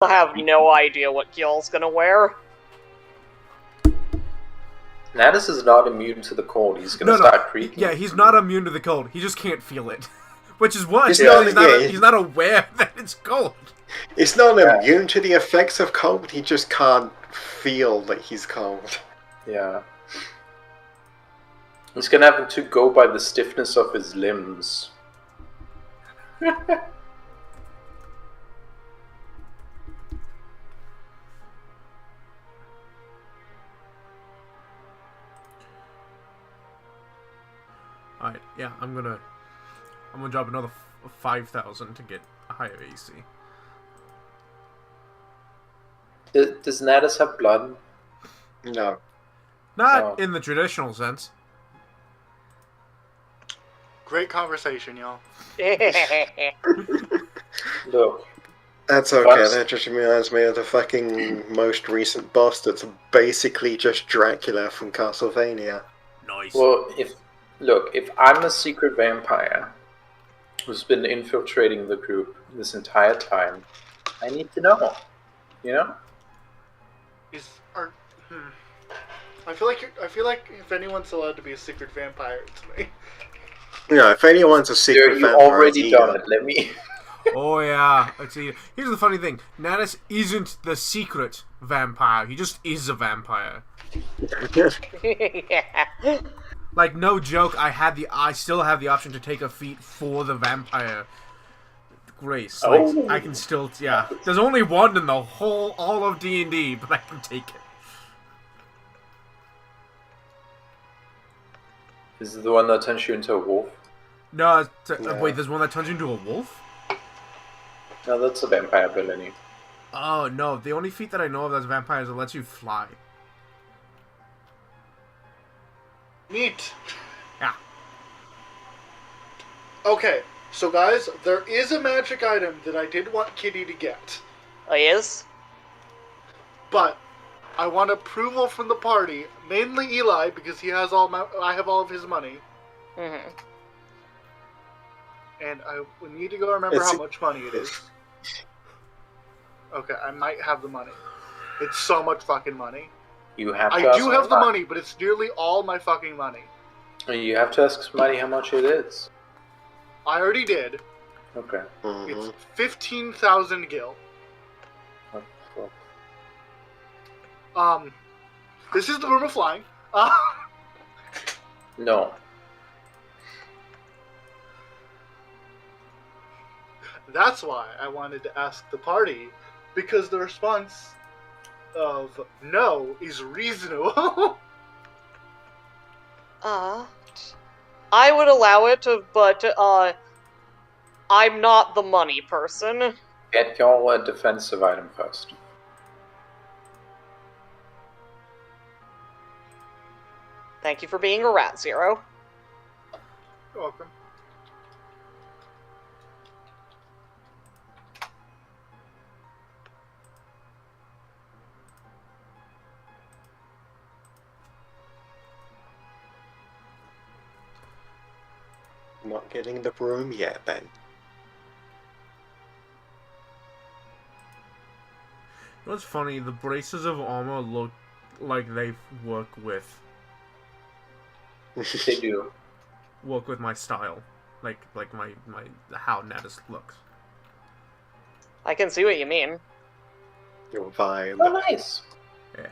I have no idea what Gil's gonna wear. Natus is not immune to the cold. He's gonna start creaking. Yeah, he's not immune to the cold. He just can't feel it. Which is what? He's not aware that it's cold. He's not immune to the effects of cold, he just can't feel that he's cold. Yeah. He's gonna have to go by the stiffness of his limbs. Alright, yeah, I'm gonna drop another 5,000 to get a higher AC. Does Natus have blood? No. Not in the traditional sense. Great conversation, y'all. Look. That's okay, that just reminds me of the fucking most recent boss that's basically just Dracula from Castlevania. Nice. Well, if I'm a secret vampire who's been infiltrating the group this entire time, I need to know. You know? I feel like if anyone's allowed to be a secret vampire, it's me. Yeah, if anyone's a secret vampire, you already done it. Let me. Oh yeah. Let's see. Here's the funny thing: Natus isn't the secret vampire. He just is a vampire. Yeah. Like, no joke. I still have the option to take a feat for the vampire grace. Like, I can still. Yeah. There's only one in the all of D&D, but I can take it. Is it the one that turns you into a wolf? No, wait, there's one that turns you into a wolf? No, that's a vampire ability. Oh, no. The only feat that I know of that's vampire is it lets you fly. Neat. Yeah. Okay, so guys, there is a magic item that I did want Kitty to get. Oh, he is? But I want approval from the party, mainly Eli, because he has I have all of his money. Mm-hmm. And we need to go remember how much money it is. Okay, I might have the money. It's so much fucking money. You have to I do have the money, but it's nearly all my fucking money. You have to ask somebody how much it is. I already did. Okay. Mm-hmm. It's 15,000 gil. This is the room of flying. No. That's why I wanted to ask the party, because the response of no is reasonable. I would allow it, but, I'm not the money person. Get your defensive item first. Thank you for being a rat, Zero. You're welcome. Not getting the broom yet, then. What's funny, the braces of armor look like they work with They do. my style. Like my how Natus looks. I can see what you mean. Your vibe. Oh, nice. Yeah.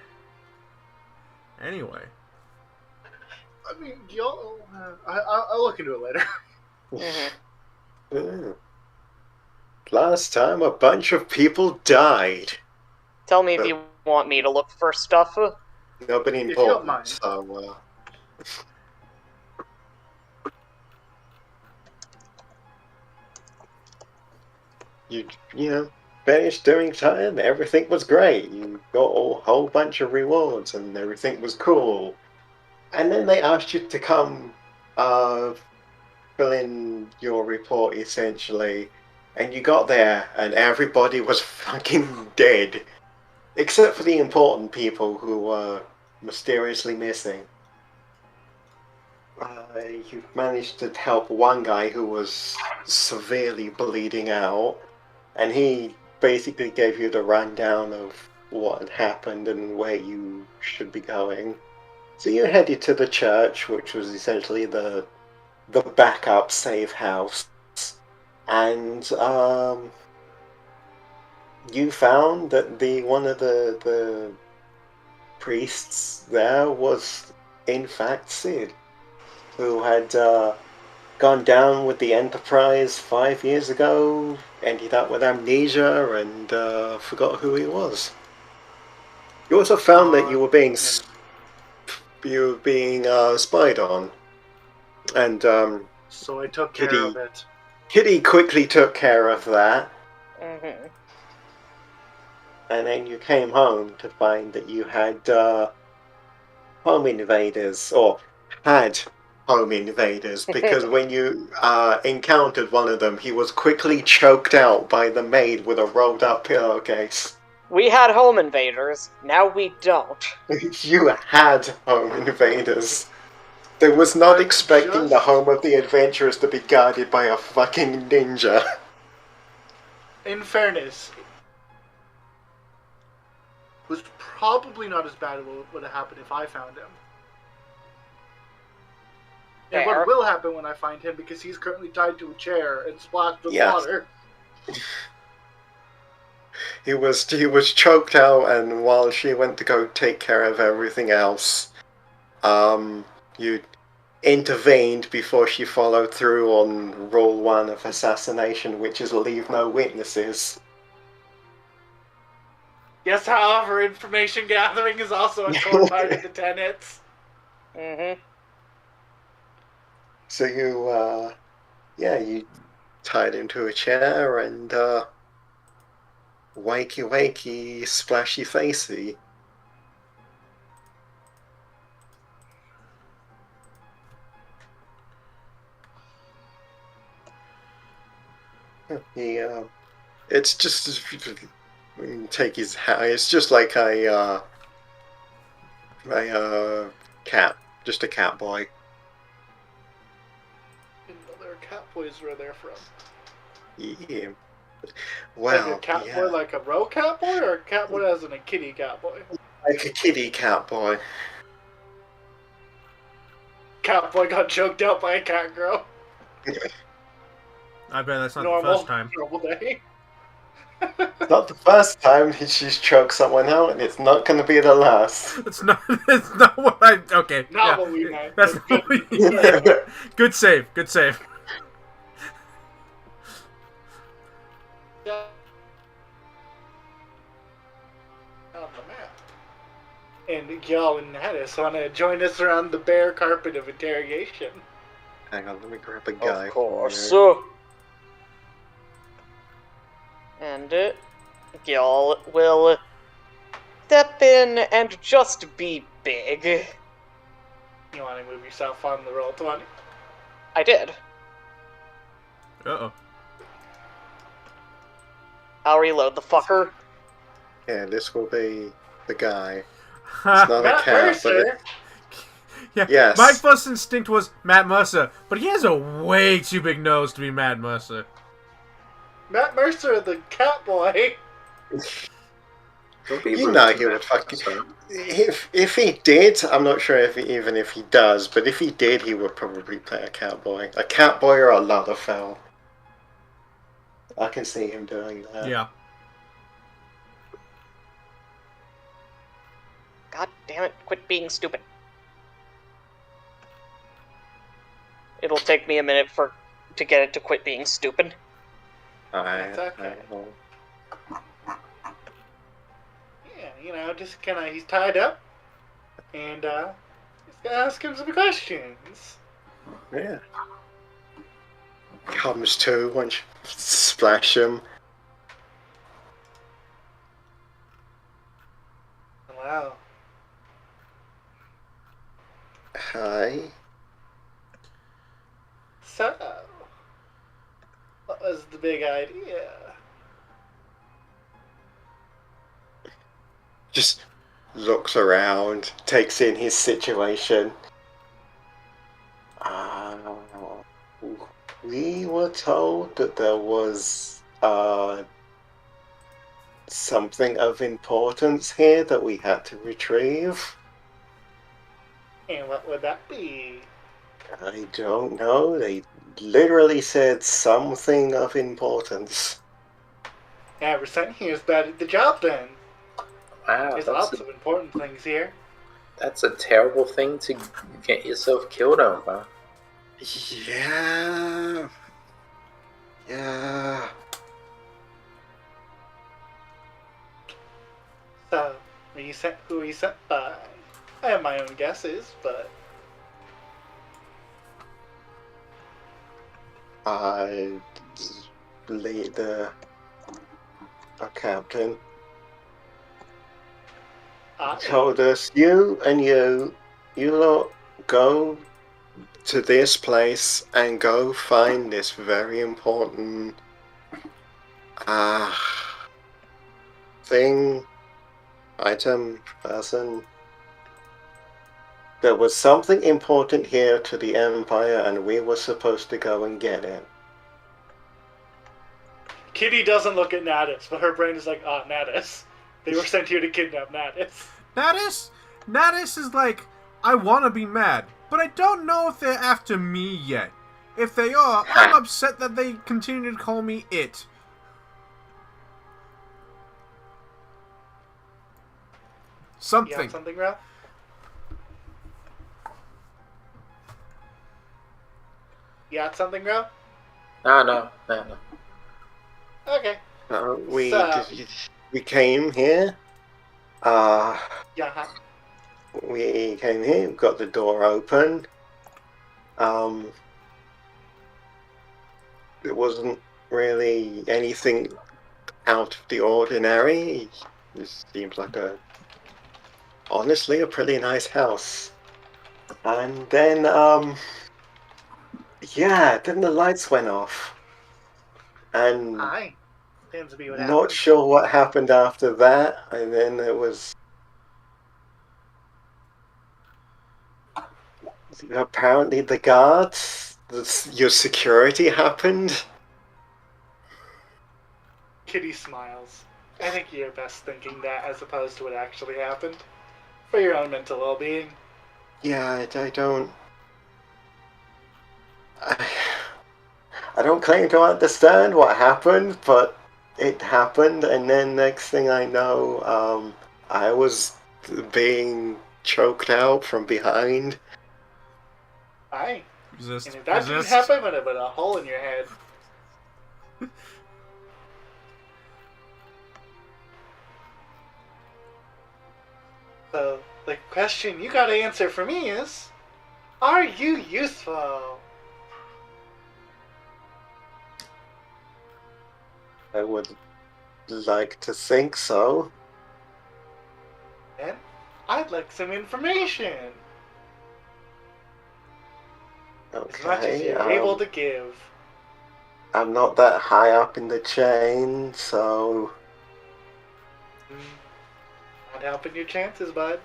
Anyway. I mean, y'all. I'll look into it later. Mm-hmm. Last time a bunch of people died. Tell me if you want me to look for stuff. Nobody If you don't important, mind. so, you know, finished doing time, everything was great. You got a whole bunch of rewards and everything was cool. And then they asked you to come fill in your report, essentially. And you got there and everybody was fucking dead. Except for the important people who were mysteriously missing. You managed to help one guy who was severely bleeding out. And he basically gave you the rundown of what had happened and where you should be going. So you headed to the church, which was essentially the backup safe house, and you found that one of the priests there was in fact Sid, who had gone down with the Enterprise 5 years ago, ended up with amnesia, and forgot who he was. You also found that you were being spied on, and So I took care of it. Kitty quickly took care of that, Mm-hmm. and then you came home to find that you had home invaders, or had home invaders, because when you encountered one of them, he was quickly choked out by the maid with a rolled up pillowcase. We had home invaders, now we don't. You had home invaders. They was not expecting the home of the adventurers to be guarded by a fucking ninja. In fairness, it was probably not as bad as what would have happened if I found him. And Fair. what will happen when I find him, because he's currently tied to a chair and splashed with Yes. water. He was choked out, and while she went to go take care of everything else, you intervened before she followed through on rule 1 of assassination, which is leave no witnesses. Yes, however, information gathering is also a core part of the tenets. Mm-hmm. So you tied him to a chair and wakey, splashy facey. It's just take his hat. It's just like a cat, just a cat boy. Didn't know there were cat boys where they're from. Yeah. Well, Like a cat boy, like a row cat boy, or a cat boy as in a kitty cat boy? like a kitty cat boy. Cat boy got choked out by a cat girl. I bet that's not Normal, the first time. normal day. Not the first time she's choked someone out, and it's not going to be the last. It's not. It's not what I. Okay. Not yeah. what we meant. That's but not good. what we, Good save. Good save. Yeah. On the map. And y'all and Hattis want to join us around the bare carpet of interrogation. Hang on, let me grab a guy. Of course. for And Gil will step in and just be big. You want to move yourself on the roll 20? I did. Uh-oh. I'll reload the fucker. Yeah, this will be the guy. It's Ha. not a Matt cat, Mercer! Yeah. Yes. My first instinct was Matt Mercer, but he has a way too big nose to be Matt Mercer. Matt Mercer, the cat boy! Don't be You rude know to he Matt would fucking. Mercer. If he did, I'm not sure even if he does, but if he did, he would probably play a catboy. A catboy or a Lalafell. I can see him doing that. Yeah. God damn it, quit being stupid. It'll take me a minute to get it to quit being stupid. That's okay. will- Yeah, you know, just kind of, he's tied up. And, just gonna ask him some questions. yeah. Comes to once you splash him. Wow. Hi. So, what was the big idea? Just looks around, takes in his situation. We were told that there was something of importance here that we had to retrieve. And what would that be? I don't know. They literally said something of importance. Eorzean here's bad at the job then. Wow, There's lots of important things here. that's a terrible thing to get yourself killed over. Yeah. Yeah. So, who are you sent by? I have my own guesses, but I lead a captain told us, you lot go to this place and go find this very important thing, item, person. There was something important here to the Empire and we were supposed to go and get it. Kitty doesn't look at Natus, but her brain is like, Natus. They were sent here to kidnap Natus. Natus is like, I want to be mad, but I don't know if they're after me yet. If they are, I'm upset that they continue to call me it. You have something, Ralph? You got something, Ralph? No. Okay. We came here. Yeah. We came here, got the door open. There wasn't really anything out of the ordinary. This seems like honestly, a pretty nice house. And then, then the lights went off. And Seems to be what not happened. sure what happened after that. And then it was apparently the guards, your security happened. Kitty smiles. I think you're best thinking that as opposed to what actually happened. For your own mental well-being. Yeah, I don't claim to understand what happened, but it happened, and then next thing I know, I was being choked out from behind. Aye. Resist. And if that didn't happen, would have been a hole in your head. So, the question you gotta answer for me is, are you useful? I would like to think so. Then, I'd like some information. Okay, As much as you're able to give. I'm not that high up in the chain, so... Not helping your chances, bud.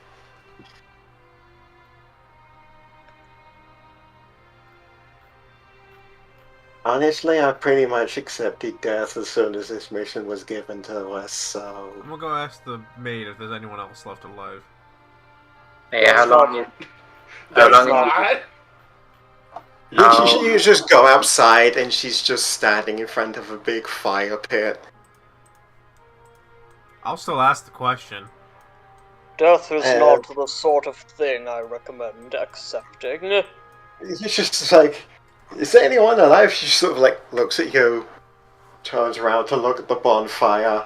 Honestly, I pretty much accepted death as soon as this mission was given to us, so... I'm gonna go ask the maid if there's anyone else left alive. Hey, how long You just go outside and she's just standing in front of a big fire pit. I'll still ask the question. Death is not the sort of thing I recommend accepting. He's just like, is there anyone alive? She sort of like looks at you, turns around to look at the bonfire,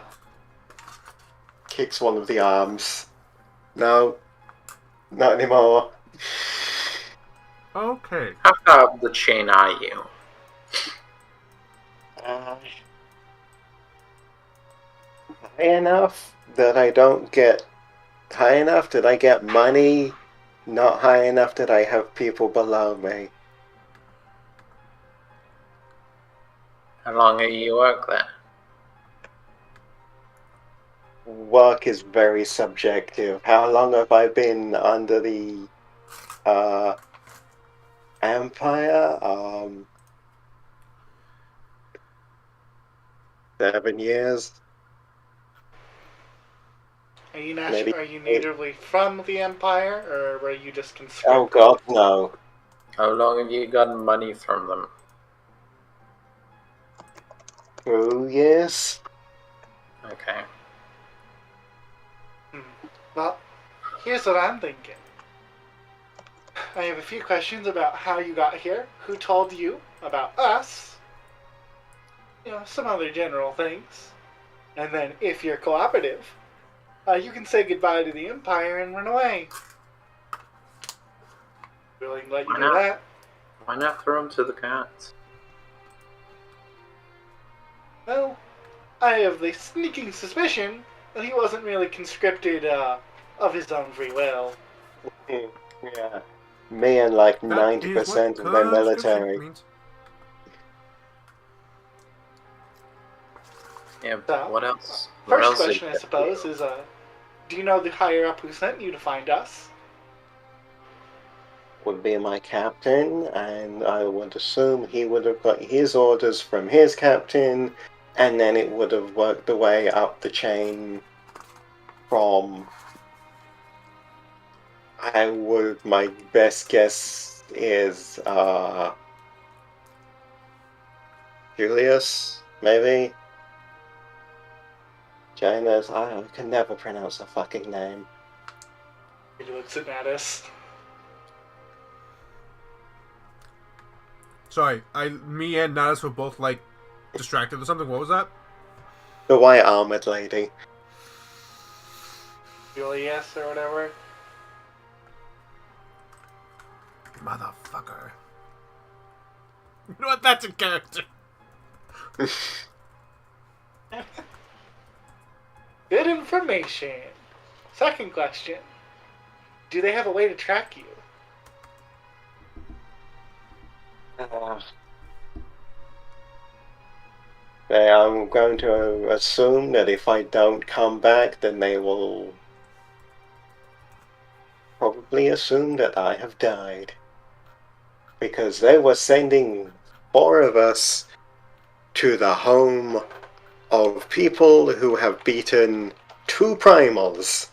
kicks one of the arms. No, not anymore. Okay. How far up the chain are you? High enough that I don't get... High enough that I get money, not high enough that I have people below me. How long have you worked there? Work is very subjective. How long have I been under the Empire? 7 years. Are you Maybe- are you natively from the Empire, or were you just conscripted? Oh God, no. How long have you gotten money from them? 2 years? Okay. Well, here's what I'm thinking. I have a few questions about how you got here, who told you about us, some other general things. And then, if you're cooperative, you can say goodbye to the Empire and run away. Willing to let you Why do not? that? Why not throw them to the cats? Well, I have the sneaking suspicion that he wasn't really conscripted of his own free will. Yeah. Me and like That 90% is of what their conscription military. means. Yeah, So, what else? What First else did question, I you suppose, do? is do you know the higher up who sent you to find us? Would be my captain, and I would assume he would have got his orders from his captain, and then it would have worked the way up the chain from. My best guess is Julius, maybe? Janus, I can never pronounce the fucking name. He looks at us. Sorry, me and Natus were both like distracted or something. What was that? The white armored lady. Julius or whatever. Motherfucker. You know what? That's a character. Good information. Second question. Do they have a way to track you? I'm going to assume that if I don't come back, then they will probably assume that I have died. Because they were sending 4 of us to the home of people who have beaten 2 primals.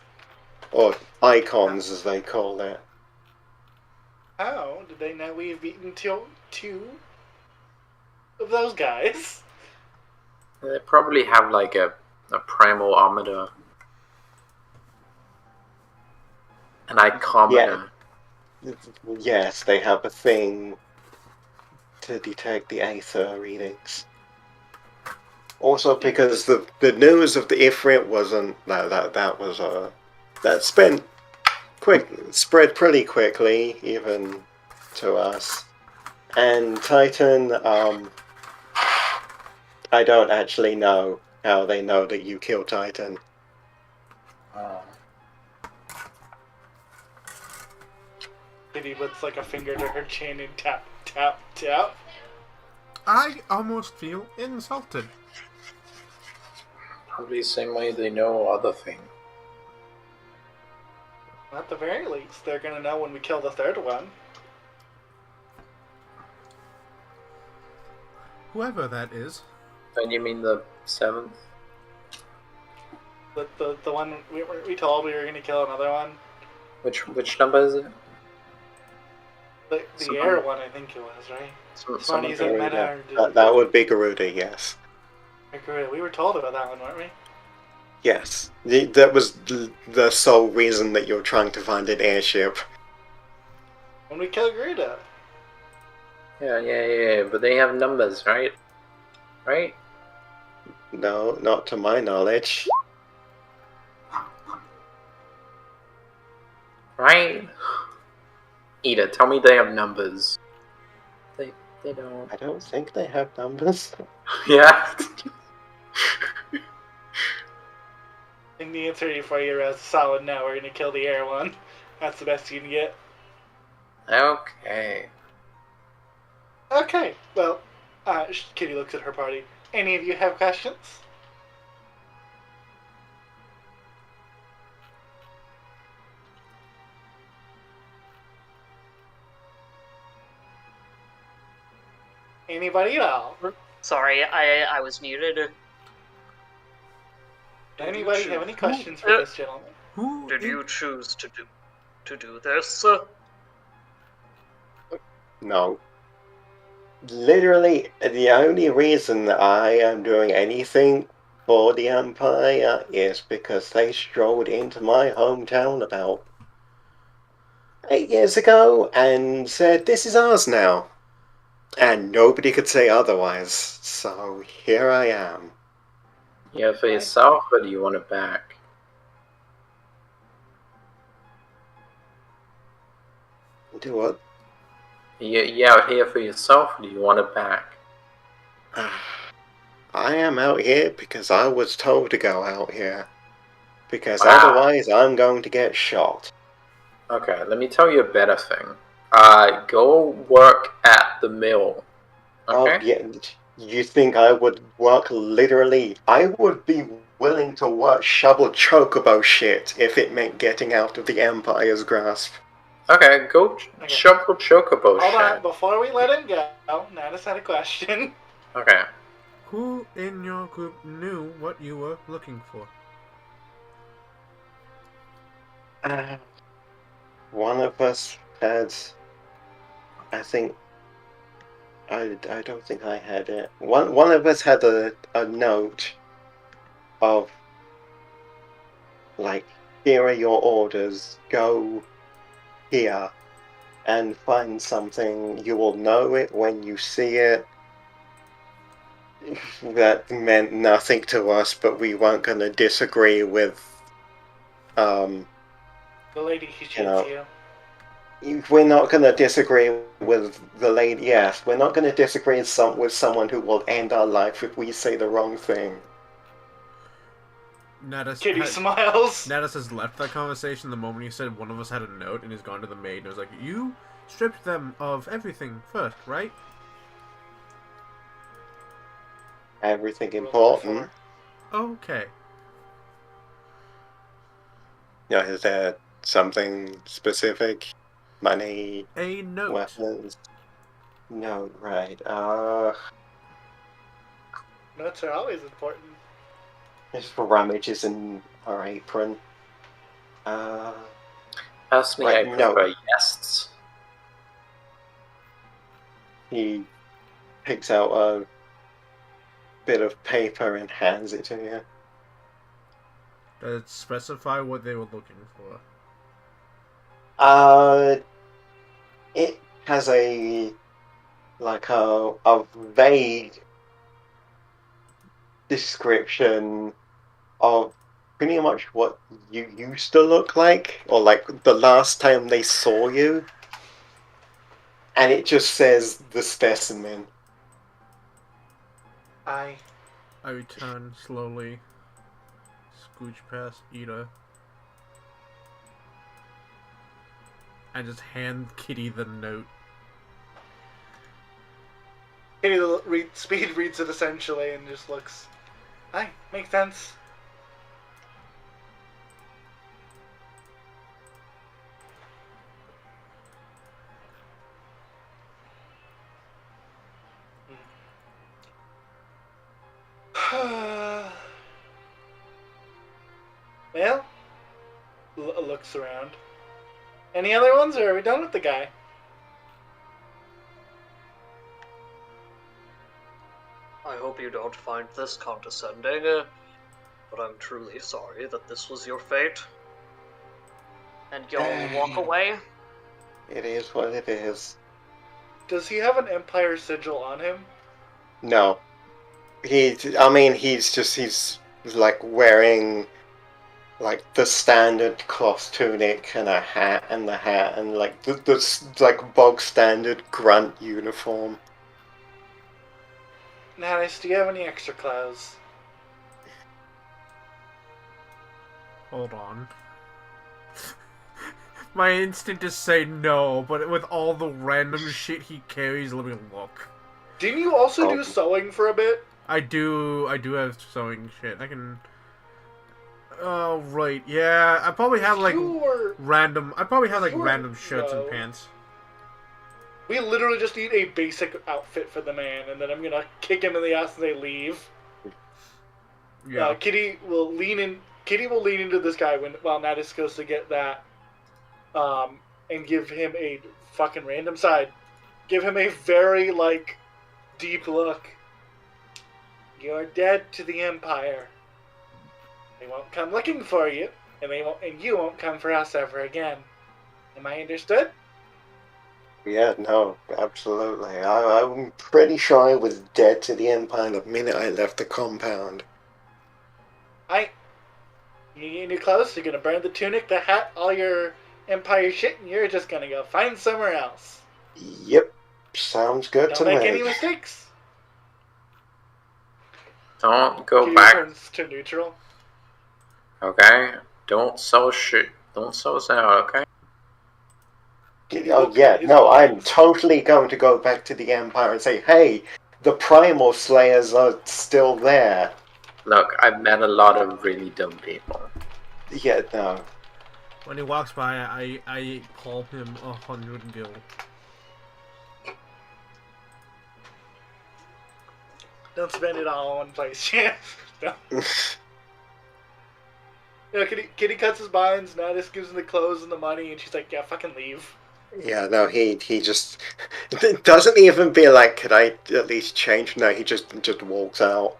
Or icons, as they call it. How did they know we've beaten two of those guys? They probably have like a primal armada. An icometer. Yes, they have a thing to detect the Aether readings. Also, because the news of the Ifrit wasn't that spread pretty quickly, even to us. And Titan, I don't actually know how they know that you killed Titan. Kitty puts like a finger to her chin and tap, tap, tap. I almost feel insulted. Probably the same way they know other things. At the very least, they're gonna know when we kill the third one. Whoever that is. Don't you mean the 7th? The one we told we were gonna kill another one. Which number is it? The air one, I think it was, right? Smarties and Meta. That would be Garuda, yes. We were told about that one, weren't we? Yes. That was the sole reason that you're trying to find an airship. When we kill Garuda. Yeah, but they have numbers, right? Right? No, not to my knowledge. Right? Ida, tell me they have numbers. They don't. I don't think they have numbers. Yeah. I think the answer for you is solid no. We're gonna kill the air one. That's the best you can get. Okay. Okay, well, Kitty looks at her party. Any of you have questions? Anybody at all? Sorry, I was muted. Anybody have any questions for this gentleman? Who Did in- you choose to do this? No. Literally, the only reason that I am doing anything for the Empire is because they strolled into my hometown about 8 years ago and said, "This is ours now." And nobody could say otherwise, so here I am. Yeah, for yourself, or do you want it back? Do what? You out here for yourself, or do you want it back? I am out here because I was told to go out here. Because Wow. otherwise I'm going to get shot. Okay, let me tell you a better thing. Go work at the mill. Okay? Oh, yeah. You think I would work literally? I would be willing to work shovel chocobo shit if it meant getting out of the Empire's grasp. Okay, go shovel chocobo Hold on, shit. before we let him go, Natus had a question. Okay. Who in your group knew what you were looking for? One of us had, I think, I don't think I had it. One of us had a note of, like, here are your orders, go here and find something. You will know it when you see it. That meant nothing to us, but we weren't going to disagree with, The lady who shoots know, you. we're not going to disagree with the lady. Yes, we're not going to disagree with someone who will end our life if we say the wrong thing. Kitty smiles. Natus has left that conversation the moment you said one of us had a note and he's gone to the maid and was like, you stripped them of everything first, right? Everything important. Okay. Yeah, is there something specific? Money, A note. weapons? No, right. Notes are always important. Just rummages in her apron. Personally, Right, I no. prefer yests. He picks out a bit of paper and hands it to you. Does it specify what they were looking for? It has a vague description of pretty much what you used to look like, or like the last time they saw you. And it just says the specimen. I return slowly, scooch past Ida, and just hand Kitty the note. Kitty speed reads it essentially and just looks. Aye, makes sense. Well, looks around. Any other ones, or are we done with the guy? I hope you don't find this condescending, but I'm truly sorry that this was your fate. And y'all walk away? It is what it is. Does he have an Empire sigil on him? No. He's like wearing like the standard cloth tunic and a hat and the hat and like the like bog standard grunt uniform. Nice. Do you have any extra clothes? Hold on. My instinct is say no, but with all the random shit he carries, let me look. Didn't you also do sewing for a bit? I do have sewing shit. I can... Oh, right. Yeah, I probably have, like, random... I probably have, like, random shirts and pants. We literally just need a basic outfit for the man, and then I'm gonna kick him in the ass and they leave. Yeah. Kitty will lean in. Kitty will lean into this guy while Natus goes to get that, and give him a fucking random side. Give him a very deep look. You're dead to the Empire. They won't come looking for you, and you won't come for us ever again. Am I understood? Yeah, no, absolutely. I'm pretty sure I was dead to the Empire the minute I left the compound. You get new clothes, you're gonna burn the tunic, the hat, all your Empire shit, and you're just gonna go find somewhere else. Yep, sounds good to Don't make me. any mistakes. Don't go Kitty back. turns to neutral. Okay? Don't sow shit. Don't sow out, okay? Oh yeah, His no, I'm lines. totally going to go back to the Empire and say, hey, the Primal Slayers are still there. Look, I've met a lot of really dumb people. Yeah, no. When he walks by, I call him 100 gil. Don't spend it all in one place. Yeah. No. Kitty cuts his binds, Natus gives him the clothes and the money, and she's like, yeah, fucking leave. Yeah, no, he just doesn't even be like, could I at least change? No, he just walks out.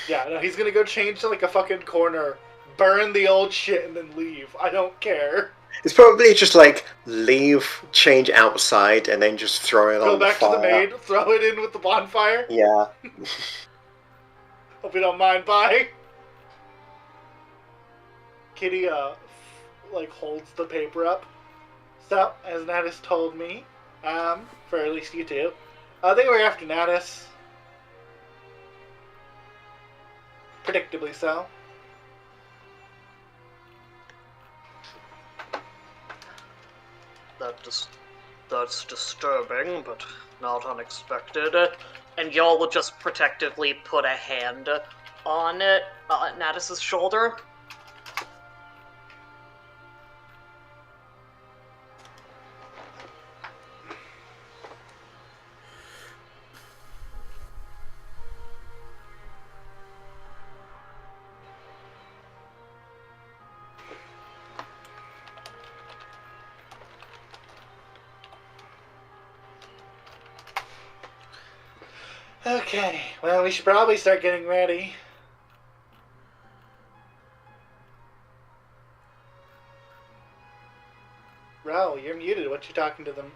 Yeah, no, he's gonna go change to a fucking corner, burn the old shit, and then leave. I don't care. It's probably just leave, change outside, and then just throw it Go on the back to the fire. maid, throw it in with the bonfire. Yeah. Hope you don't mind, bye. Kitty, holds the paper up. So, as Natus told me, for at least you two, they were after Natus. Predictably so. That's disturbing, but not unexpected. And y'all will just protectively put a hand on Natus's shoulder. Okay, well, we should probably start getting ready. Ro, you're muted. What you talking to them?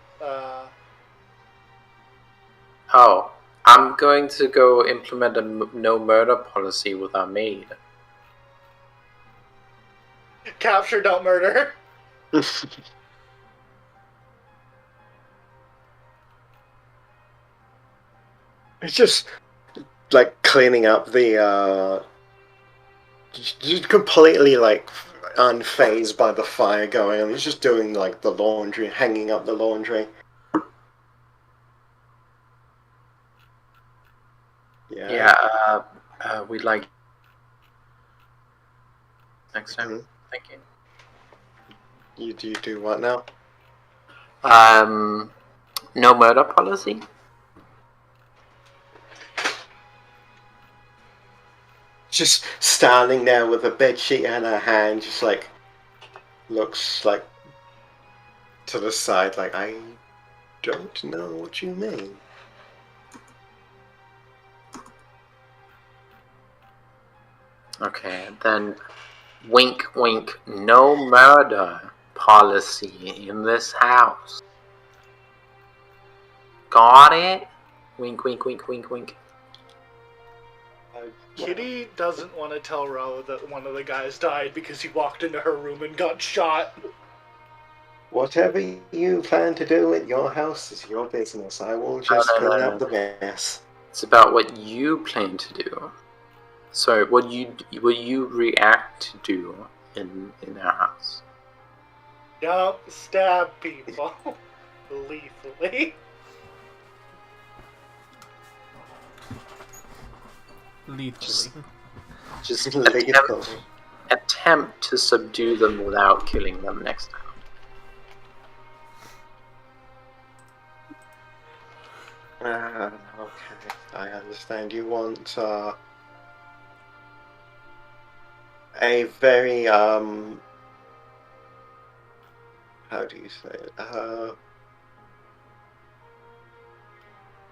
Oh, I'm going to go implement a no murder policy with our maid. Capture, don't murder. It's just cleaning up the just completely unfazed by the fire going on. He's just doing the laundry, hanging up the laundry. Yeah, we'd like next time. Mhm. Thank you. You do what now? No murder policy? Just standing there with a bedsheet in her hand, just looks to the side, I don't know what you mean. Okay, then wink wink, no murder policy in this house. Got it? Wink wink wink wink wink. Kitty doesn't want to tell Ro that one of the guys died because he walked into her room and got shot. Whatever you plan to do at your house is your business. I will just No. clean up the mess. It's about what you plan to do. So what you react to do in our house. Don't stab people lethally. Lethally. Just Lethal. attempt to subdue them without killing them next time. Okay, I understand. You want a very how do you say it?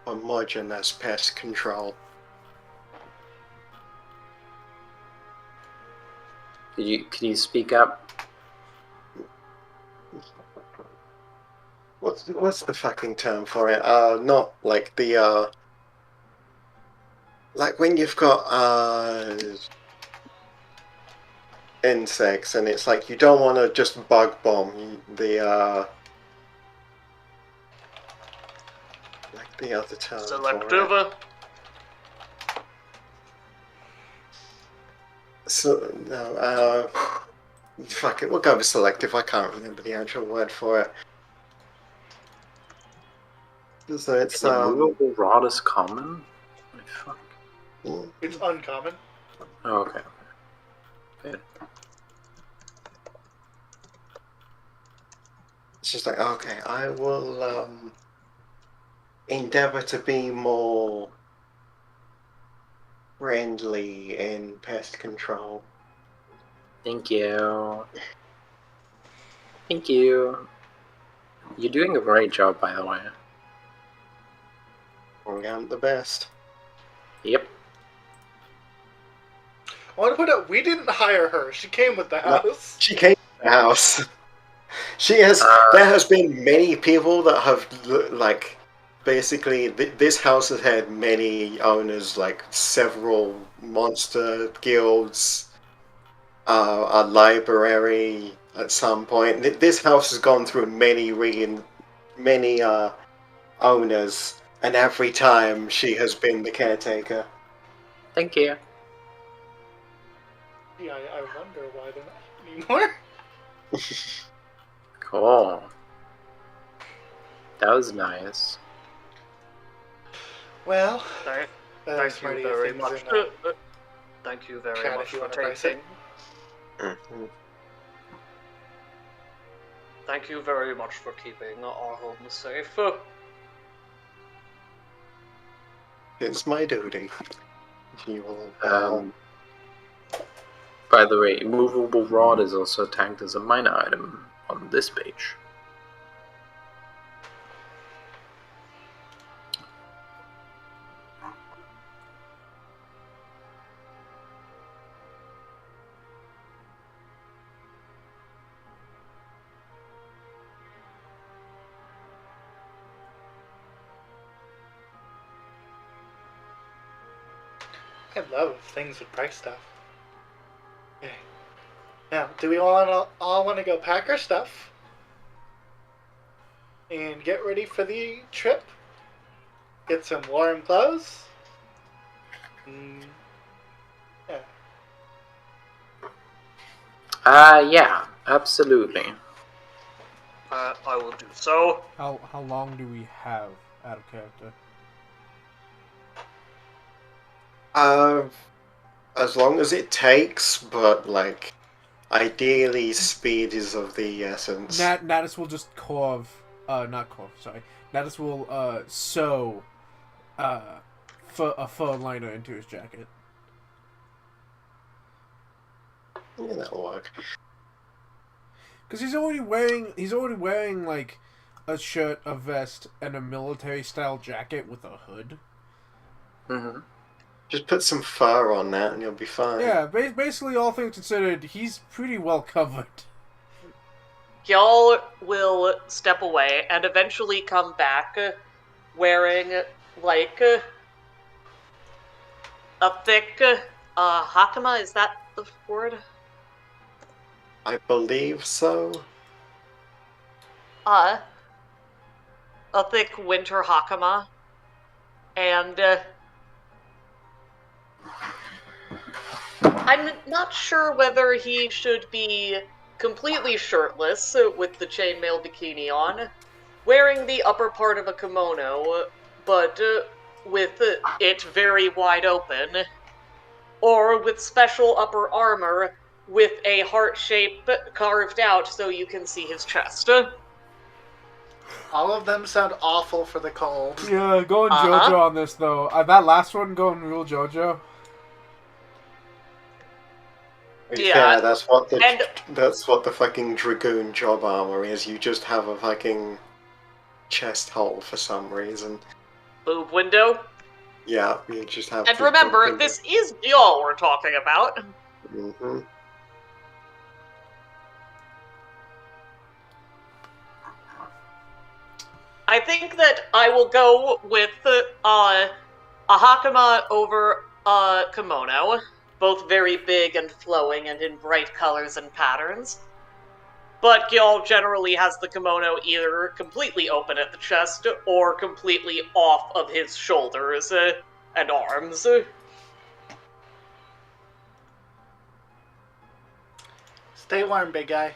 Homogeneous pest control. Can you speak up? What's the fucking term for it? Not like the like when you've got insects and it's like you don't want to just bug bomb the like the other term for Selective. it. So no, fuck it, we'll go with selective. I can't remember the actual word for it. So it's The movable rod is common? Like, fuck. It's uncommon. Oh, okay. Good. It's just like, okay, I will endeavor to be more friendly in pest control. Thank you. Thank you. You're doing a great job, by the way. I'm the best. Yep. I want to put out, we didn't hire her. She came with the No. house. She came to the house. She has. There has been many people that have like, basically, this house has had many owners, like several monster guilds, a library at some point. This house has gone through many owners, and every time she has been the caretaker. Thank you. Yeah, I wonder why they're not anymore. Cool. That was nice. Well, Thank there's you mighty very things much. in Thank you very chat much if you for want to price it. taking. Thank you very much for keeping our home safe. It's my duty. You will. By the way, movable rod is also tagged as a minor item on this page. I love things with price stuff. Okay. Now, do we all want to go pack our stuff and get ready for the trip? Get some warm clothes? Yeah. Yeah, absolutely. I will do so. How long do we have out of character? As long as it takes, but like, ideally, speed is of the essence. Natus will just Natus will sew a fur liner into his jacket. Yeah, that'll work. Because he's already wearing like a shirt, a vest, and a military style jacket with a hood. Mm-hmm. Just put some fur on that and you'll be fine. Yeah, basically, all things considered, he's pretty well covered. Y'all will step away and eventually come back wearing, like, a thick, hakama, is that the word? I believe so. A thick winter hakama. And, I'm not sure whether he should be completely shirtless with the chainmail bikini on, wearing the upper part of a kimono, but with it very wide open, or with special upper armor with a heart shape carved out so you can see his chest. All of them sound awful for the cold. Yeah, going JoJo on this though. That last one going real JoJo. Yeah, that's what and the fucking Dragoon job armor is. You just have a fucking chest hole for some reason. boob window. Yeah, you just have. And remember, this is y'all we're talking about. Mm-hmm. I think that I will go with a hakama over a kimono, both very big and flowing and in bright colors and patterns. But Gil generally has the kimono either completely open at the chest or completely off of his shoulders and arms. Stay warm, big guy.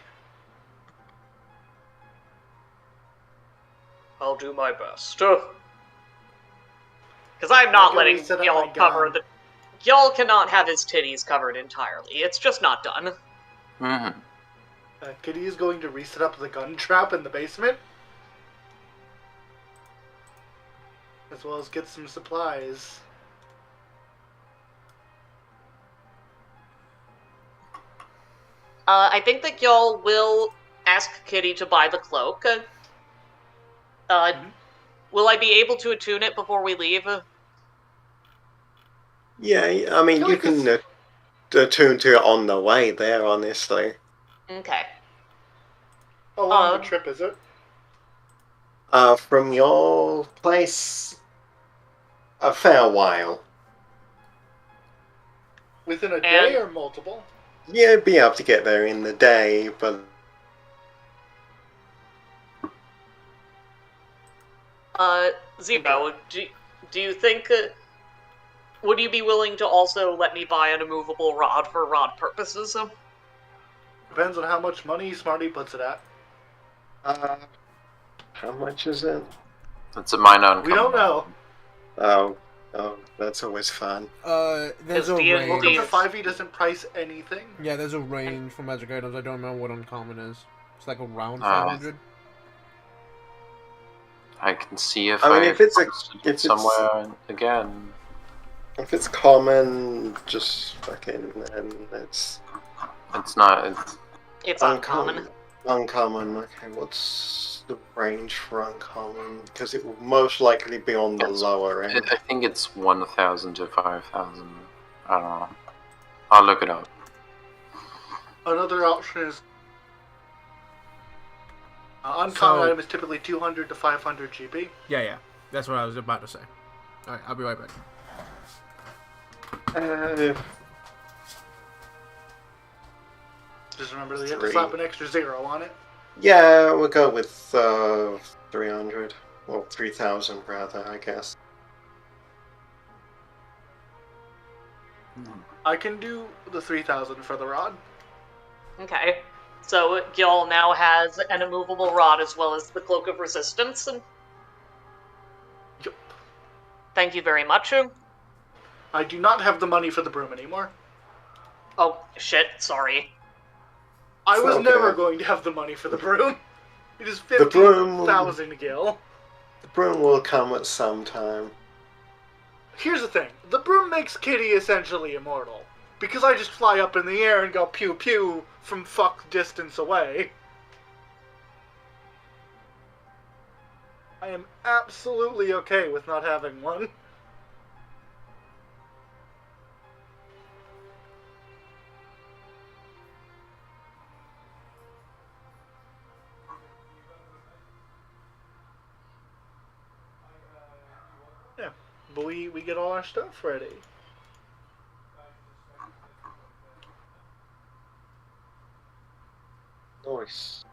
I'll do my best. Because I'm not Gil, letting reset up Gil my cover gun. the... Gil cannot have his titties covered entirely. It's just not done. Mm-hmm. Kitty is going to reset up the gun trap in the basement. As well as get some supplies. I think that Gil will ask Kitty to buy the cloak. Will I be able to attune it before we leave? Yeah, I mean, you can attune to it on the way there, honestly. Okay. How long of a trip is it? From your place, a fair while. Within a day or multiple? Yeah, be able to get there in the day, but... Zero, do you think... would you be willing to also let me buy an immovable rod for rod purposes? Depends on how much money Smarty puts it at. How much is it? It's a minor uncommon. We don't know. Oh, that's always fun. There's a D&D range. Welcome to 5e doesn't price anything. Yeah, there's a range for magic items. I don't remember what uncommon is. It's like around 500. I can see if I mean, if it's somewhere again. If it's common, just fucking, and it's It's It's uncommon. Uncommon. Okay, what's the range for uncommon? Because it will most likely be on the lower end. I think it's 1,000 to 5,000. I don't know. I'll look it up. Another option is uncommon item is typically 200 to 500 GP. Yeah. That's what I was about to say. Alright, I'll be right back. Just remember that you have to slap an extra 0 on it. Yeah, we'll go with 300. Well, 3,000 rather, I guess. I can do the 3,000 for the rod. Okay. So Gil now has an immovable rod as well as the Cloak of Resistance. Yup. Thank you very much. I do not have the money for the broom anymore. Oh, shit, sorry. I was Okay. never going to have the money for the broom. It is The broom- 15,000 gil. The broom will come at some time. Here's the thing. The broom makes Kitty essentially immortal. Because I just fly up in the air and go pew pew from fuck distance away. I am absolutely okay with not having one. Yeah, but we get all our stuff ready. Nice.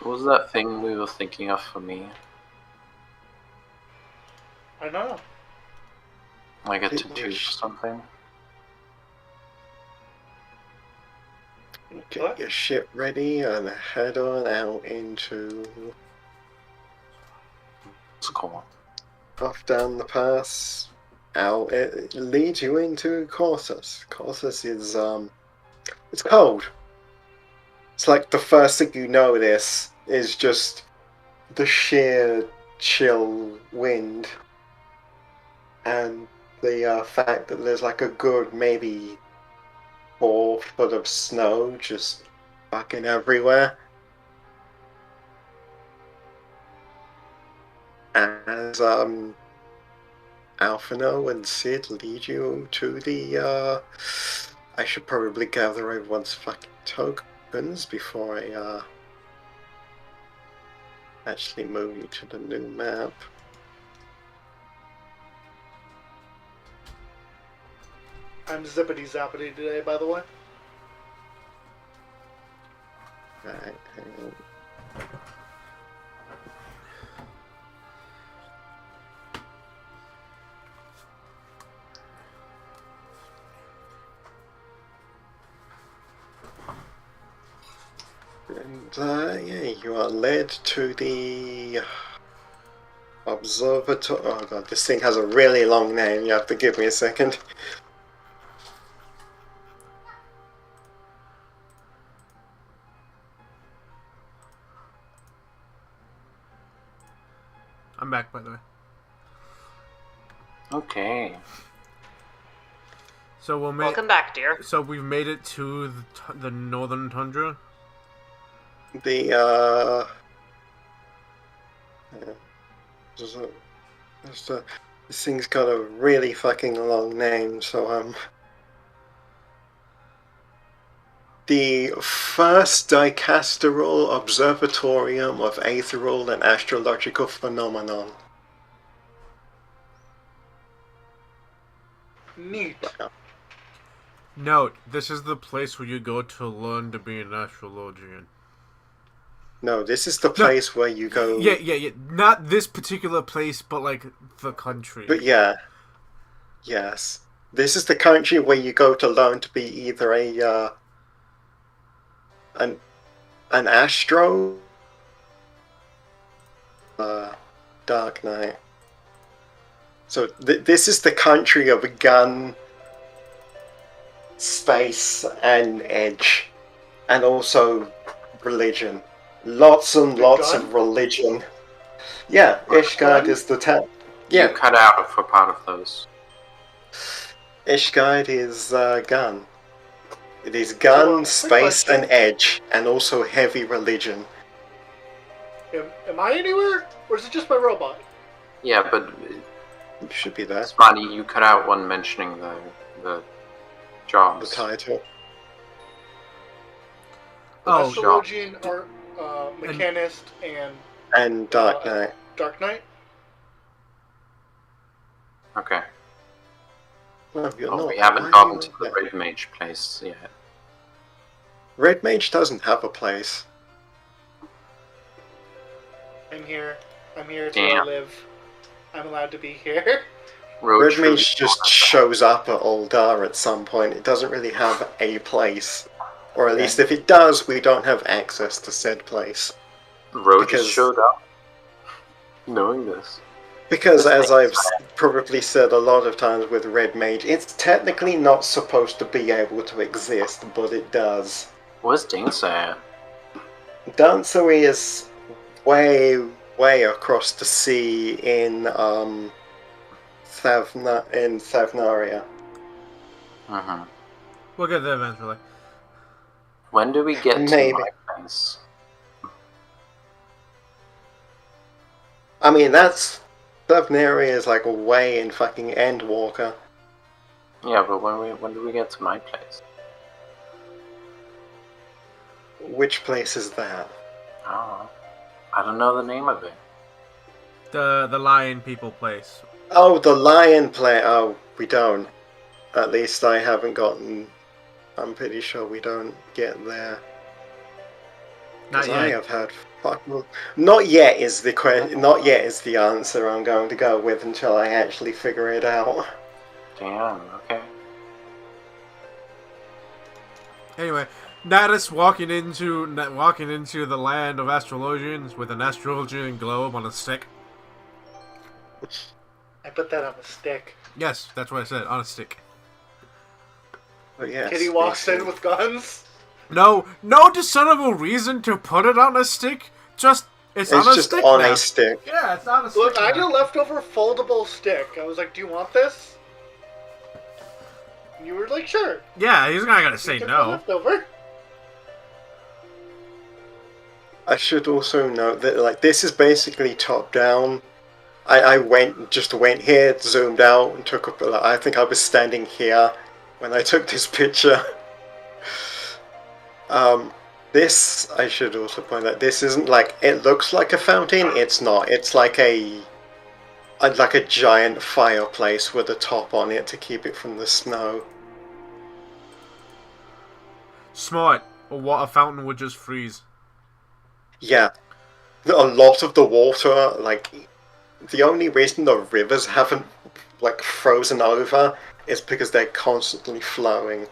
What was that thing we were thinking of for me? I don't know. Like a It tattoo or was- something? Get What? your shit ready and head on out into... It's cool. off down the pass. Out, it leads you into Corsus. Corsus is, it's cold. It's like the first thing you notice is just the sheer chill wind. and the fact that there's like a good maybe 4 foot of snow just fucking everywhere. As Alphino and Sid lead you to the I should probably gather everyone's fucking tokens before I actually move you to the new map. I'm zippity zappity today, by the way. Right, hang on. And yeah, you are led to the observatory. Oh god, this thing has a really long name. You have to give me a second. I'm back, by the way. Okay. So we'll make. Welcome back, dear. So we've made it to the northern tundra. The yeah, this thing's got a really fucking long name, so the first dicasteral observatorium of aetheral and astrological phenomenon. Neat. Note: this is the place where you go to learn to be an astrologian. No, this is the place where you go. Yeah. Not this particular place, but like the country. But yeah, yes, this is the country where you go to learn to be either an astro, Dark Knight. So this is the country of gun, space, and edge, and also religion. Lots and lots of religion. Yeah, Ishgard is the town. You cut out for part of those. Ishgard is gun. It is gun, space, and edge, and also heavy religion. Am I anywhere? Or is it just my robot? Yeah, but It should be there. Spotty, you cut out one mentioning the The jobs. title. Oh, Astrologian, Mechanist, And Dark Knight. Dark Knight? Okay. No, you're Oh, not. we haven't Why gotten are to you the there? Red Mage place yet. Red Mage doesn't have a place. I'm here. I'm here to Damn. live. I'm allowed to be here. Road Red Mage just shows up at Uldar at some point. It doesn't really have a place. Or at least if it does, we don't have access to said place. Road because- just showed up. Knowing this. Because This as makes I've sense. probably said a lot of times with Red Mage, it's technically not supposed to be able to exist, but it does. Where's Dinsa at? Dancery is way across the sea in Thavnaria. Mm-hmm. We'll get there eventually. When do we get to Maybe. my place? I mean, Thavnaria is like way in fucking Endwalker. Yeah, but when do we get to my place? Which place is that? Oh, I don't know the name of it. The lion people place. Oh, the lion play. Oh, we don't. At least I haven't gotten. I'm pretty sure we don't get there. Not 'Cause I yet. have had fucking. Not yet is the Not yet is the answer I'm going to go with until I actually figure it out. Damn. Okay. Anyway, Natus walking into the land of astrologians with an astrologian globe on a stick. I put that on a stick. Yes, that's what I said, on a stick. But yes, Kitty walks in basically. with guns. No discernible reason to put it on a stick. Just It's It's on a just stick on now. a stick. Yeah, it's on a stick Look, I had now. a leftover foldable stick. I was like, "Do you want this?" And you were like, "Sure." Yeah, he's not gonna You say took the no. leftover. I should also note that like this is basically top down. I went here, zoomed out, and took a. Like, I think I was standing here when I took this picture. This I should also point out. This isn't like it looks like a fountain. It's not. It's like a giant fireplace with a top on it to keep it from the snow. Smart. A water fountain would just freeze. Yeah, a lot of the water, like the only reason the rivers haven't like frozen over is because they're constantly flowing.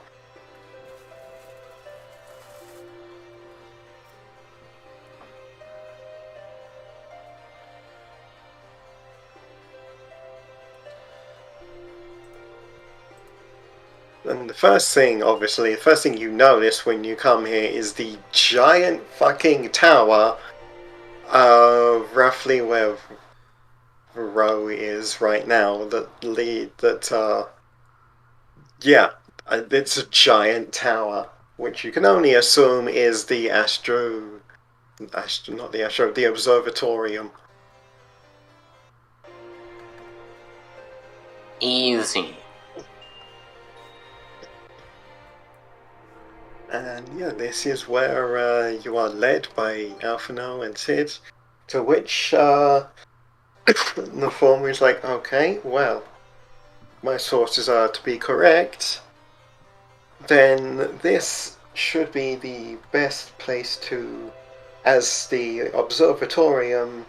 And the first thing you notice when you come here is the giant fucking tower, roughly where Row is right now. It's a giant tower, which you can only assume is the the observatorium. Easy. And yeah, this is where you are led by Alphino and Sid, to which the former is like, okay, well, my sources are to be correct, then this should be the best place to, as the observatorium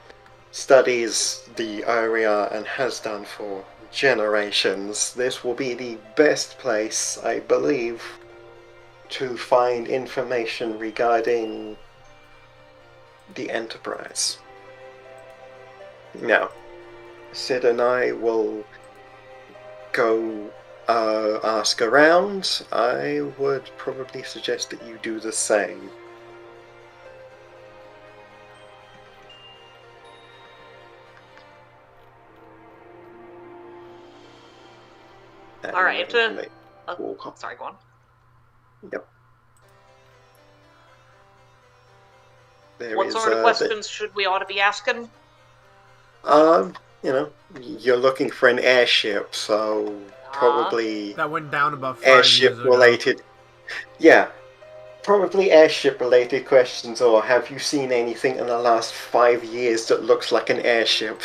studies the area and has done for generations, this will be the best place, I believe, to find information regarding the Enterprise. Now, Sid and I will go ask around. I would probably suggest that you do the same. All right. Sorry, go on. Yep. What sort of questions should we ought to be asking? You're looking for an airship, so probably That went down about 5 airship years ago. related. Yeah, probably airship related questions, or have you seen anything in the last 5 years that looks like an airship?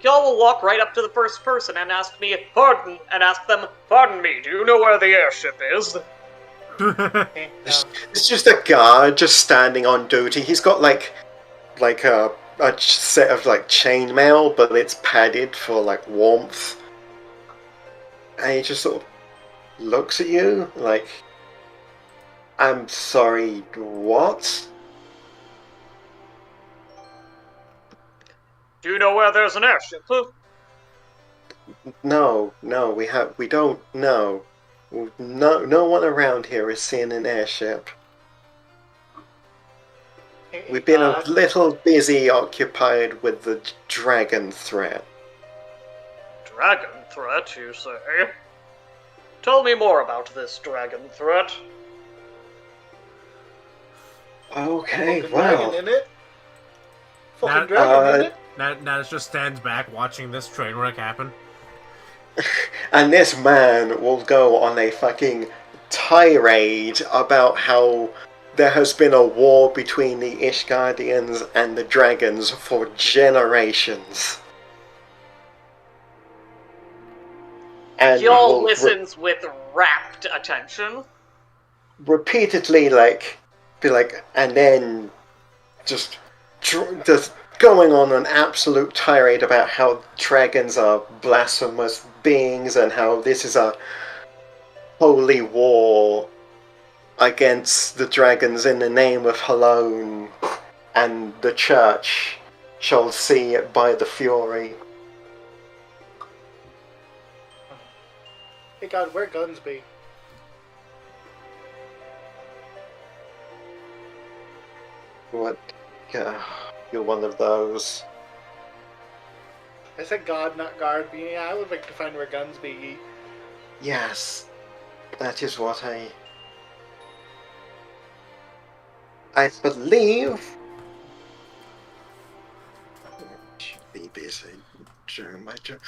Y'all will walk right up to the first person and ask them, "Pardon me, do you know where the airship is?" It's just a guard just standing on duty. He's got like a set of like chainmail, but it's padded for like warmth. And he just sort of looks at you like, I'm sorry, what? Do you know where there's an airship? No, we don't know. No one around here is seeing an airship. We've been a little busy occupied with the dragon threat. Dragon threat, you say? Tell me more about this dragon threat. Okay, Fucking well. dragon in it. Fucking Now- dragon in it. Now just stands back watching this train wreck happen. And this man will go on a fucking tirade about how there has been a war between the Ishgardians and the dragons for generations. And Y'all will listens with rapt attention. repeatedly be like, and then just going on an absolute tirade about how dragons are blasphemous beings and how this is a holy war against the dragons in the name of Halone, and the church shall see it by the fury. Hey God, where guns be? What? you're one of those. I said God, not guard. But yeah, I would like to find where guns be. Yes, that is what I believe. Should be busy during my job.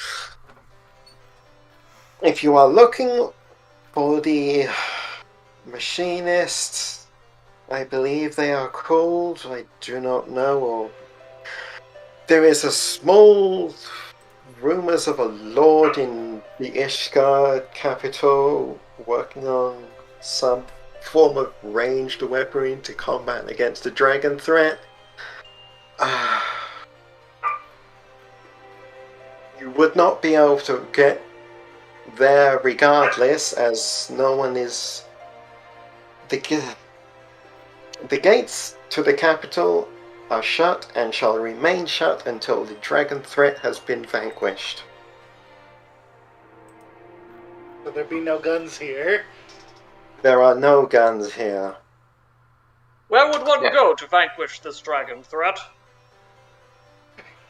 If you are looking for the machinists, I believe they are called. I do not know. Or there is a small rumors of a lord in the Ishgard capital working on some form of ranged weaponry to combat against the dragon threat. You would not be able to get there regardless, as no one is. The gates to the capital are shut and shall remain shut until the dragon threat has been vanquished. So there be no guns here. There are no guns here. Where would one Yeah. go to vanquish this dragon threat?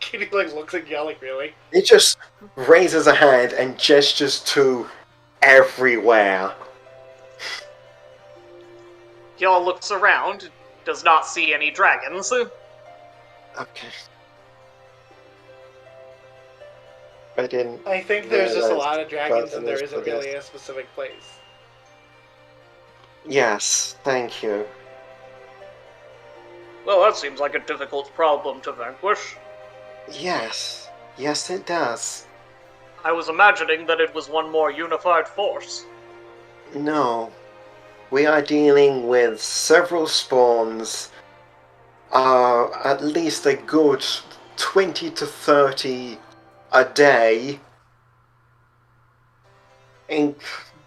Kitty like looks at Yell like, really? He just raises a hand and gestures to everywhere. Gil looks around, does not see any dragons. Okay. I didn't. I think there's just a realize lot of dragons button and there is isn't for really this. a specific place. Yes, thank you. Well, that seems like a difficult problem to vanquish. Yes, yes, it does. I was imagining that it was one more unified force. No, we are dealing with several spawns. At least a good 20 to 30 a day.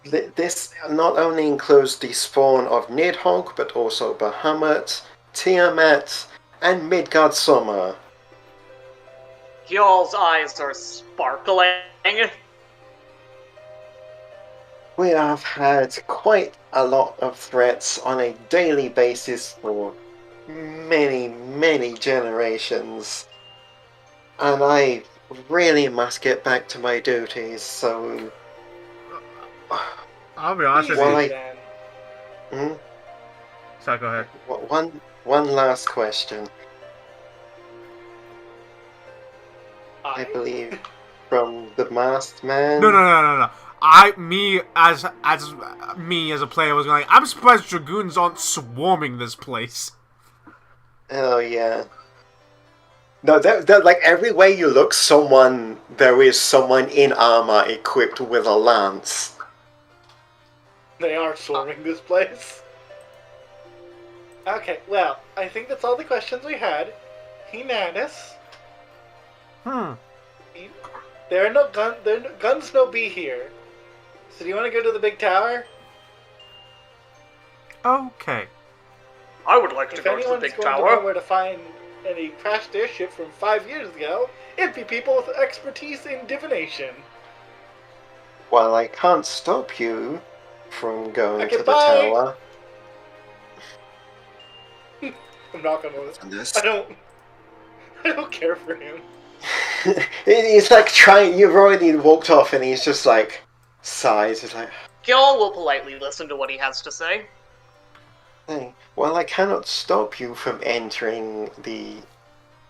This not only includes the spawn of Nidhogg, but also Bahamut, Tiamat, and Midgard Summer. Gil's eyes are sparkling. We have had quite a lot of threats on a daily basis for many, many generations. And I really must get back to my duties, so... I'll be honest with Well, you. I- Then. Hmm? Sorry, go ahead. One last question, I believe, from the masked man. No. Me as a player was going. I'm surprised dragoons aren't swarming this place. Oh yeah. No, that like everywhere you look, there is someone in armor equipped with a lance. They are swarming this place. Okay, well, I think that's all the questions we had. Hernandez, there are no guns no be here. So do you want to go to the big tower? Okay. I would like to If go to the anyone's big going to know tower. where to find any crashed airship from 5 years ago, it'd be people with expertise in divination. Well, I can't stop you from going Okay, to the bye. tower. I'm not gonna. Unless- I don't care for him. He's like trying. You've already walked off, and he's just like sighs. It's like, Gil will politely listen to what he has to say. hey, well, I cannot stop you from entering the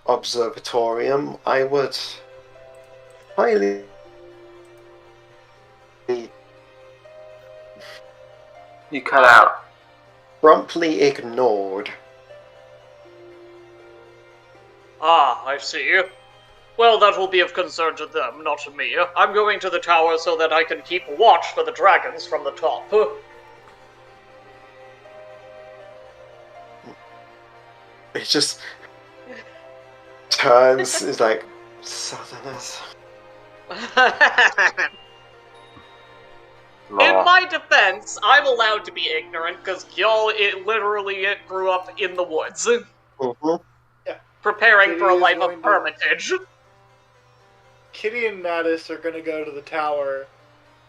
observatorium. I would highly. You cut out. Promptly ignored. Ah, I see. Well, that will be of concern to them, not to me. I'm going to the tower so that I can keep watch for the dragons from the top. It just turns. Is like Southerners. In my defense, I'm allowed to be ignorant because Gil literally grew up in the woods, Mm-hmm. preparing for a Kitty is life going of to- hermitage. Kitty and Natus are gonna go to the tower,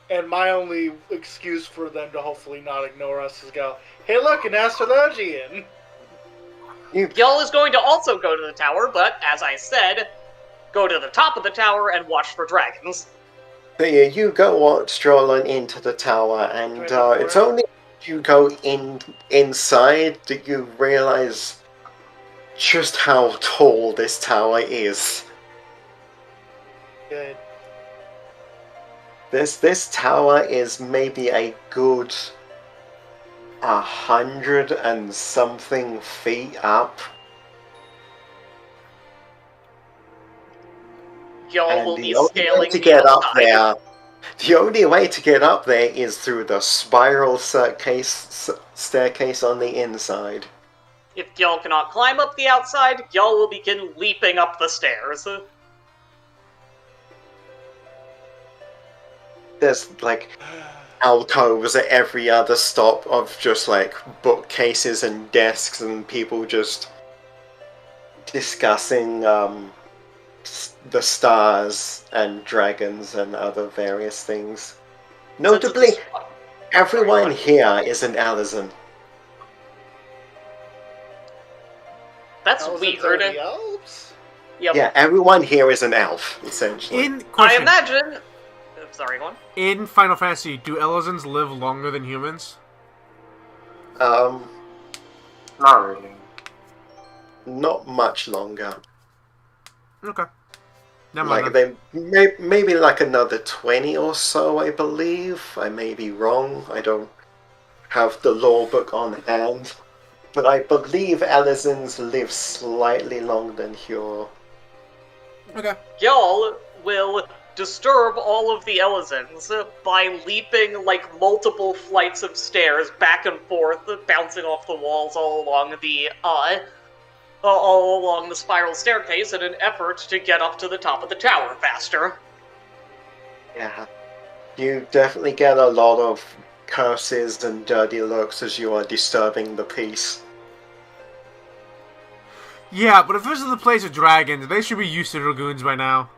and my only excuse for them to hopefully not ignore us is go, hey look, an Astrologian! Y'all is going to also go to the tower, but as I said, go to the top of the tower and watch for dragons. But yeah, you go strolling into the tower, and it's only if you go inside that you realize just how tall this tower is. Good. This tower is maybe a good 100 and something feet up. Y'all will And be the only way scaling to the get up outside. there, the only way to get up there is through the spiral staircase on the inside. If y'all cannot climb up the outside, y'all will begin leaping up the stairs. There's like alcoves at every other stop of just like bookcases and desks and people just discussing the stars and dragons and other various things. Notably, everyone here is an Eorzean. That's Elves weird. are the elves? Yep. Yeah, everyone here is an elf, essentially. In I question, imagine. Sorry, go on. in Final Fantasy, do Eorzeans live longer than humans? Not really. Not much longer. Okay. Never mind. Like then. maybe like another 20 or so, I believe. I may be wrong. I don't have the law book on hand. But I believe Eorzeans live slightly longer than Hure. Okay. Y'all will disturb all of the Eorzeans by leaping like multiple flights of stairs back and forth, bouncing off the walls all along the spiral staircase in an effort to get up to the top of the tower faster. Yeah. You definitely get a lot of curses and dirty looks as you are disturbing the peace. Yeah, but if this is the place of dragons, they should be used to dragoons by now.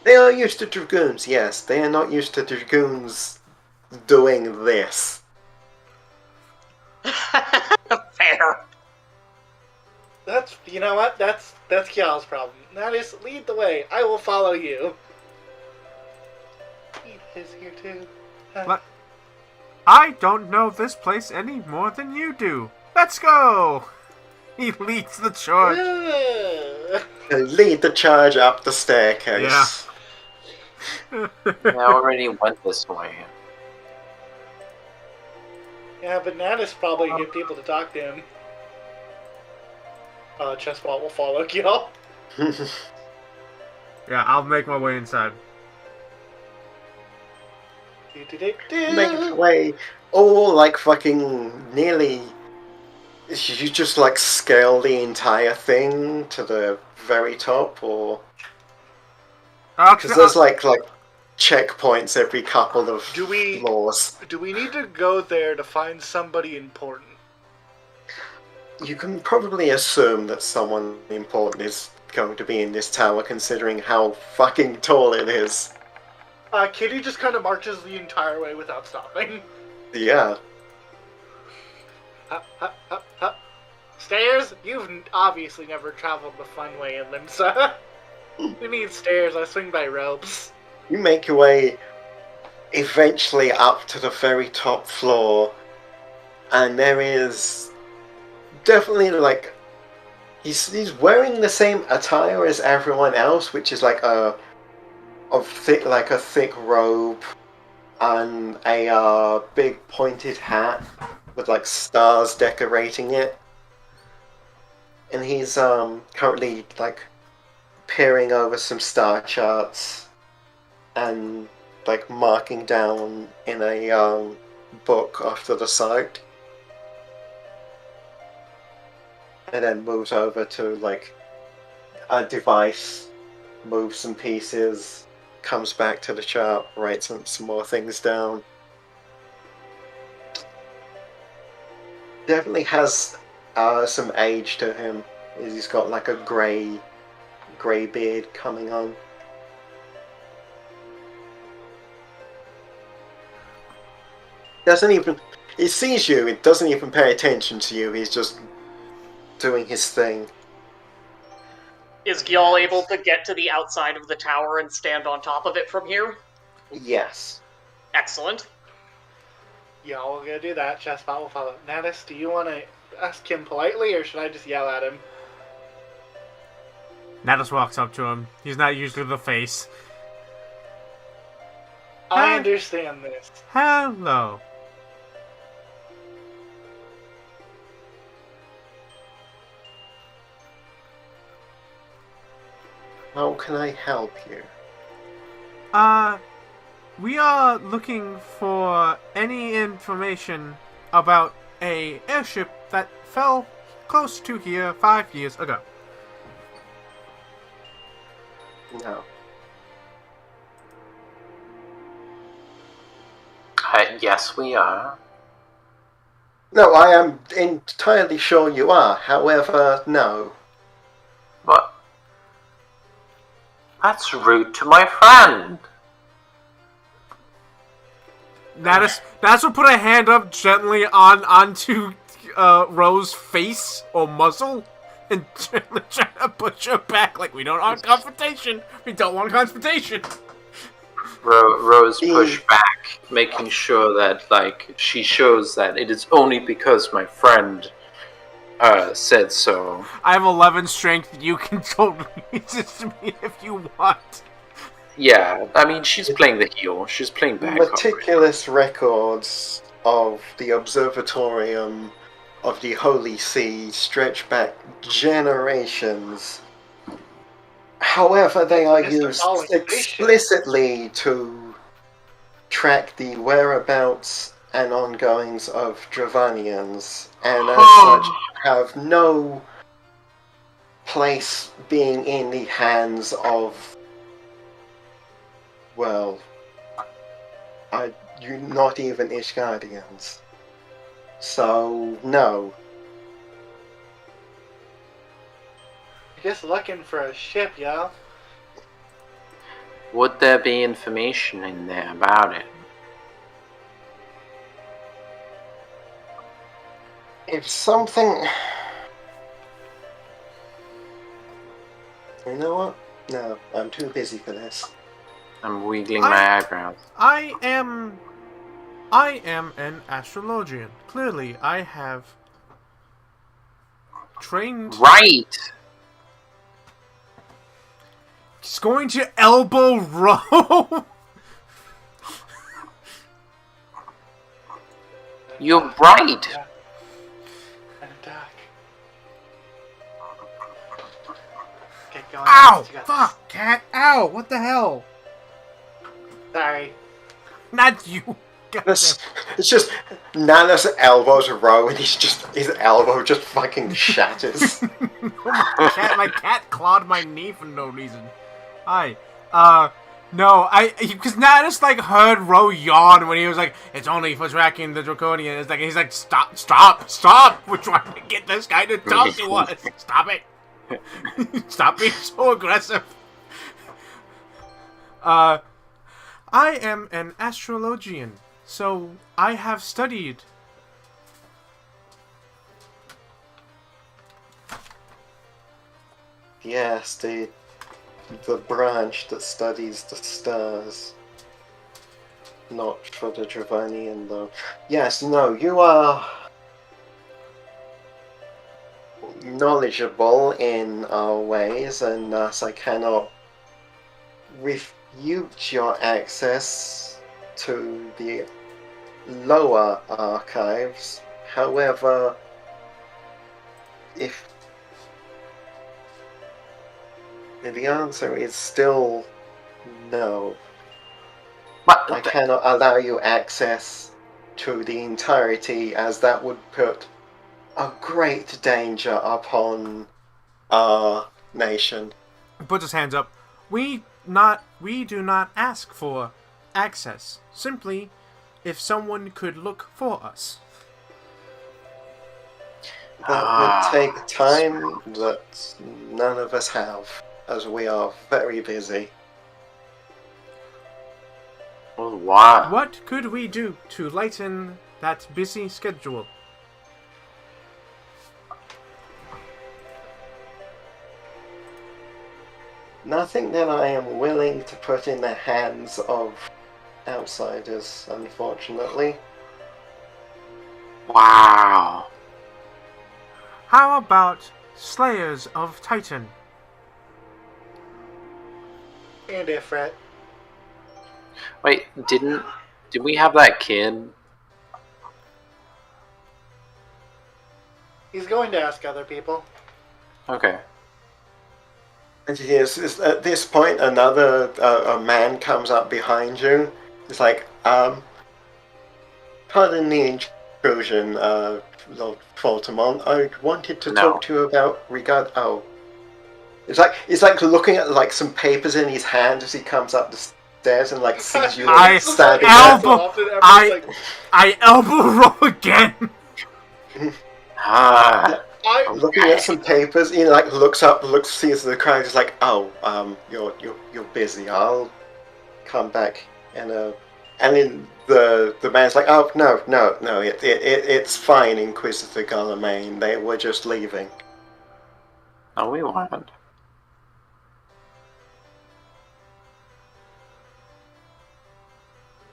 They are used to dragoons, yes. They are not used to dragoons doing this. Fair. That's, you know what? That's Kial's problem. That is, lead the way. I will follow you. He is here too. What? I don't know this place any more than you do. Let's go! He leads the charge. Lead the charge up the staircase. Yeah. I already went this way. Yeah, but Natus probably get people to talk to him. Chessball will follow Kial. Yeah, I'll make my way inside. Make your way all like fucking nearly. You just like scale the entire thing to the very top, or because there's like checkpoints every couple of floors. Do we need to go there to find somebody important? You can probably assume that someone important is going to be in this tower, considering how fucking tall it is. Kitty just kind of marches the entire way without stopping. Yeah. Up, up, up, up. Stairs? You've obviously never traveled the fun way in Limsa. We need stairs. I swing by ropes. You make your way eventually up to the very top floor, and there is definitely like he's wearing the same attire as everyone else, which is like a thick robe and a big pointed hat with like stars decorating it. And he's currently like peering over some star charts and like marking down in a book off to the side. And then moves over to like a device, moves some pieces, comes back to the chart, writes some more things down. Definitely has some age to him. He's got like a grey beard coming on. He sees you, it doesn't even pay attention to you, he's just doing his thing. Is Gyal able to get to the outside of the tower and stand on top of it from here? Yes. Excellent. Yeah, we're gonna do that. Chestbot will follow. Natus, do you want to ask him politely, or should I just yell at him? Natus walks up to him. He's not used to the face. I understand this. Hello. How can I help you? We are looking for any information about a airship that fell close to here 5 years ago. No. Yes, we are. No, I am entirely sure you are. However, no. But that's rude to my friend. Natus will put a hand up gently onto Rose's face or muzzle and gently try to push her back like we don't want confrontation. We don't want confrontation. Rose pushed back, making sure that, like, she shows that it is only because my friend said so. I have 11 strength. You can totally resist me if you want. Yeah, I mean, she's playing the heel. She's playing back. Meticulous records of the observatorium of the Holy See stretch back generations. However, they are used explicitly to track the whereabouts and ongoings of Dravanians, and as such have no place being in the hands of, well, you're not even Ishgardians. So, no. Just looking for a ship, yo. Would there be information in there about it? If something... You know what? No, I'm too busy for this. I'm wiggling my eyebrows. I am an astrologian. Clearly, I have trained... Right! He's going to elbow row. You're right! And attack. Get going. Ow! You got Fuck, cat! Ow! What the hell? this. Sorry. Not you. It's just Nana's elbows row and his elbow just fucking shatters. My cat clawed my knee for no reason. Hi. No, because Natus, like, heard Ro yawn when he was like, it's only for tracking the Draconian. He's like, stop! We're trying to get this guy to talk to us. Stop it. Stop being so aggressive. I am an astrologian, so I have studied. Yes, the branch that studies the stars. Not for the Dravanian, though. Yes, no, you are knowledgeable in our ways, and thus I cannot refute your access to the lower archives. However, if the answer is still no, But I cannot allow you access to the entirety, as that would put a great danger upon our nation. He puts his hands up. We do not ask for access. Simply, if someone could look for us. That would take time that none of us have, as we are very busy. Well, why? What could we do to lighten that busy schedule? Nothing that I am willing to put in the hands of outsiders, unfortunately. Wow. How about Slayers of Titan? And Ifrit. Wait, did we have that kid? He's going to ask other people. Okay. And yes, at this point, another a man comes up behind you. It's like, pardon the intrusion, Lord Faltamont. I wanted to talk to you about regard. Oh, it's like looking at like some papers in his hand as he comes up the stairs and like sees you standing there. I elbow roll again. Looking at some papers, he like looks up, sees the crowd, is like, "Oh, you're busy. I'll come back." And then the man's like, "Oh, no, it's fine, Inquisitor Gullamain. They were just leaving." No, we weren't.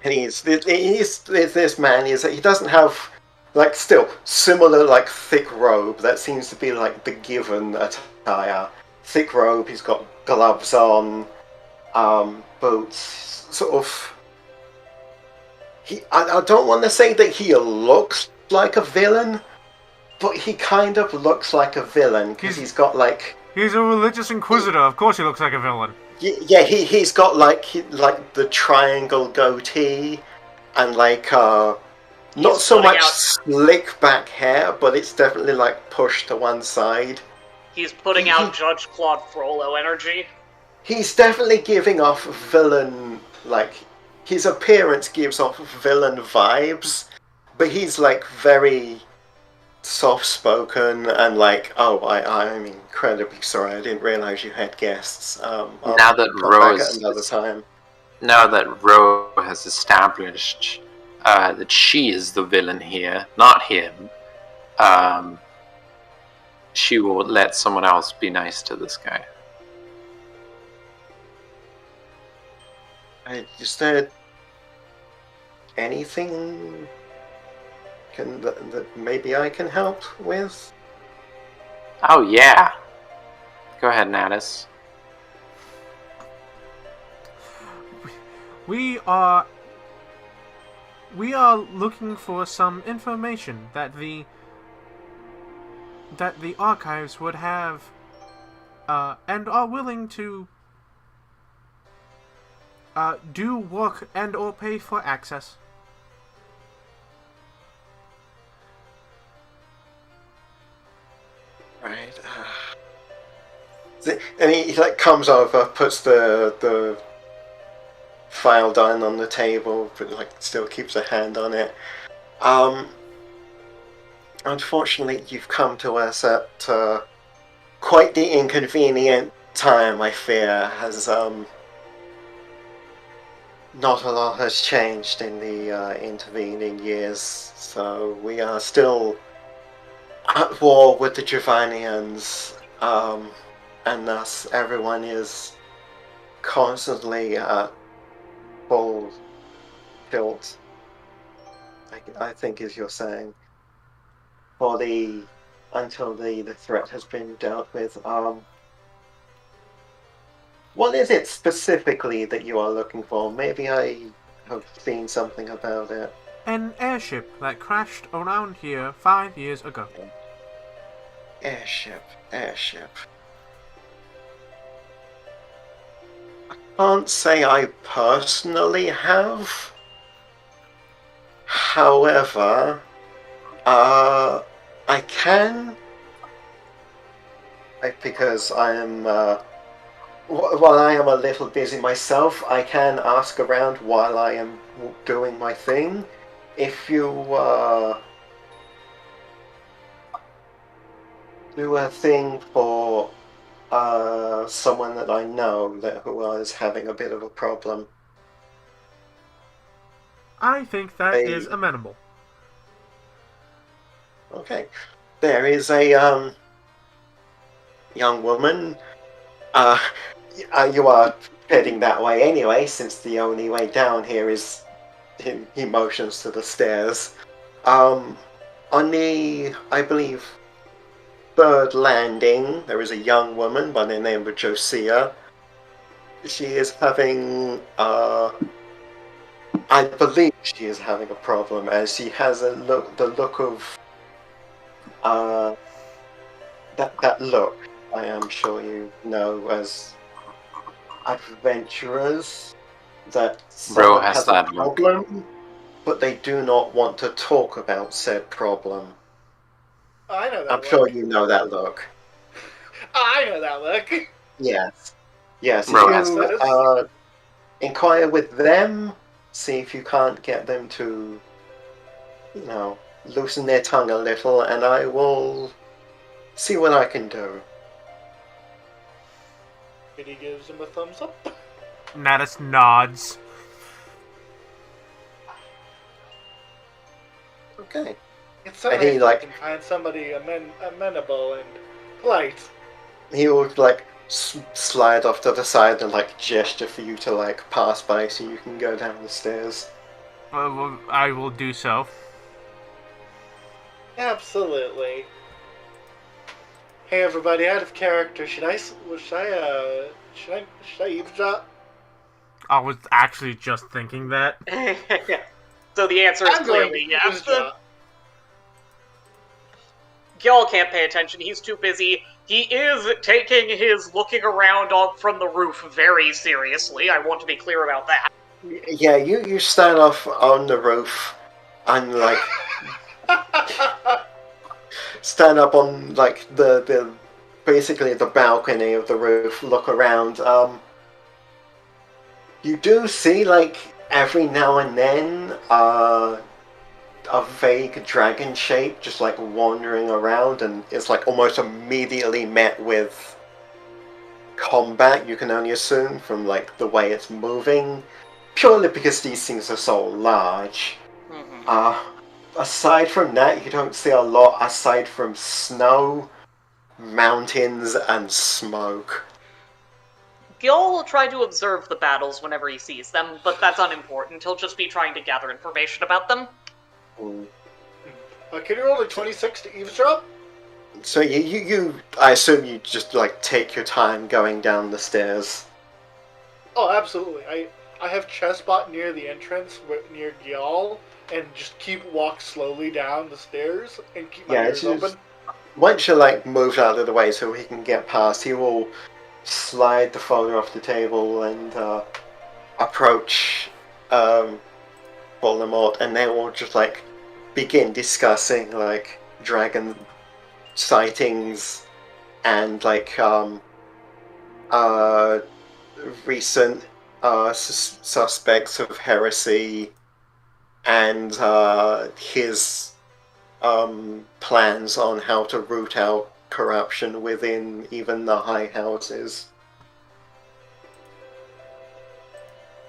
And this man is he doesn't have like still similar like thick robe that seems to be like the given attire. Thick robe. He's got gloves on, boots. Sort of. I don't want to say that he looks like a villain, but he kind of looks like a villain because he's got like. He's a religious inquisitor. Of course, he looks like a villain. Yeah, he's got like the triangle goatee and like not so much slick back hair, but it's definitely like pushed to one side. He's putting out Judge Claude Frollo energy. He's definitely giving off villain, like his appearance gives off villain vibes, but he's like very soft-spoken and like, oh, I'm incredibly sorry. I didn't realize you had guests. Now that Ro has established that she is the villain here, not him, she will let someone else be nice to this guy. Is there anything that maybe I can help with? Oh yeah. Go ahead, Natus. We are looking for some information that the archives would have, and are willing to do work and or pay for access. Right. And he like comes over, puts the file down on the table, but like still keeps a hand on it. Unfortunately, you've come to us at quite the inconvenient time. I fear has not a lot has changed in the intervening years, so we are still at war with the Javanians, and thus everyone is constantly at full tilt, I think is you're saying, until the threat has been dealt with. What is it specifically that you are looking for? Maybe I have seen something about it. An airship that crashed around here 5 years ago. Airship. I can't say I personally have. However, I can, because I am, while I am a little busy myself, I can ask around while I am doing my thing. If you do a thing for someone that I know who is having a bit of a problem. I think that is amenable. Okay. There is a young woman. you are heading that way anyway, since the only way down here is he motions to the stairs. On the, I believe, third landing, there is a young woman by the name of Josiah. She is having, I believe she is having a problem, as she has the look of, that look, I am sure you know as adventurers, that someone has has that a look. problem, but they do not want to talk about said problem. I know that I'm look. sure you know that look. I know that look. Yes. Yes, Bro, if you inquire with them, see if you can't get them to, loosen their tongue a little, and I will see what I can do. And he gives him a thumbs up. Natus nods. Okay. It's so And nice he, that like- you can find somebody amenable and polite. He will, slide off to the side and, gesture for you to, pass by so you can go down the stairs. I will do so. Absolutely. Hey everybody, out of character, should I eavesdrop? I was actually just thinking that. So the answer is I'm going clearly to yes. eavesdrop. Gil can't pay attention. He's too busy. He is taking his looking around from the roof very seriously. I want to be clear about that. Yeah, you stand off on the roof and, stand up on, the basically the balcony of the roof, look around. You do see, every now and then, a vague dragon shape just, wandering around, and it's, almost immediately met with combat, you can only assume, from, the way it's moving, purely because these things are so large. Mm-hmm. Aside from that, you don't see a lot aside from snow, mountains, and smoke. Gil will try to observe the battles whenever he sees them, but that's unimportant. He'll just be trying to gather information about them. Can you roll a 26 to eavesdrop? So I assume you just take your time going down the stairs. Oh, absolutely. I have Chessbot near the entrance, near Gyal, and just walk slowly down the stairs and keep my ears open. Once you moved out of the way so he can get past, he will slide the folder off the table and approach Voldemort, and they will just begin discussing dragon sightings and recent suspects of heresy and his plans on how to root out corruption within even the high houses.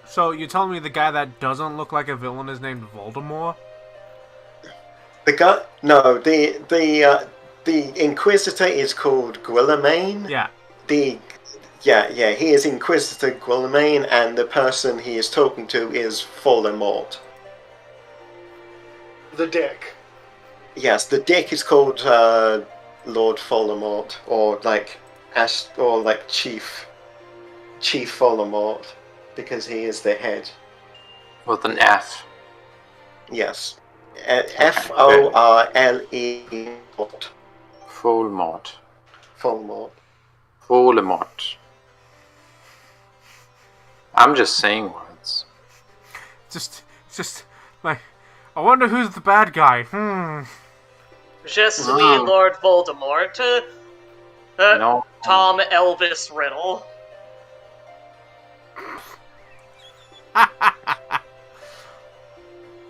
So you're telling me the guy that doesn't look like a villain is named Voldemort? The guy, no, the Inquisitor is called Guilliman. Yeah. He is Inquisitor Guilliman, and the person he is talking to is Voldemort. The dick. Yes, the dick is called Lord Voldemort, or Chief Voldemort, because he is the head. With an F. Yes, F-O-R-L-E. Voldemort. Voldemort. Voldemort. I'm just saying words. Just I wonder who's the bad guy. Je suis Wow. Lord Voldemort. No. Tom Elvis Riddle.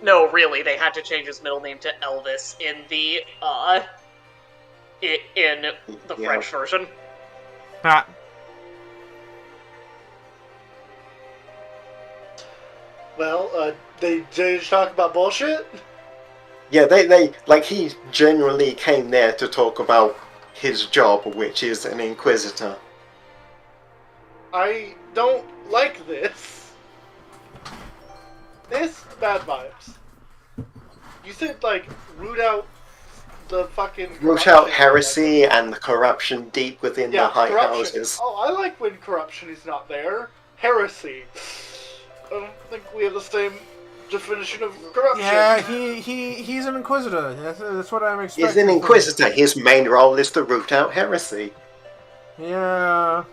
No, really, they had to change his middle name to Elvis in the French version. Ah, Well, they just talk about bullshit? Yeah, they he genuinely came there to talk about his job, which is an Inquisitor. I don't like this. This bad vibes. You said like root out the fucking Root corruption out heresy and the corruption deep within the high corruption. houses. Oh, I like when corruption is not there. Heresy. I don't think we have the same definition of corruption. Yeah, he's an inquisitor. That's what I'm expecting. He's an inquisitor. His main role is to root out heresy. Yeah.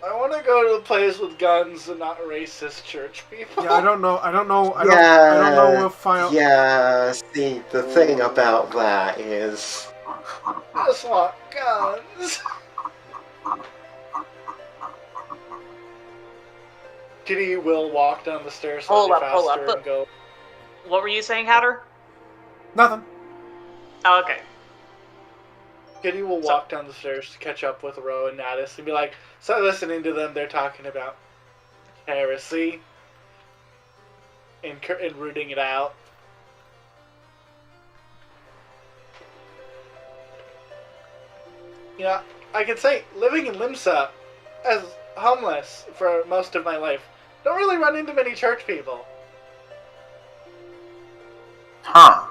I want to go to a place with guns and not racist church people. Yeah, I don't know. I don't know if Yeah, see, the thing about that is... I just want guns. Kitty will walk down the stairs slightly faster and go... What were you saying, Hatter? Nothing. Oh, okay. Kitty will walk down the stairs to catch up with Ro and Natus and be like, so listening to them, they're talking about heresy and rooting it out. You know, I can say, living in Limsa as homeless for most of my life, don't really run into many church people. Huh.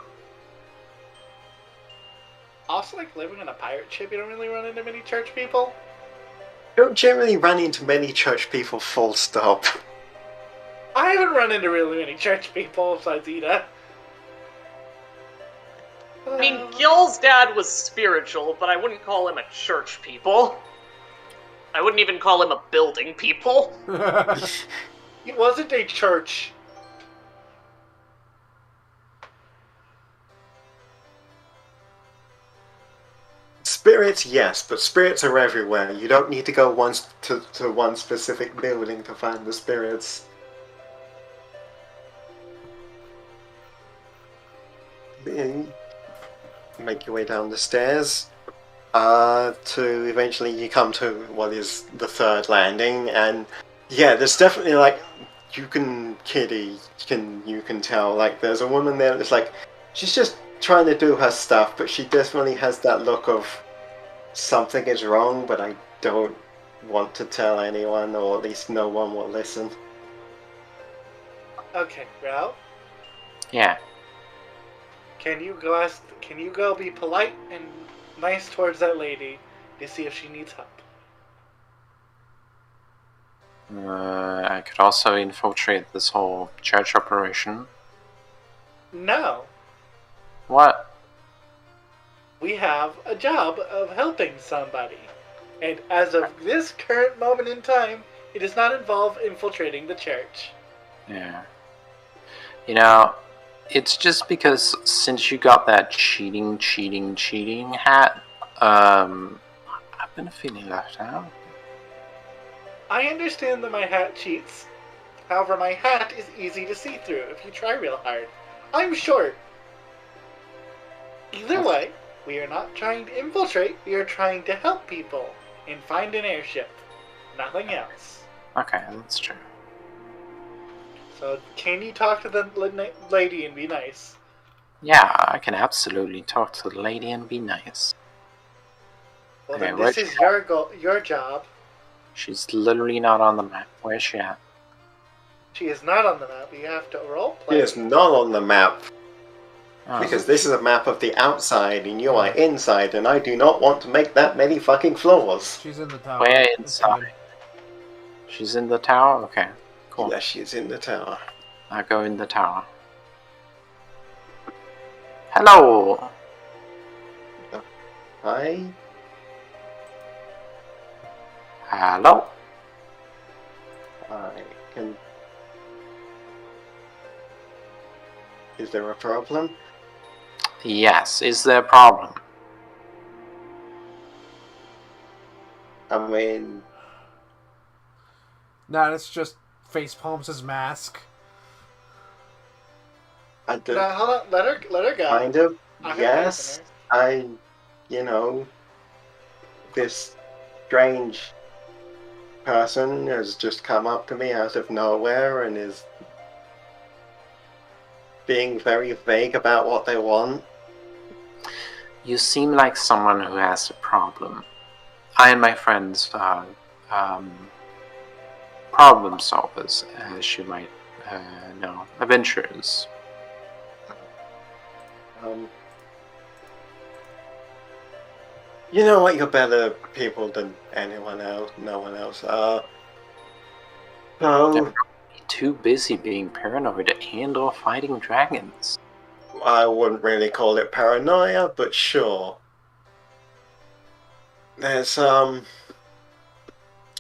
Also, like, living in a pirate ship, you don't really run into many church people. Don't generally run into many church people, full stop. I haven't run into really many church people besides Ida. I mean, Gil's dad was spiritual, but I wouldn't call him a church people. I wouldn't even call him a building people. He wasn't a church. Spirits, yes, but spirits are everywhere. You don't need to go to one specific building to find the spirits. Then make your way down the stairs to eventually you come to what is the third landing, and yeah, there's definitely like you can tell like there's a woman there that's like she's just trying to do her stuff, but she definitely has that look of something is wrong, but I don't want to tell anyone, or at least no one will listen. Okay, Ralph. Yeah. Can you go be polite and nice towards that lady to see if she needs help? I could also infiltrate this whole church operation. No. What? We have a job of helping somebody. And as of this current moment in time, it does not involve infiltrating the church. Yeah. You know, it's just because since you got that cheating hat, I've been feeling left out. I understand that my hat cheats. However, my hat is easy to see through if you try real hard. I'm short. Either way, we are not trying to infiltrate, we are trying to help people and find an airship. Nothing else. Okay, that's true. So, can you talk to the lady and be nice? Yeah, I can absolutely talk to the lady and be nice. Well, Okay, then this is your job. She's literally not on the map. Where's she at? She is not on the map. You have to roleplay. It is not on the map, Oh, because this is a map of the outside, and you are inside, and I do not want to make that many fucking floors. She's in the tower. where inside? She's in the tower? Okay, cool. Yes, she is in the tower. I'll go in the tower. Hello! Hi. Hello? I can... Is there a problem? Yes, is there a problem? I mean... Nah, it's just face palms his mask. I do, No, hold on. Let her go. kind of, I yes. You know, this strange person has just come up to me out of nowhere and is being very vague about what they want. You seem like someone who has a problem. I and my friends problem solvers, as you might know, adventurers. You know what? You're better people than anyone else. No one else. So Too busy being paranoid and/or fighting dragons. I wouldn't really call it paranoia, but sure. There's a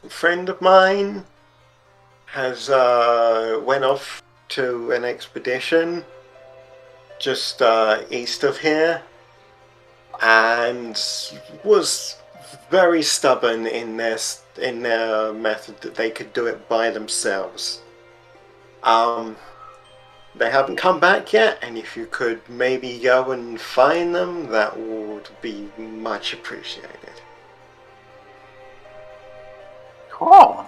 friend of mine has went off to an expedition just east of here, and was very stubborn in their method that they could do it by themselves. They haven't come back yet, and if you could maybe go and find them, that would be much appreciated. Cool.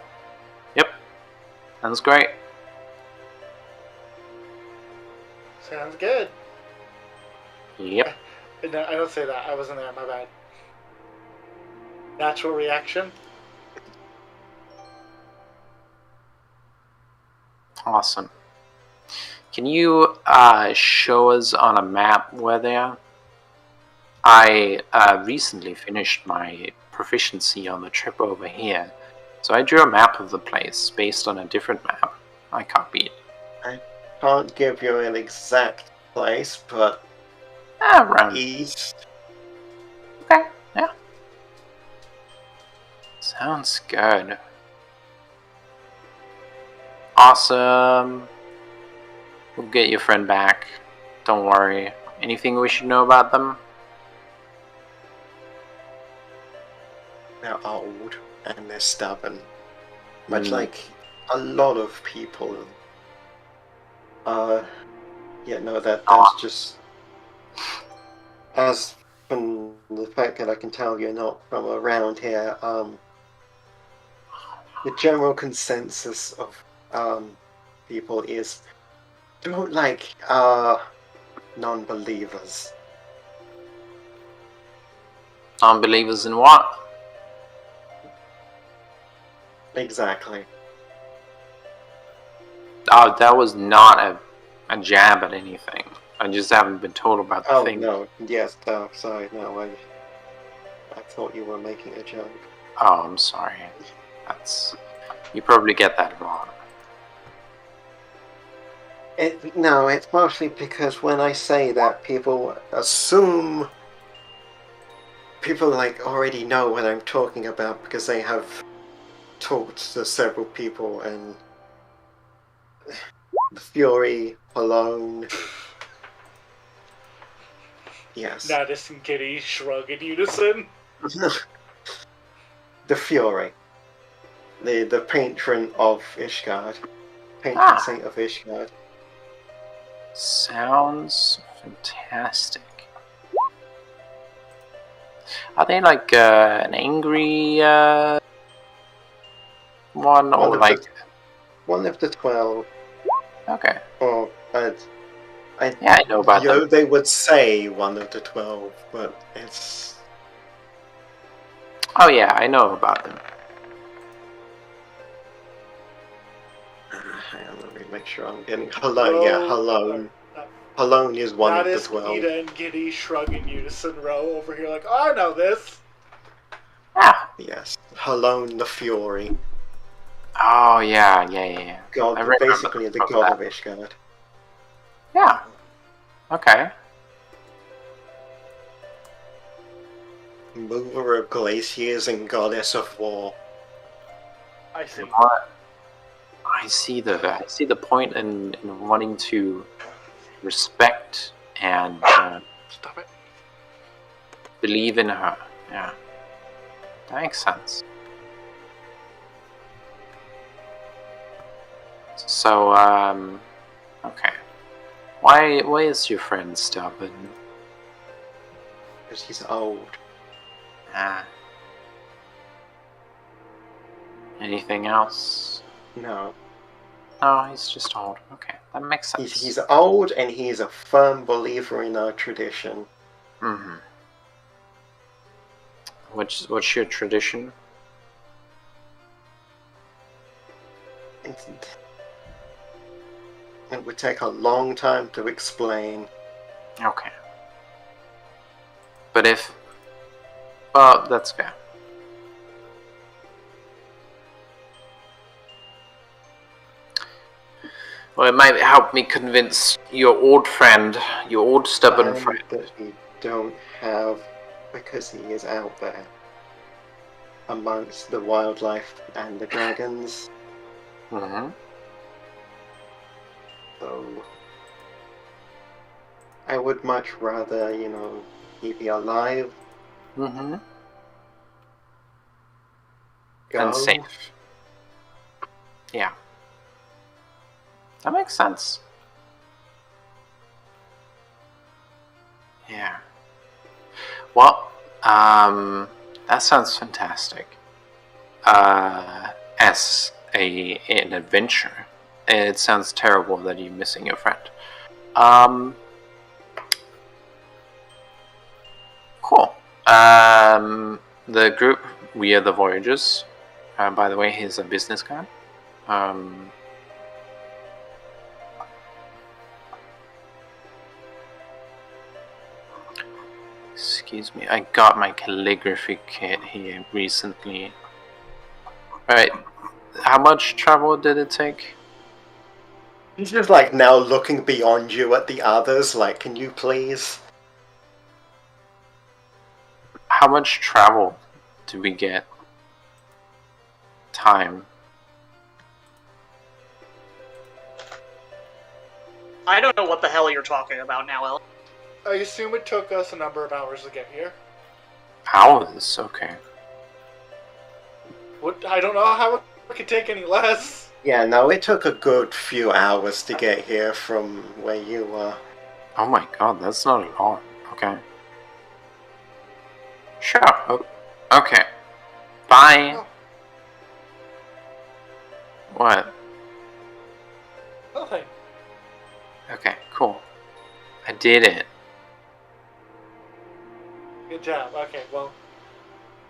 Yep. Sounds great. Sounds good. Yep. No, I don't say that. I wasn't there. My bad. Natural reaction. Awesome. Can you show us on a map where they are? I recently finished my proficiency on the trip over here, so I drew a map of the place based on a different map I copied. I can't give you an exact place, but Around. east. Okay, yeah. Sounds good. Awesome. We'll get your friend back. Don't worry. Anything we should know about them? They're old and they're stubborn. Much like a lot of people. Yeah, no, that's just... As from the fact that I can tell you're not from around here, the general consensus of people is don't like non-believers. Non-believers in what? Exactly. Oh, that was not a jab at anything. I just haven't been told about the thing. No, yes, sorry, no, I thought you were making a joke. Oh, I'm sorry. You probably get that wrong. No, it's mostly because when I say that, people assume people already know what I'm talking about because they have talked to several people, and the Fury alone. Yes. Natus and Kitty shrug in unison. The Fury. The patron of Ishgard. Patron saint of Ishgard. Sounds fantastic. Are they like an angry one, or like... One of the 12. Okay. Or, I know about them. They would say one of the 12, but it's... Oh yeah, I know about them. Hang on, let me make sure I'm getting... Halone is one of the 12. Ida and Giddy shrug in unison, row over here like, oh, I know this. Ah. Yes, Halone the Fury. Oh yeah. God, basically the god of Ishgard. Yeah. Okay. Mover of glaciers and goddess of war. I see. What? I see the point in wanting to respect and Stop it. believe in her. Yeah. That makes sense. So, okay. Why is your friend stubborn? Because he's old. Anything else? No. No, he's just old. Okay, that makes sense. He's old and he's a firm believer in our tradition. Mm-hmm. What's your tradition? It would take a long time to explain. Okay. But if... Well, that's fair. Well, it might help me convince your old friend, your old stubborn friend. That we don't have, because he is out there amongst the wildlife and the dragons. Mm-hmm. So I would much rather, he be alive. Mm-hmm. Go. And safe. Yeah. That makes sense. Yeah. Well, that sounds fantastic. As an adventure, it sounds terrible that you're missing your friend. Cool. The group, we are the Voyagers. By the way, here's a business card. Excuse me, I got my calligraphy kit here recently. Alright, how much travel did it take? He's just like now looking beyond you at the others, like, can you please? How much travel do we get? Time. I don't know what the hell you're talking about now, El. I assume it took us a number of hours to get here. Hours? Okay. I don't know how it could take any less. Yeah, no, it took a good few hours to get here from where you were. Oh my god, that's not a lot. Okay. Sure. Oh, okay. Bye. Oh. What? Nothing. Okay, cool. I did it. Good job. Okay, well,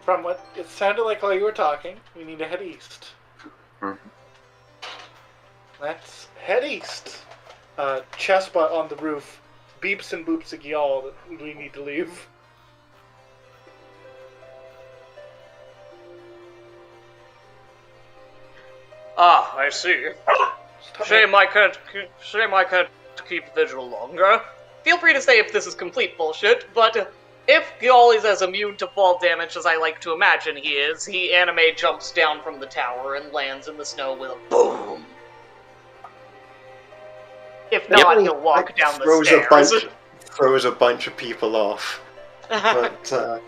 from what it sounded like while you were talking, we need to head east. Mhm. Let's head east. Chestnut on the roof beeps and boops at y'all that we need to leave. Ah, I see. Shame I can't keep vigil longer. Feel free to say if this is complete bullshit, but if Gyal is as immune to fall damage as I like to imagine he is, he anime jumps down from the tower and lands in the snow with a boom. If not, he'll walk down the stairs. Throws a bunch of people off. But,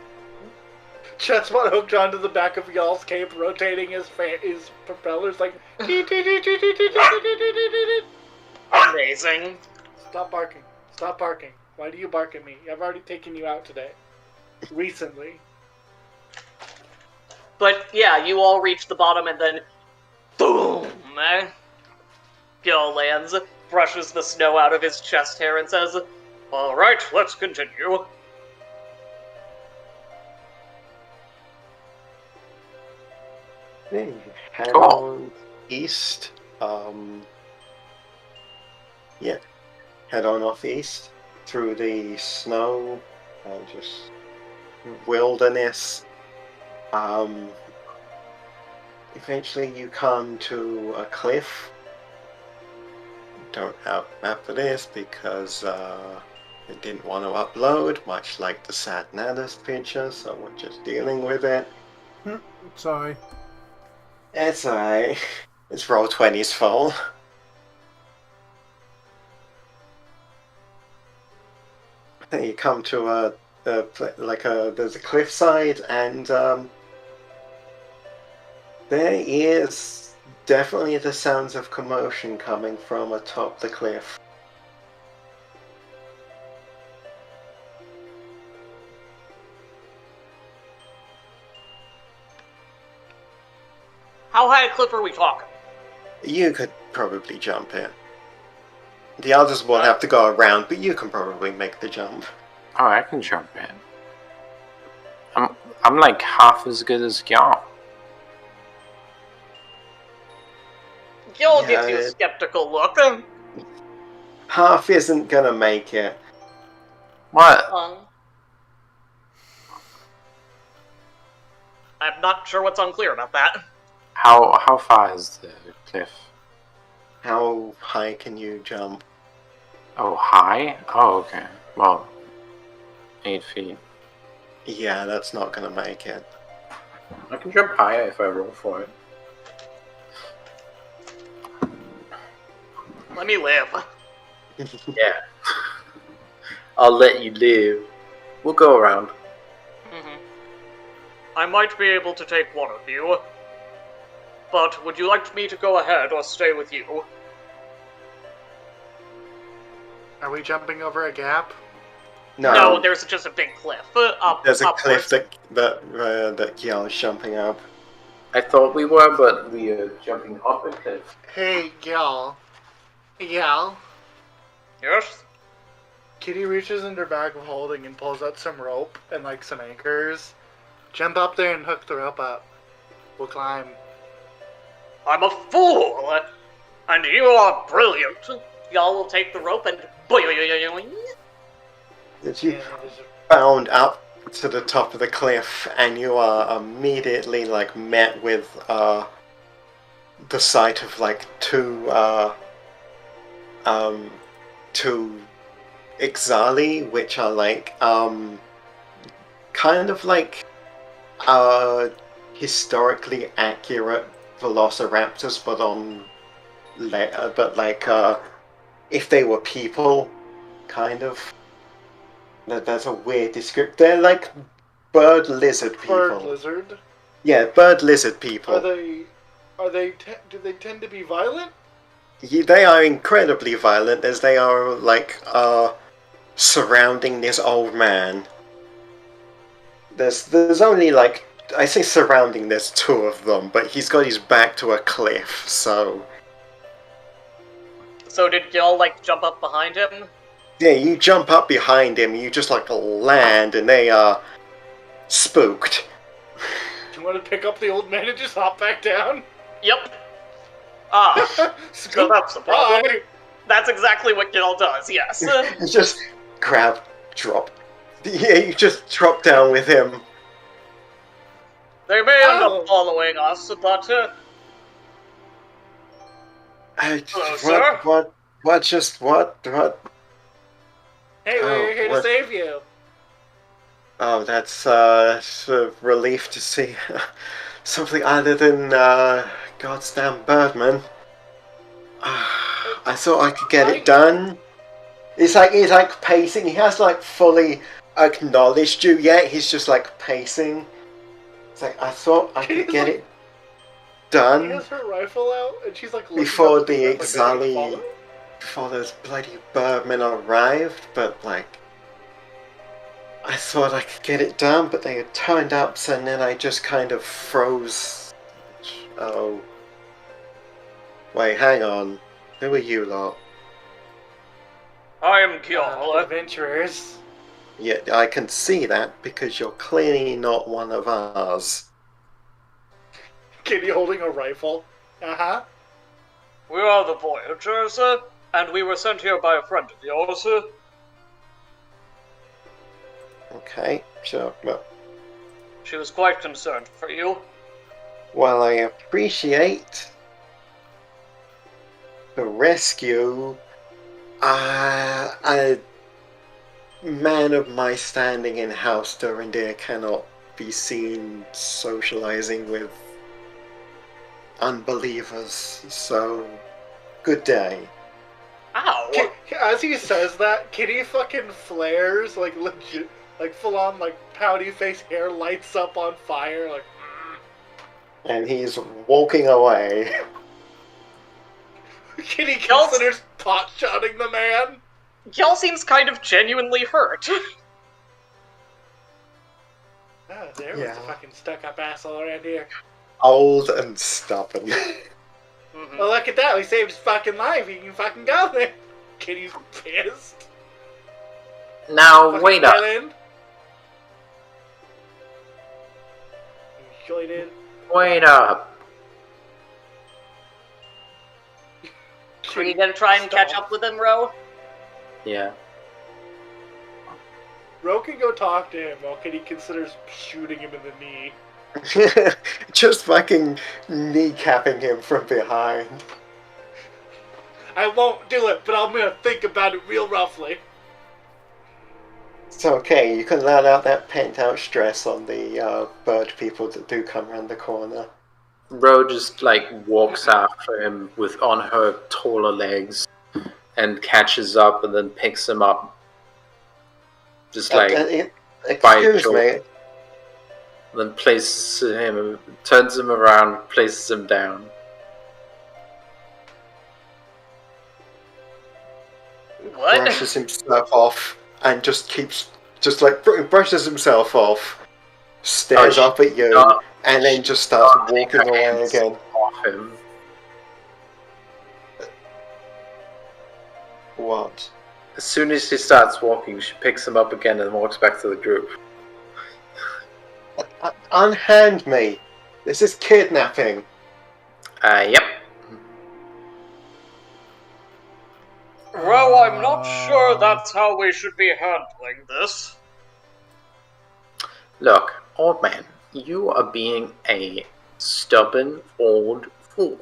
Chestnut hooked onto the back of y'all's cape, rotating his propellers like. Amazing. Stop barking. Stop barking. Why do you bark at me? I've already taken you out today. Recently. But yeah, you all reach the bottom and then boom! Gil lands, brushes the snow out of his chest hair and says, "Alright, let's continue." Hey, head Cool. on east. Yeah, head on off east through the snow, just wilderness. Eventually, you come to a cliff. Don't have a map for this because it didn't want to upload, much like the Sad Nadas picture, so we're just dealing with it. Sorry. It's alright. It's Roll20's fault. Then you come to there's a cliffside, and there is definitely the sounds of commotion coming from atop the cliff. How high a cliff are we talking? You could probably jump it. The others will have to go around, but you can probably make the jump. Oh, I can jump in. I'm like half as good as y'all. Gil Yeah, gives you a skeptical look. half isn't gonna make it. What? I'm not sure what's unclear about that. How far is the cliff? How high can you jump? Oh, high? Oh, okay. Well, 8 feet. Yeah, that's not gonna make it. I can jump higher if I roll for it. Let me live. Yeah. I'll let you live. We'll go around. I might be able to take one of you. But would you like me to go ahead or stay with you? Are we jumping over a gap? No, there's just a big cliff. There's a upwards. cliff that Gil is jumping up. I thought we were, but we are jumping off a cliff. Hey, Gyal. Gyal. Yes? Kitty reaches into her bag of holding and pulls out some rope and, like, some anchors. Jump up there and hook the rope up. We'll climb. I'm a fool! And you are brilliant. Y'all will take the rope and boing. That you bound up to the top of the cliff, and you are immediately like met with the sight of like two Ixali, which are like kind of like historically accurate velociraptors, but on if they were people, kind of. That's a weird description. They're like bird lizard people. Bird lizard? Yeah, bird lizard people. Do they tend to be violent? They are incredibly violent, as they are like surrounding this old man. There's only like, I say surrounding, there's two of them, but he's got his back to a cliff, so. So did y'all like jump up behind him? Yeah, you jump up behind him, you just like land, and they are spooked. Do you want to pick up the old man and just hop back down? Yep. So that's the problem. Bye. That's exactly what Gil does, yes. You just grab, drop. Yeah, you just drop down with him. They may end up following us, but hello, sir. What? Hey, we're here to save you. Oh, that's a relief to see something other than goddamn Birdman. I thought I could get it done. He's like pacing. He has like fully acknowledged you yet. He's just like pacing. It's like I thought I could get it done. She has her rifle out and she's like before the Ixali, before those bloody Birdmen arrived. But like, I thought I could get it done, but they had turned up, so then I just kind of froze. Oh. Wait, hang on. Who are you lot? I am Gil. Adventurers. Yeah, I can see that because you're clearly not one of ours. Kitty holding a rifle. Uh-huh. We are the Voyagers, and we were sent here by a friend of yours. Okay, sure. Well, She was quite concerned for you. while I appreciate the rescue, a man of my standing in House Durindir cannot be seen socializing with unbelievers, so good day. Ow! As he says that, Kitty fucking flares, like legit, like full on, like pouty face hair lights up on fire, like. And he's walking away. Kitty considers pot-shotting the man. Gil seems kind of genuinely hurt. Ah, there was the fucking stuck-up asshole around here. Old and stubborn. Well, look at that. We saved his fucking life. He can fucking go there. Kitty's pissed. Now, Fucking wait up. villain. Enjoyed it. Wait up. Are you gonna try and catch up with him, Ro? Yeah. Ro can go talk to him while Kitty considers shooting him in the knee. Just fucking kneecapping him from behind. I won't do it, but I'm gonna think about it real roughly. It's okay, you can let out that pent-out stress on the bird people that do come around the corner. Ro just like walks after him on her taller legs and catches up and then picks him up. Just like by excuse shoulder. me. Then places him, turns him around, places him down. What? Brushes himself off and just brushes himself off, stares up at you, and then just starts walking away again. Off him. What? As soon as he starts walking, she picks him up again and walks back to the group. Unhand me! This is kidnapping! Yep. Ro, I'm not sure that's how we should be handling this. Look, old man, you are being a stubborn old fool.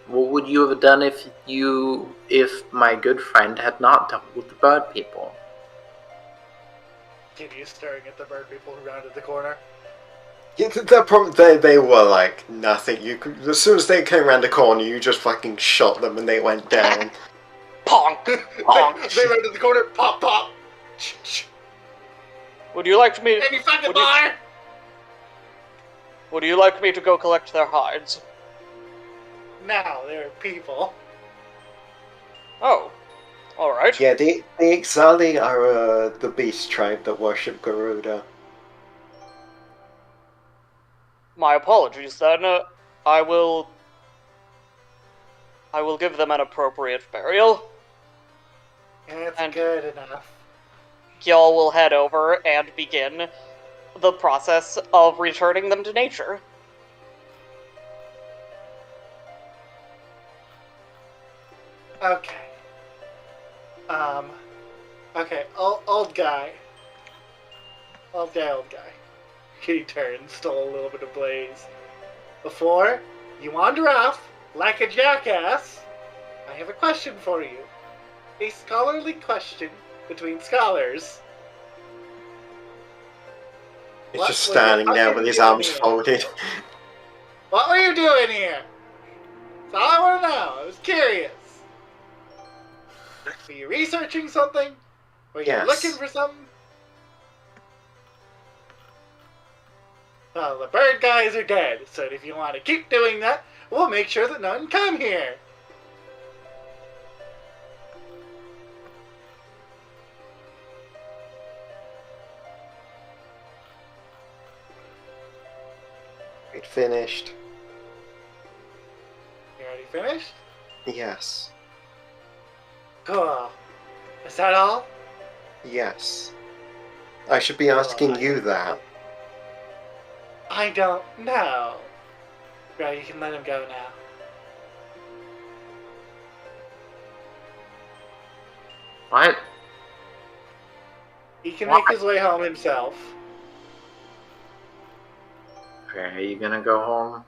What would you have done if my good friend had not dealt with the bird people? Kitty is staring at the bird people who rounded the corner. Yeah, they were like nothing. As soon as they came around the corner, you just fucking shot them and they went down. Ponk! Ponk! They rounded the corner, pop, pop! Would you like me? Any fucking bar! Would you like me to go collect their hides? Now they're people. Oh, all right. Yeah, the Ixali are the beast tribe that worship Garuda. My apologies, then. I will give them an appropriate burial. That's good enough. Y'all will head over and begin the process of returning them to nature. Okay. Okay, old guy. Old guy. Kitty turns, still a little bit of blaze. Before you wander off like a jackass, I have a question for you. A scholarly question between scholars. He's What just was standing the there fucking with his deal arms here? folded. What were you doing here? That's all I want to know. I was curious. Were you researching something? Were you Yes. looking for something? Well, the bird guys are dead, so if you want to keep doing that, we'll make sure that none come here. We'd finished. You already finished? Yes. Cool. Is that all? Yes. I should be asking you that. I don't know. Right, you can let him go now. What? He can What? make his way home himself. Okay, are you gonna go home?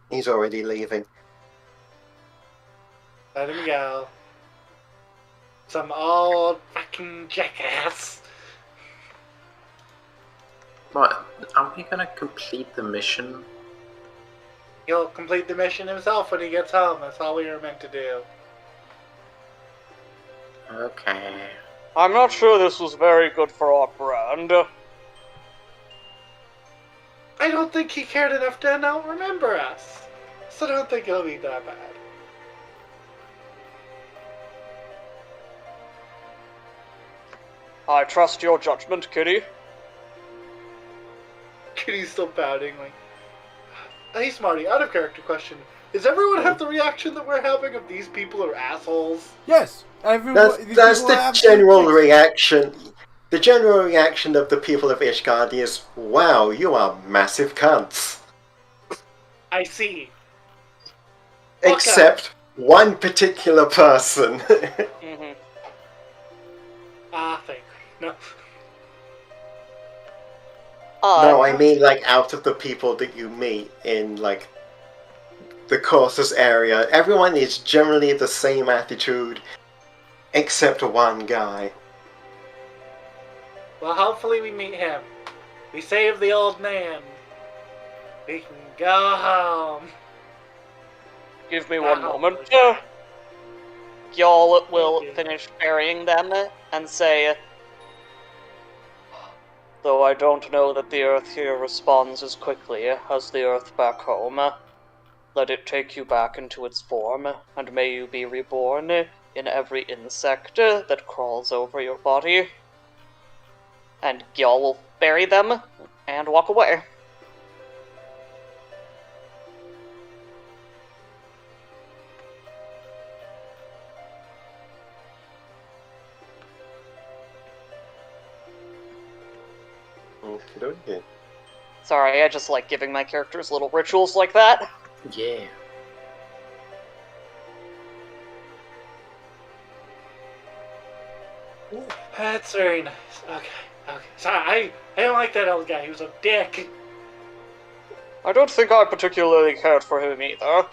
He's already leaving. Let him go. Some old fucking jackass. What? Are we gonna complete the mission? He'll complete the mission himself when he gets home. That's all we were meant to do. Okay. I'm not sure this was very good for our brand. I don't think he cared enough to not remember us. So I don't think it'll be that bad. I trust your judgment, Kitty. Kitty's still pouting, like, hey Smarty, out of character question. Does everyone have the reaction that we're having of these people are assholes? Yes, everyone. That's the general reaction. The general reaction of the people of Ishgard is, wow, you are massive cunts. I see. Except one particular person. Mm-hmm. Thank you. No. No, I mean, like, out of the people that you meet in, like, the courses area, everyone is generally the same attitude, except one guy. Well, hopefully we meet him. We save the old man. We can go home. Give me one moment. Y'all will Thank you. finish burying them and say, though I don't know that the Earth here responds as quickly as the Earth back home, let it take you back into its form, and may you be reborn in every insect that crawls over your body. And y'all will bury them and walk away. Okay. Sorry, I just like giving my characters little rituals like that. Yeah. That's very nice. Okay. Sorry, I don't like that old guy. He was a dick. I don't think I particularly cared for him either.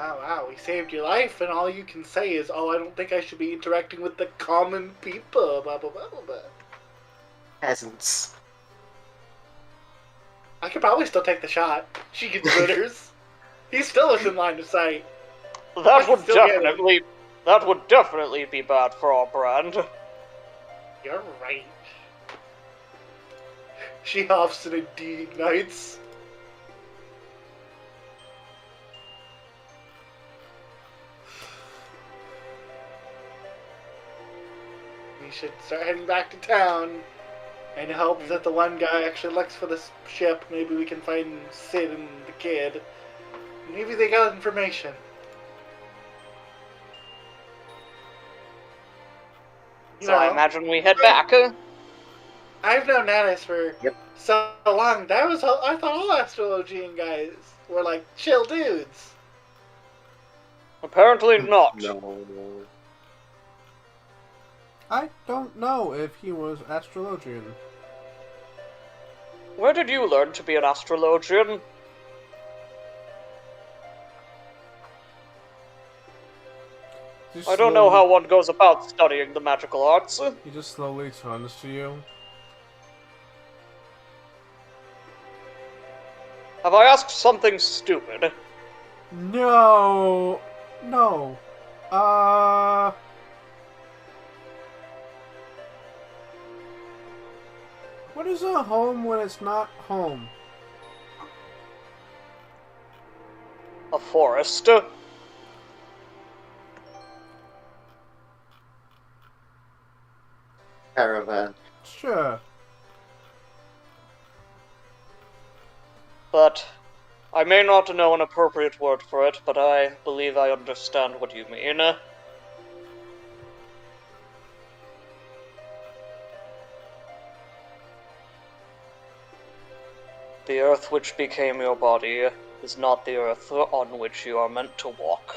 Oh, wow, we saved your life, and all you can say is, oh, I don't think I should be interacting with the common people, blah, blah, blah, blah, blah. Peasants. I could probably still take the shot. She gets glitters. He's still within line of sight. That would definitely be bad for our brand. You're right. She hops and it de-ignites. We should start heading back to town and hope that the one guy actually looks for this ship. Maybe we can find Sid and the kid. Maybe they got information. So I imagine we head back. I've known Natus for so long. I thought all Astrologian guys were like chill dudes. Apparently not. No. I don't know if he was astrologian. Where did you learn to be an astrologian? I don't know how one goes about studying the magical arts. He just slowly turns to you. Have I asked something stupid? No. What is a home when it's not home? A forest. Caravan. Sure. But I may not know an appropriate word for it, but I believe I understand what you mean. The earth which became your body is not the earth on which you are meant to walk.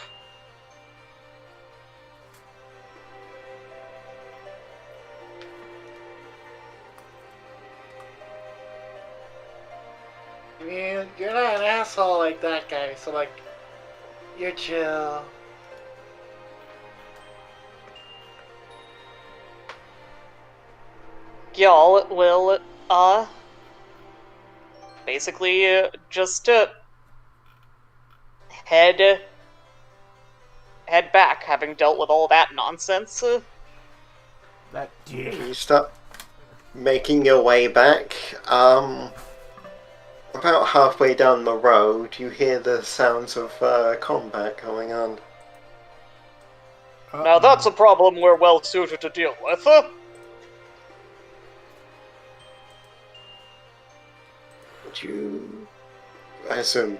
I mean, you're not an asshole like that guy, so like, you're chill. Y'all will, basically, just, head back, having dealt with all that nonsense. That dick. You start making your way back. About halfway down the road, you hear the sounds of combat going on. Now that's a problem we're well suited to deal with. Would you, I assume,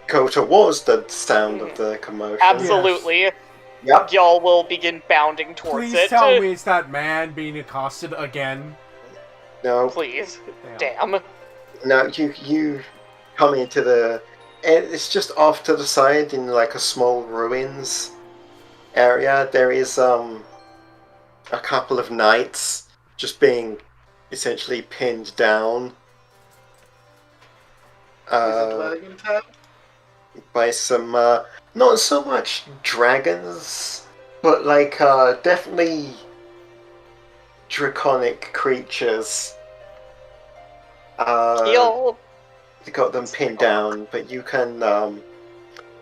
go towards the sound of the commotion? Absolutely. Yep. Y'all will begin bounding towards Please it. tell me it's that man being accosted again. No. Please. Damn. Now you come into the. It's just off to the side in like a small ruins area. There is a couple of knights just being essentially pinned down. Is it dwelling time? By some not so much dragons, but like definitely draconic creatures. Yo, You got them pinned down, but you can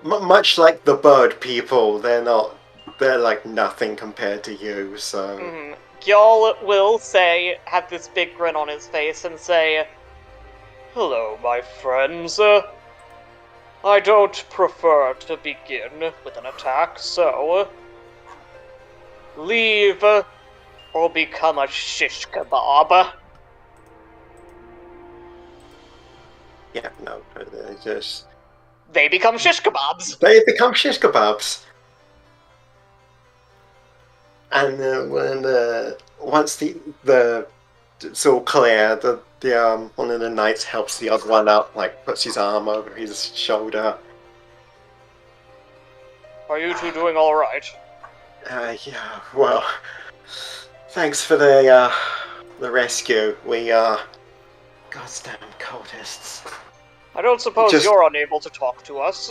much like the bird people, they're like nothing compared to you. So Gyal will say, have this big grin on his face, and say, "Hello, my friends. I don't prefer to begin with an attack, so leave or become a shish kebab." yeah, no, They become shish kebabs. they become shish kebabs. And when once it's all clear, the one of the knights helps the other one up, like puts his arm over his shoulder. Are you two doing all right? Yeah, well, thanks for the rescue. We goddamn cultists. I don't suppose Just- you're unable to talk to us.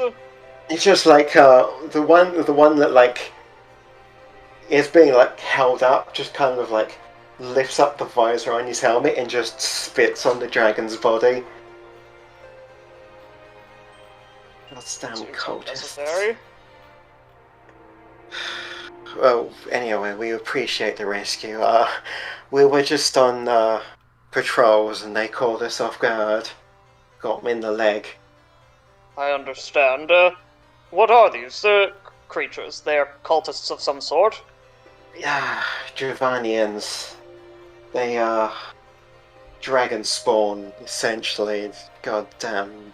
It's just like the one that like is being like held up, just kind of like lifts up the visor on his helmet and just spits on the dragon's body. Goddamn Seems cultists. unnecessary. Well, anyway, we appreciate the rescue. We were just on patrols and they called us off guard. Got me in the leg. I understand. What are these creatures? They're cultists of some sort? Yeah, Dravanians. They are dragon spawn, essentially. Goddamn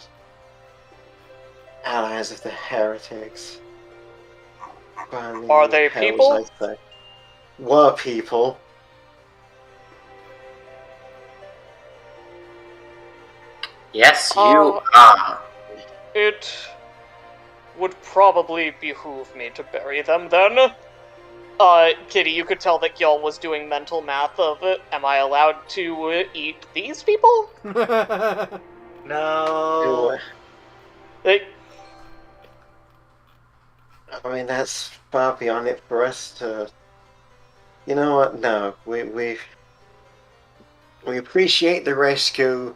allies of the heretics. Burning Are they hells, people? I say. Were people. Yes, you Oh. are. It would probably behoove me to bury them then. Kitty, you could tell that Gyal was doing mental math of am I allowed to eat these people? No. They, I mean, that's far beyond it for us to. You know what? No, we appreciate the rescue.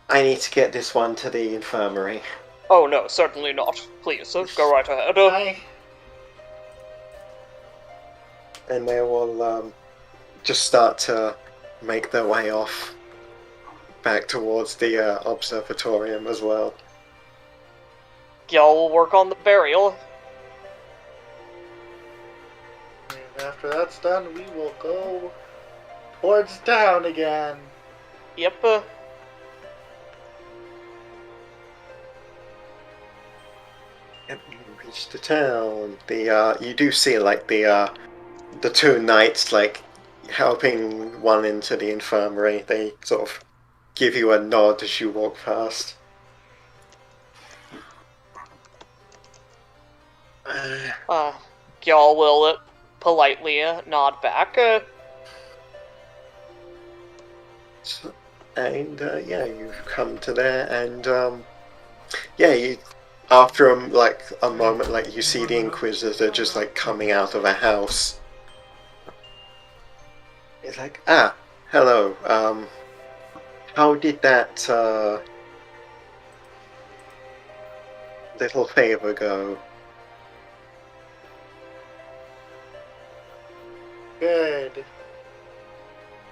I need to get this one to the infirmary. oh no, certainly not. Please, go right ahead. And they will just start to make their way off back towards the observatorium as well. Gyal will work on the burial. And after that's done, we will go towards town again. Yep. Yep, you reach the town. You do see like the two knights like helping one into the infirmary. They sort of give you a nod as you walk past. Gyal will politely nod back. And yeah, you've come to there, and yeah, you after like a moment, like you see the Inquisitor just like coming out of a house. It's like, hello. How did that little favor go? Good.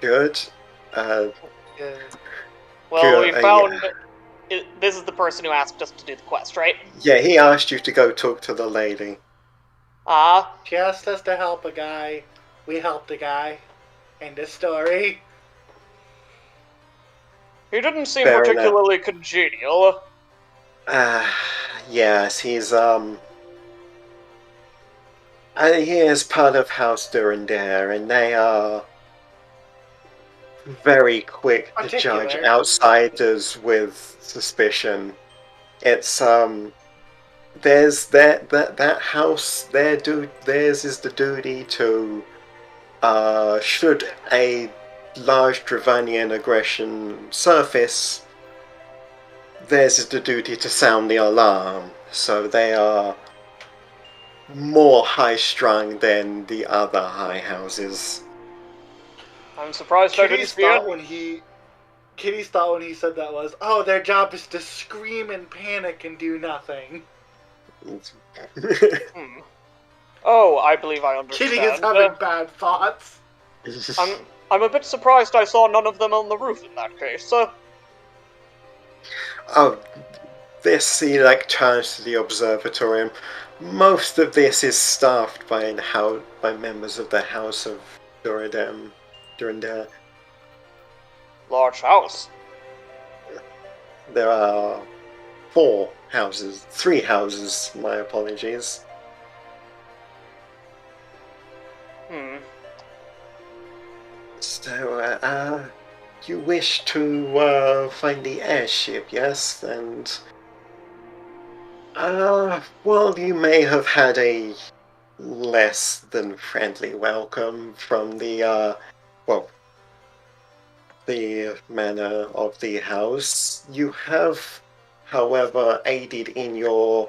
Good. Good. Well, Good, we found... yeah. This is the person who asked us to do the quest, right? Yeah, he asked you to go talk to the lady. She asked us to help a guy. We helped a guy. End of story. He didn't seem Fair particularly congenial. Yes, he is part of House Durandare, and they are very quick to Particular. judge outsiders with suspicion. It's there's that house. Theirs is the duty to should a large Dravanian aggression surface. Theirs is the duty to sound the alarm. So they are more high-strung than the other high houses. I'm surprised I didn't see it. Kitty's thought when he said that was, oh, their job is to scream and panic and do nothing. Oh, I believe I understand. Kitty is having bad thoughts. I'm a bit surprised I saw none of them on the roof in that case. Oh, this, he like turns to the observatorium. Most of this is staffed by members of the House of Durandar. Large house. There are 3 houses, my apologies. So, you wish to find the airship, yes? And, well, you may have had a less than friendly welcome from the manner of the house. You have, however, aided in your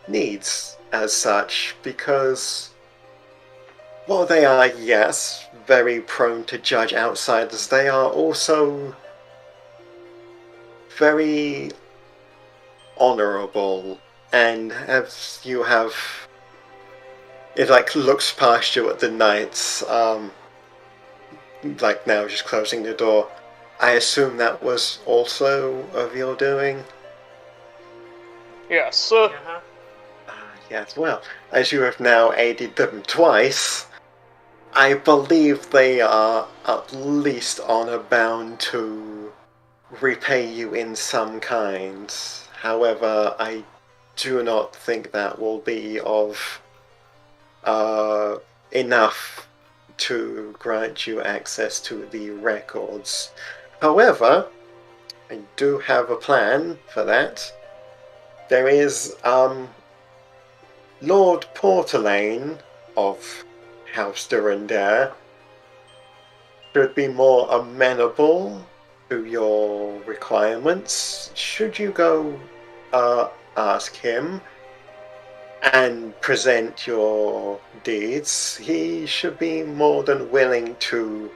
needs as such, because while they are, yes, very prone to judge outsiders, they are also very honourable, and as you have, it like looks past you at the knights, like now just closing the door. I assume that was also of your doing? Yes. Yes, well, as you have now aided them twice, I believe they are at least honor bound to repay you in some kind. However, I do not think that will be of enough to grant you access to the records. However, I do have a plan for that. There is Lord Portalane of House Durandar should be more amenable to your requirements. Should you go ask him and present your deeds, he should be more than willing to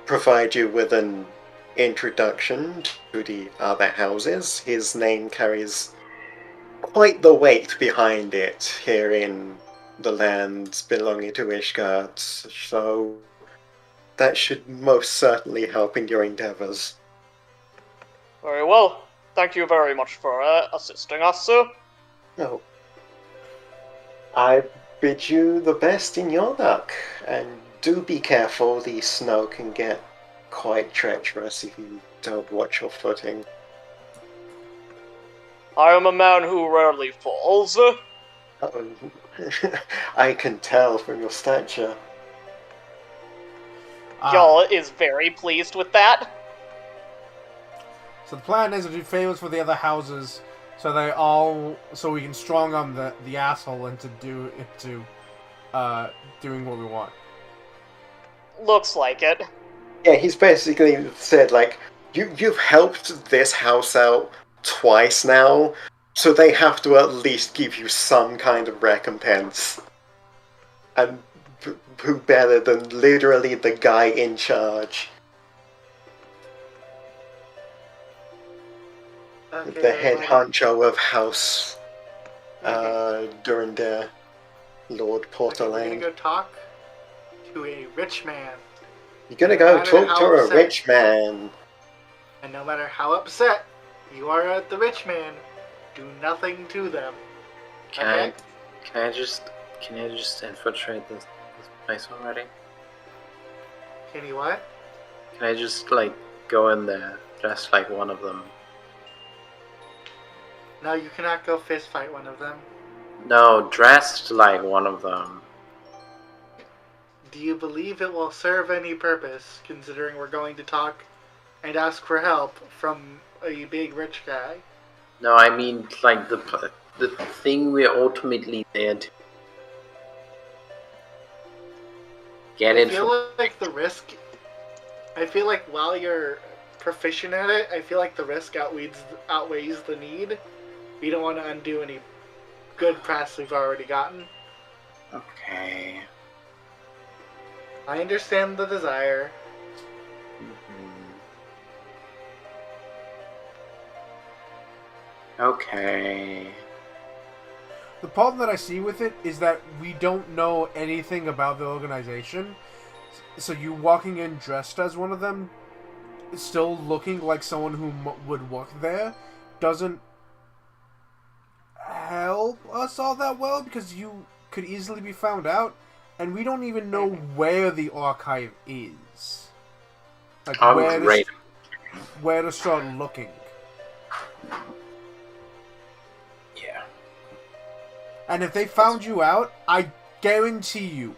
provide you with an introduction to the other houses. His name carries quite the weight behind it here in the lands belonging to Ishgard, so that should most certainly help in your endeavors. Very well. Thank you very much for assisting us, sir. No. I bid you the best in your luck, and do be careful, the snow can get quite treacherous if you don't watch your footing. I am a man who rarely falls. I can tell from your stature. Y'all is very pleased with that. So the plan is to do favors for the other houses, so we can strong arm the asshole into doing what we want. Looks like it. Yeah, he's basically said, like, you've helped this house out twice now, so they have to at least give you some kind of recompense. And who better than literally the guy in charge? Okay, The head everybody. honcho of House Durandar, Lord Okay, we're gonna Portalane. go talk to a rich man. You're gonna no go matter talk how to a upset- rich man. And no matter how upset you are at the rich man, do nothing to them. Can I just infiltrate this place already? Can you what? Can I just like go in there dressed like one of them? No, you cannot go fist fight one of them. No, dressed like one of them. Do you believe it will serve any purpose, considering we're going to talk and ask for help from a big rich guy? No, I mean, like, the thing we're ultimately there to get I information. feel like the risk... I feel like while you're proficient at it, I feel like the risk outweighs the need. We don't want to undo any good press we've already gotten. Okay. I understand the desire. Okay. The problem that I see with it is that we don't know anything about the organization. So you walking in dressed as one of them, still looking like someone who would work there, doesn't help us all that well, because you could easily be found out, and we don't even know where the archive is. Like, where to start looking. Yeah. And if they found you out, I guarantee you,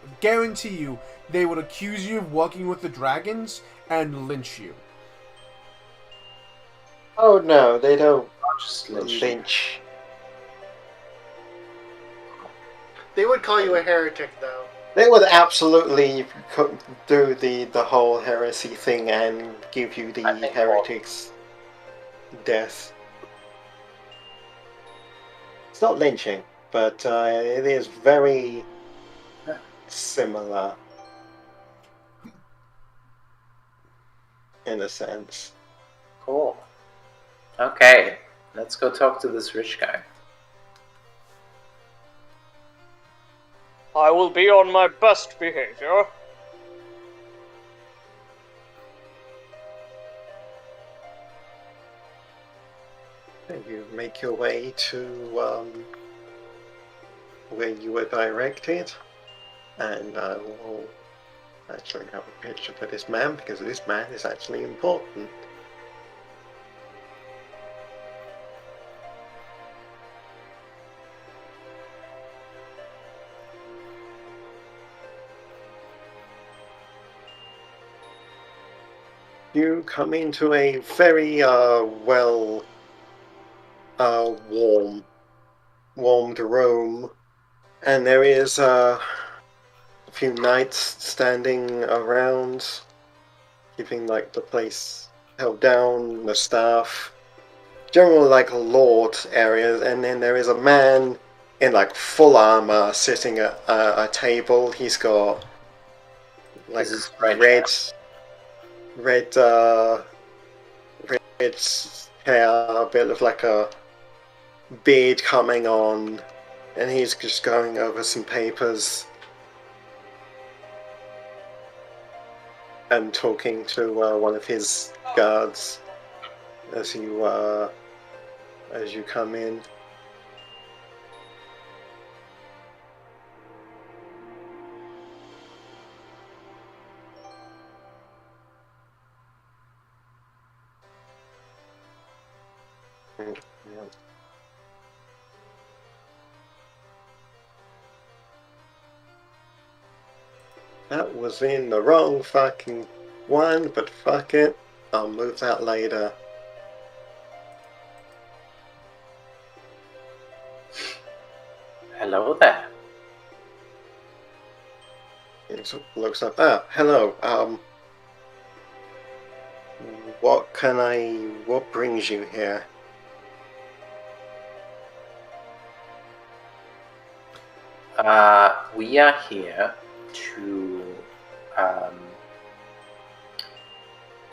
they would accuse you of working with the dragons and lynch you. Oh no, they don't Just lynch. lynch. They would call you a heretic, though. They would absolutely do the whole heresy thing and give you the I think heretic's death. It's not lynching, but it is very similar in a sense. Cool. Okay, let's go talk to this rich guy. I will be on my best behavior. And you make your way to where you were directed, and I will actually have a picture for this man, because this man is actually important. You come into a very warmed room, and there is a few knights standing around, keeping like the place held down, the staff, general like lord areas, and then there is a man in like full armor sitting at a table. He's got like This is right red hair, a bit of like a beard coming on, and he's just going over some papers and talking to one of his guards as you come in. Yeah. That was in the wrong fucking one, but fuck it. I'll move that later. Hello there. He sort of looks up. Ah, hello. What brings you here? We are here to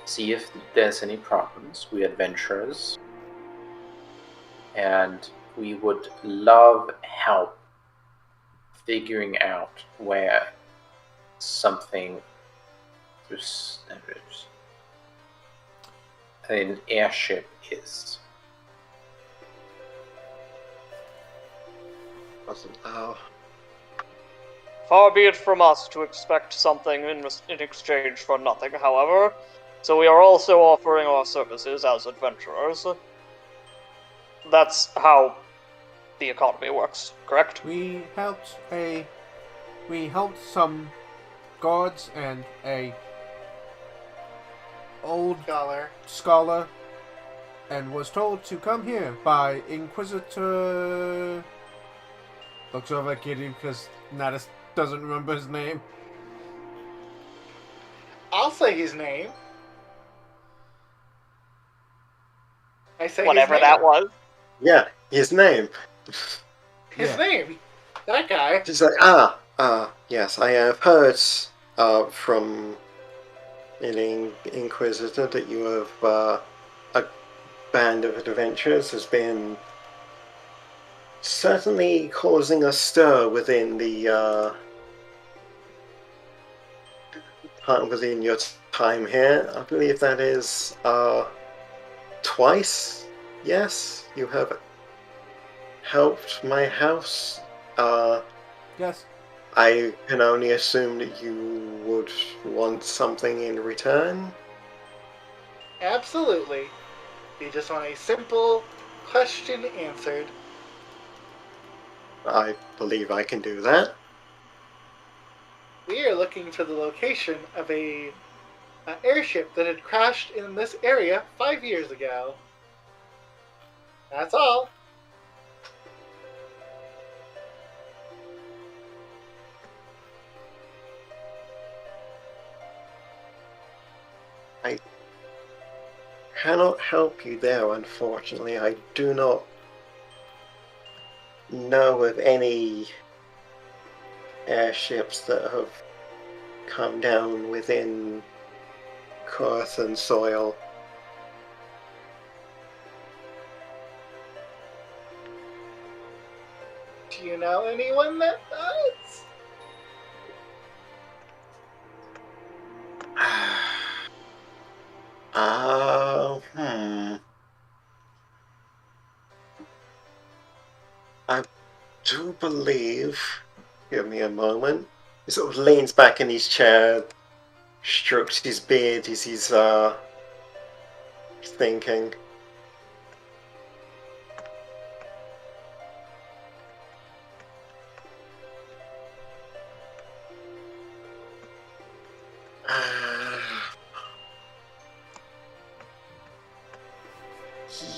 see if there's any problems. We're adventurers, and we would love help figuring out where something an airship is. Far be it from us to expect something in exchange for nothing, however, so we are also offering our services as adventurers. That's how the economy works, correct? We helped some guards and a old Scholar. and was told to come here by Inquisitor. Looks over at Gideon because Natus doesn't remember his name. I'll say his name. I say Whatever his name. that was. Yeah, his name. His name. That guy. Just like, yes, I have heard from an Inquisitor that you have a band of adventurers has been certainly causing a stir within the within your time here. I believe that is twice. Yes, you have helped my house. Yes. I can only assume that you would want something in return. Absolutely. You just want a simple question answered. I believe I can do that. We are looking for the location of an airship that had crashed in this area 5 years ago. That's all. I cannot help you there, unfortunately. I do not know of any airships that have come down within earth and soil. Do you know anyone that does? I do believe. Give me a moment. He sort of leans back in his chair, strokes his beard as he's thinking.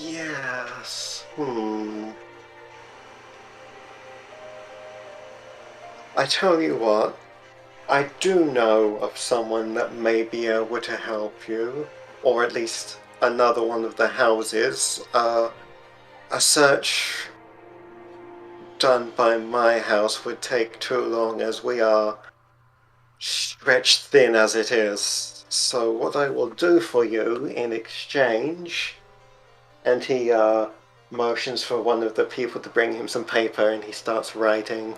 Yes. I tell you what, I do know of someone that may be able to help you, or at least another one of the houses. A search done by my house would take too long, as we are stretched thin as it is. So what I will do for you in exchange, and he motions for one of the people to bring him some paper, and he starts writing.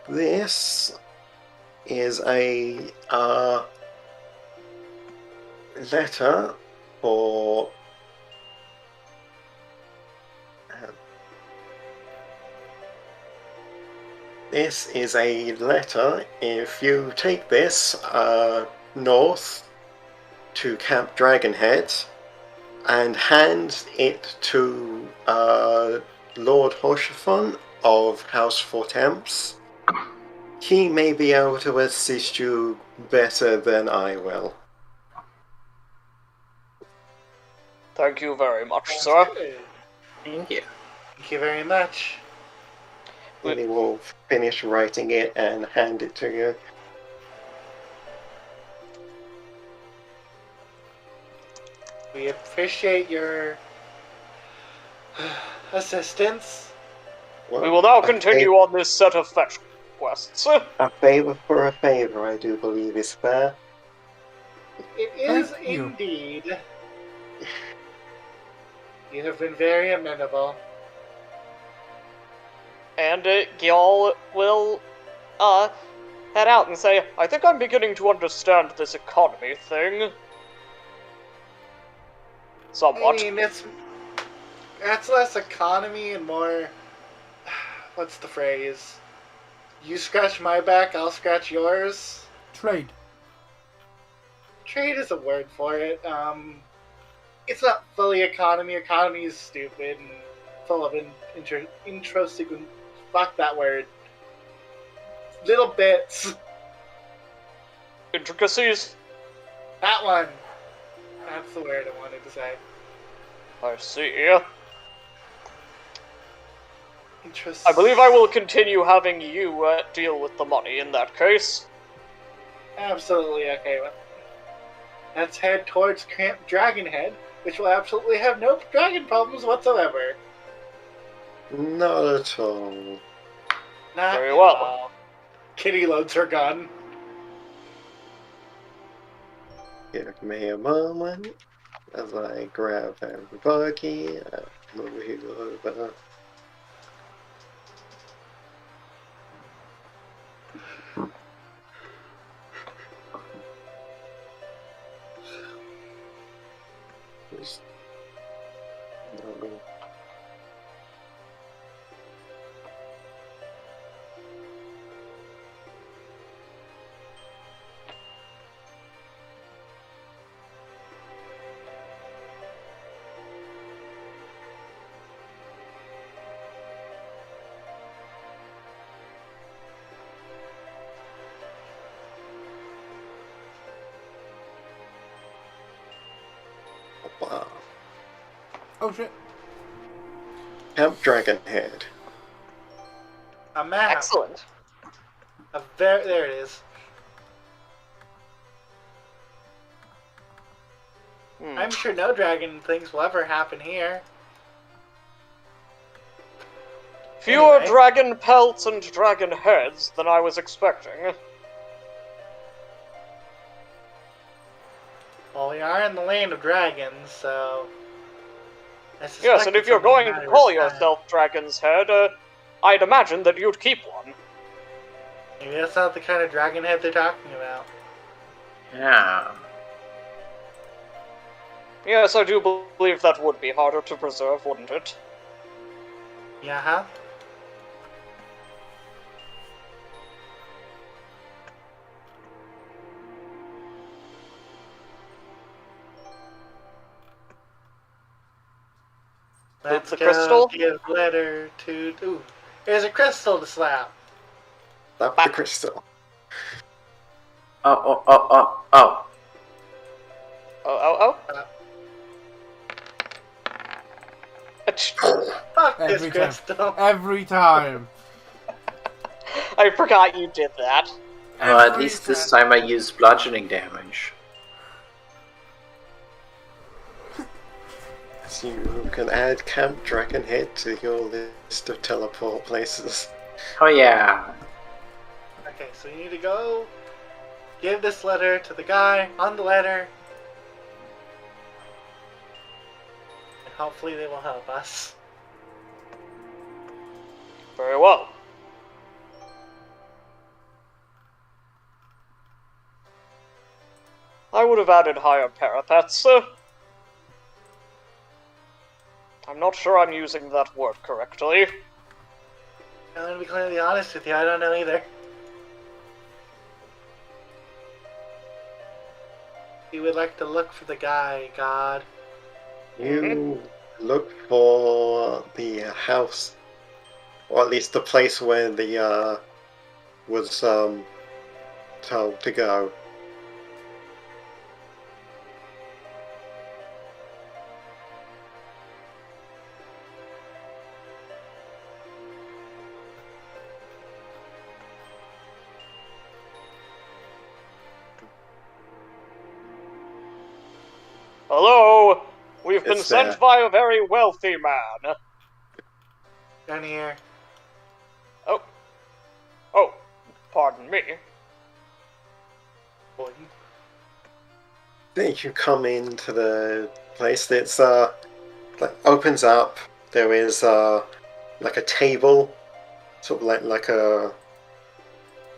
This is a letter for this is a letter. If you take this north to Camp Dragonhead and hand it to Lord Hoshafon of House Fortemps, he may be able to assist you better than I will. Thank you very much, sir. Thank you. Thank you very much. And he will finish writing it and hand it to you. We appreciate your assistance. We will now continue on this set of fetch quests. A favor for a favor, I do believe, is fair. It is Thank you. indeed. You have been very amenable. And Gil will head out and say, I think I'm beginning to understand this economy thing. Somewhat. I mean, that's less economy and more. What's the phrase? You scratch my back, I'll scratch yours. Trade. Trade is a word for it. It's not fully economy. Economy is stupid, and full of intro sequence. Fuck that word. Little bits. Intricacies? That one. That's the word I wanted to say. I see. Interesting. I believe I will continue having you deal with the money in that case. Absolutely okay with it. Let's head towards Camp Dragonhead, which will absolutely have no dragon problems whatsoever. Not at all. Not Very at well. all. Kitty loads her gun. Give me a moment as I grab everybody and move you over. Just- no. Wow. Oh shit. Camp Dragonhead. A map. Excellent. There it is. I'm sure no dragon things will ever happen here. Fewer Anyway. dragon pelts and dragon heads than I was expecting. Well, we are in the land of dragons, so... I Yes, suspect and if it's you're only a going to matter call of time. yourself Dragon's Head, I'd imagine that you'd keep one. Maybe that's not the kind of dragon head they're talking about. Yeah. Yes, I do believe that would be harder to preserve, wouldn't it? Yeah, huh? Let's the go crystal? give letter to... Ooh, there's a crystal to slap. Slap the crystal. Oh, oh, oh, oh, oh. Oh. Uh, Achoo. Fuck Every this time. crystal. Every time. I forgot you did that. Well, at Every least this time I used bludgeoning damage. So you can add Camp Dragonhead to your list of teleport places. Oh yeah. Okay, so you need to go give this letter to the guy on the letter. And hopefully they will help us. Very well. I would have added higher parapets. I'm not sure I'm using that word correctly. I'm gonna be completely honest with you, I don't know either. You would like to look for the guy, God. You look for the house, or at least the place where the was told to go. Hello? We've been It's sent there. by a very wealthy man. Down here. Oh, pardon me. Boy. Then you come into the place that's like opens up. There is like a table, sort of like a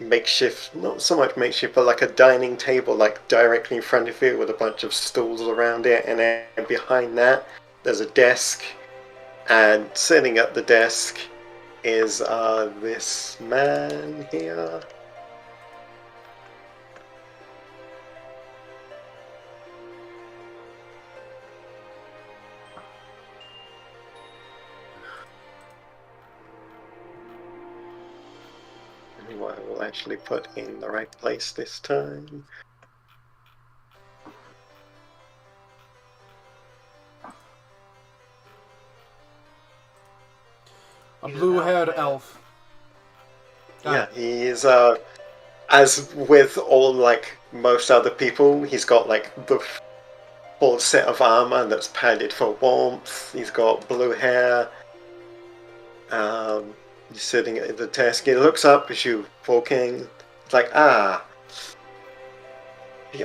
makeshift, not so much makeshift, but like a dining table, like directly in front of you with a bunch of stools around it, and then behind that there's a desk, and sitting at the desk is this man here. I will actually put in the right place this time. A blue-haired elf. Yeah, he's as with all like most other people, he's got like the full set of armor that's padded for warmth. He's got blue hair. He's sitting at the desk. He looks up as you walk in. It's like, the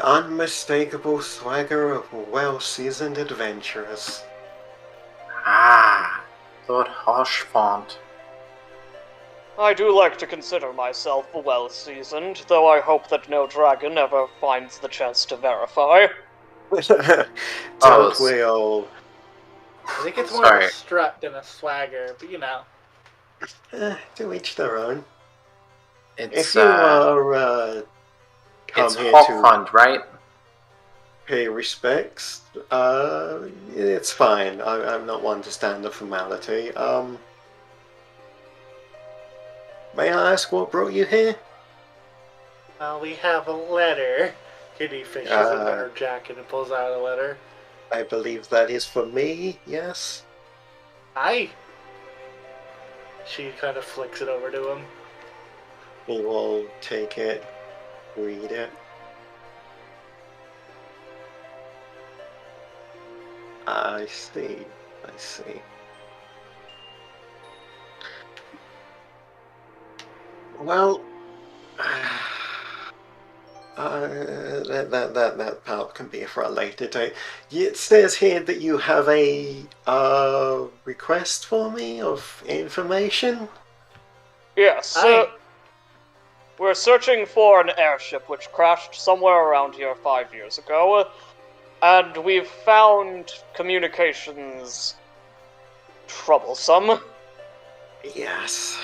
unmistakable swagger of well-seasoned adventurers. Lord Harshfont. I do like to consider myself well-seasoned, though I hope that no dragon ever finds the chance to verify. Don't we all? I think it's more of a strut than a swagger, but you know. To each their own. It's, if you are come it's here Hawkfront, right? pay respects, it's fine. I'm not one to stand the formality. May I ask what brought you here? We have a letter. Kitty fishes into her jacket and pulls out a letter. I believe that is for me, yes? Aye. She kind of flicks it over to him. He will take it, read it. I see. Well, that part can be for a later date. It says here that you have a request for me of information. Yes, we're searching for an airship which crashed somewhere around here 5 years ago, and we've found communications troublesome. Yes.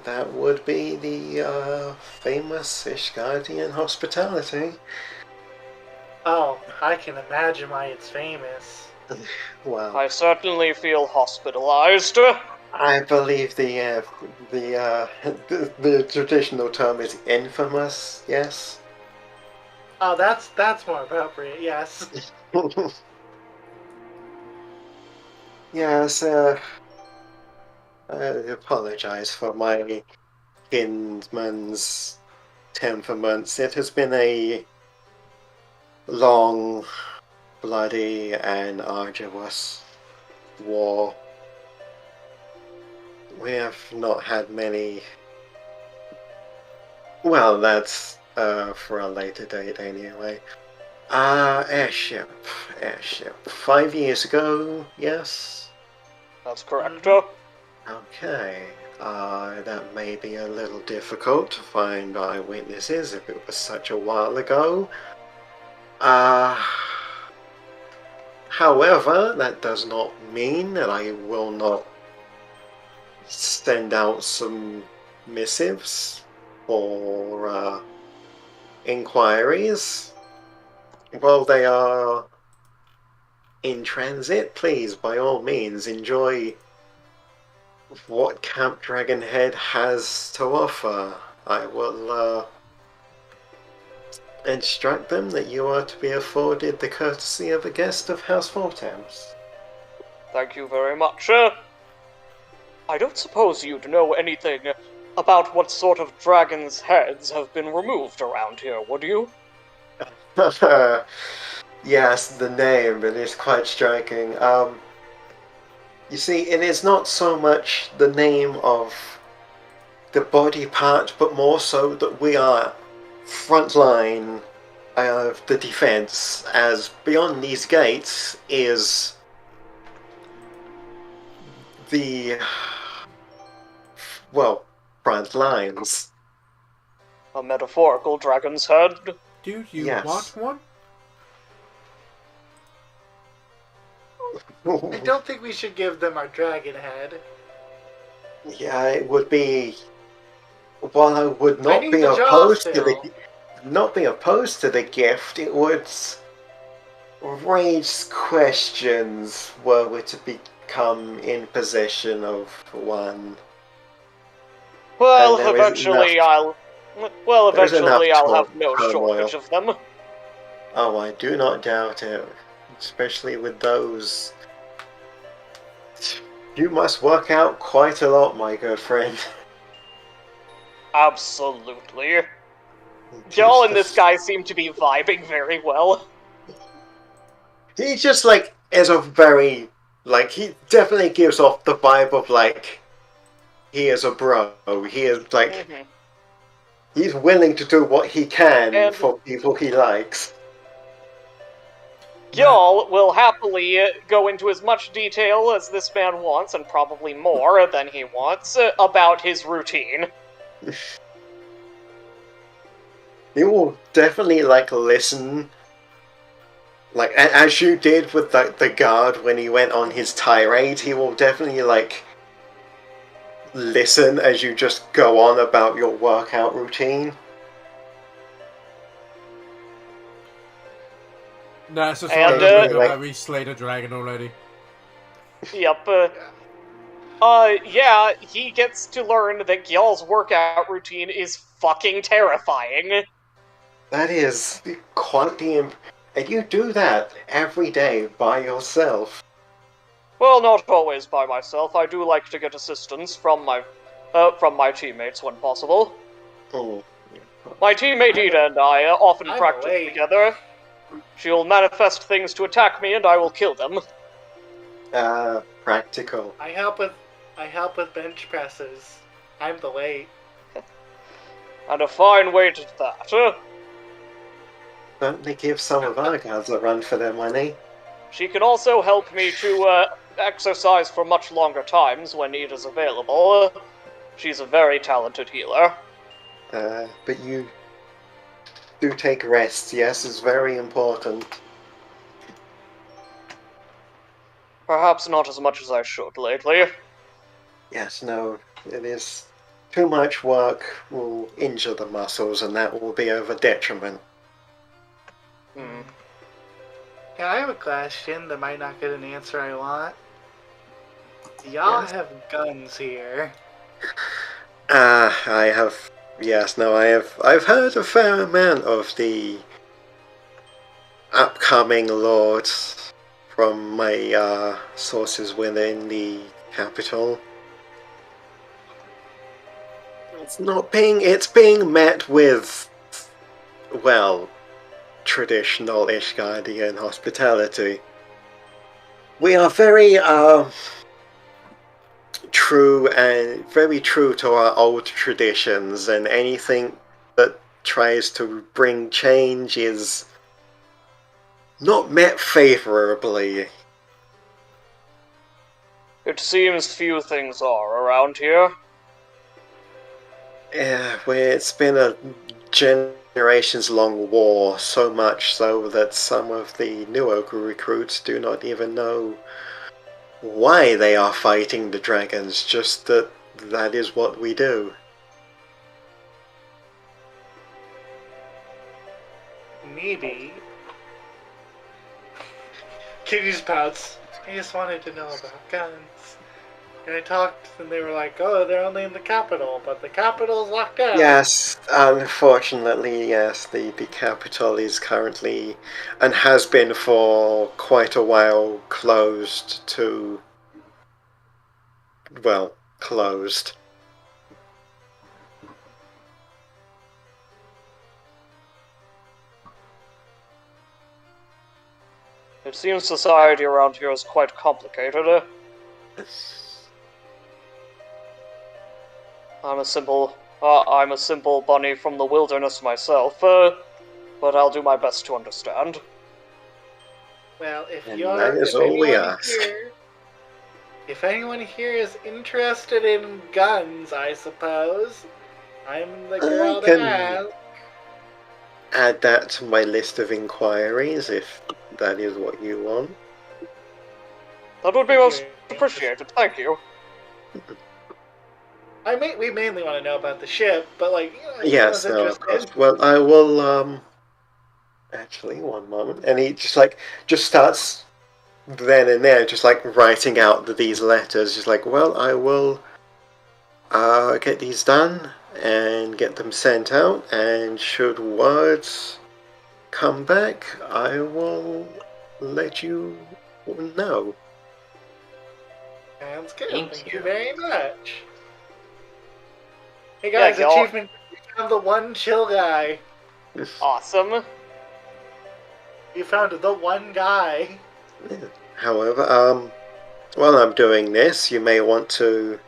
That would be the famous Ishgardian hospitality. Oh, I can imagine why it's famous. Well, I certainly feel hospitalized. I believe the traditional term is infamous. Yes. Oh, that's more appropriate. Yes. Yes. I apologize for my kinsman's temperaments. It has been a long, bloody, and arduous war. We have not had many. Well, that's for a later date anyway. Airship. 5 years ago, yes? That's correct. Okay. That may be a little difficult to find eyewitnesses if it was such a while ago. However, that does not mean that I will not send out some missives for inquiries. While they are in transit, please, by all means, enjoy what Camp Dragonhead has to offer. I will instruct them that you are to be afforded the courtesy of a guest of House Vortems. Thank you very much. I don't suppose you'd know anything about what sort of dragons' heads have been removed around here, would you? Yes, the name, it is quite striking. You see, it is not so much the name of the body part, but more so that we are frontline of the defense, as beyond these gates is the, well, front lines. A metaphorical dragon's head? Do you Yes. want one? I don't think we should give them our dragon head. Yeah, it would be. While I would I not need be the jaw opposed to the gift, it would raise questions were we to become in possession of one. Well, there is eventually enough- there's enough I'll have no turmoil. shortage of them. Oh, I do not doubt it. Especially with those. You must work out quite a lot, my good friend. Absolutely. Y'all and this guy seem to be vibing very well. He just, like, is a very, like, he definitely gives off the vibe of, like, he is a bro. He is, like, Mhm. he's willing to do what he can And- for people he likes. Y'all will happily go into as much detail as this man wants, and probably more than he wants, about his routine. He will definitely, like, listen. Like, as you did with the guard when he went on his tirade, he will definitely, like, listen as you just go on about your workout routine. Nah, it's just And, like like- that we slayed a dragon already. Yep. Yeah, he gets to learn that Gyal's workout routine is fucking terrifying. That is quite the and you do that every day by yourself. Well, not always by myself. I do like to get assistance from my teammates when possible. Oh, My teammate Ida and I often I'm practice awake. together. She'll manifest things to attack me, and I will kill them. practical. I help with bench presses. I'm the weight. And a fine way to that. Certainly give some of our guys a run for their money. She can also help me to exercise for much longer times when need is available. She's a very talented healer. But you do take rests, yes, it's very important. Perhaps not as much as I should lately. Yes, no, it is. Too much work will injure the muscles, and that will be of a detriment. Hmm. Yeah, I have a question that might not get an answer I want. Y'all Yes. have guns here. I have. Yes, no, I've heard a fair amount of the upcoming lords from my sources within the capital. It's being met with, well, traditional Ishgardian hospitality. We are very very true to our old traditions, and anything that tries to bring change is not met favorably. It seems few things are around here. Yeah, it's been a generations-long war, so much so that some of the newer recruits do not even know why they are fighting the dragons, just that is what we do. Maybe. Kitty just pouts. I just wanted to know about guns. And I talked, and they were like, oh, they're only in the capital, but the capital's locked down. Yes, unfortunately, yes, the capital is currently, and has been for quite a while, closed to, well, closed. It seems society around here is quite complicated. I'm a simple bunny from the wilderness myself, but I'll do my best to understand. Well, if And you're, that is if all we anyone ask. here, if anyone here is interested in guns, I suppose, I'm the girl can- to ask. Add that to my list of inquiries if that is what you want. That would be most appreciated, thank you. We mainly want to know about the ship, but like, you know, if Yes, anyone's no, of course. interested- Well, I will, actually, one moment. And he just starts then and there, just like writing out these letters, just like, well, get these done and get them sent out, and should words come back, I will let you know. Sounds good. Thank Thank you you. very much. Hey guys, Yeah, y'all- achievement. You found the one chill guy. Awesome. You found the one guy. However, while I'm doing this, you may want to,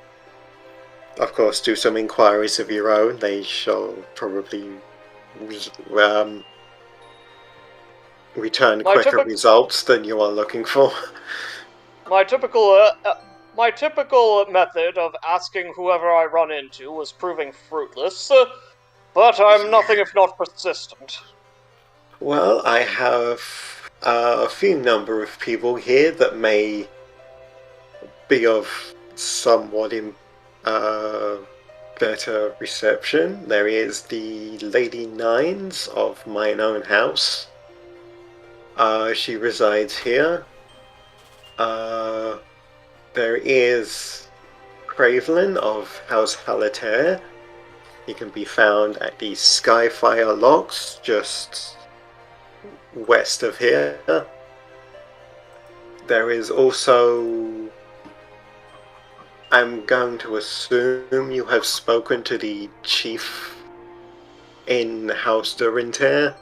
of course, do some inquiries of your own. They shall probably return My quicker typical- results than you are looking for. My typical method of asking whoever I run into was proving fruitless, but I'm nothing if not persistent. Well, I have a few number of people here that may be of somewhat better reception. There is the Lady Nines of mine own house. She resides here. There is Cravelin of House Halatair. He can be found at the Skyfire Locks, just west of here. There is also, I'm going to assume you have spoken to the chief in House Durinter,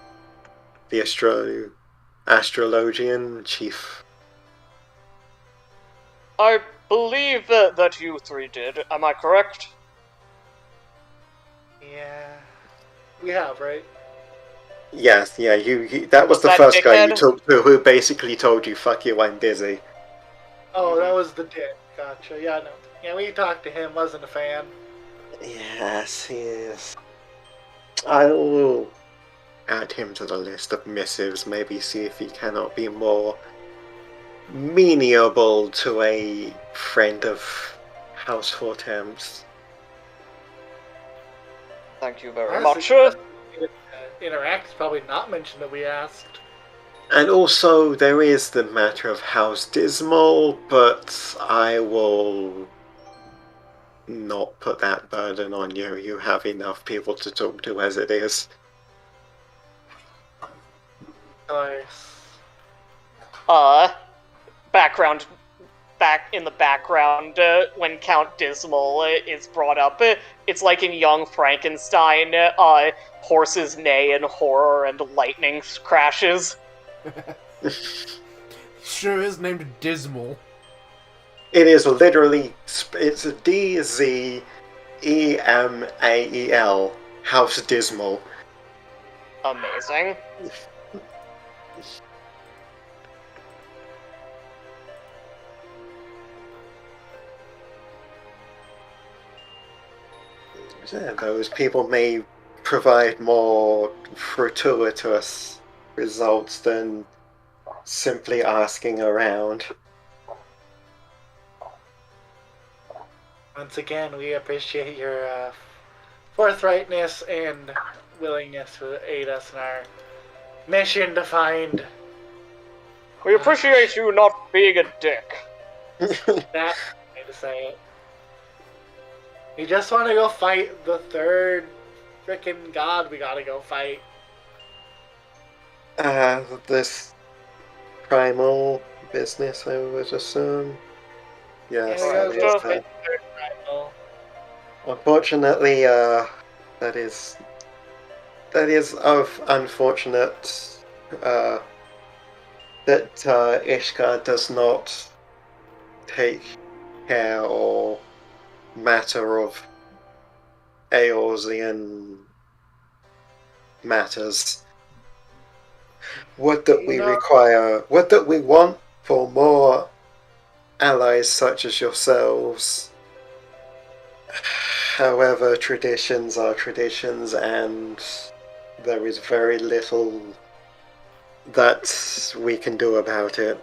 the Astrologian chief. I believe that you three did. Am I correct? Yeah. We have, right? Yes, yeah, that was Was the that first guy you dickhead? talked to who basically told you, fuck you, I'm busy. Oh, that was the dick. Gotcha. Yeah, no. Yeah, we talked to him. Wasn't a fan. Yes, he is. I will add him to the list of missives, maybe see if he cannot be more meniable to a friend of House Hortemps. Thank you very Honestly, much. Interact probably not mentioned that we asked. And also, there is the matter of House Dismal, but I will not put that burden on you. You have enough people to talk to as it is. Nice. Back in the background, when Count Dismal is brought up, it's like in Young Frankenstein, horses neigh in horror and lightning crashes. Sure is named Dismal. It is literally, it's a D-Z-E-M-A-E-L, House Dismal. Amazing. Yeah, those people may provide more fortuitous results than simply asking around. Once again, we appreciate your forthrightness and willingness to aid us in our mission to find We appreciate you not being a dick. that way to say it. We just want to go fight the third frickin' god we gotta go fight. This primal business, I would assume. Yes, Yeah, we that gotta go is, fight the third primal. unfortunately, that is of unfortunate, that Ishgar does not take care or matter of Eorzean matters. What that we require, what that we want for more allies such as yourselves. However, traditions are traditions, and there is very little that we can do about it.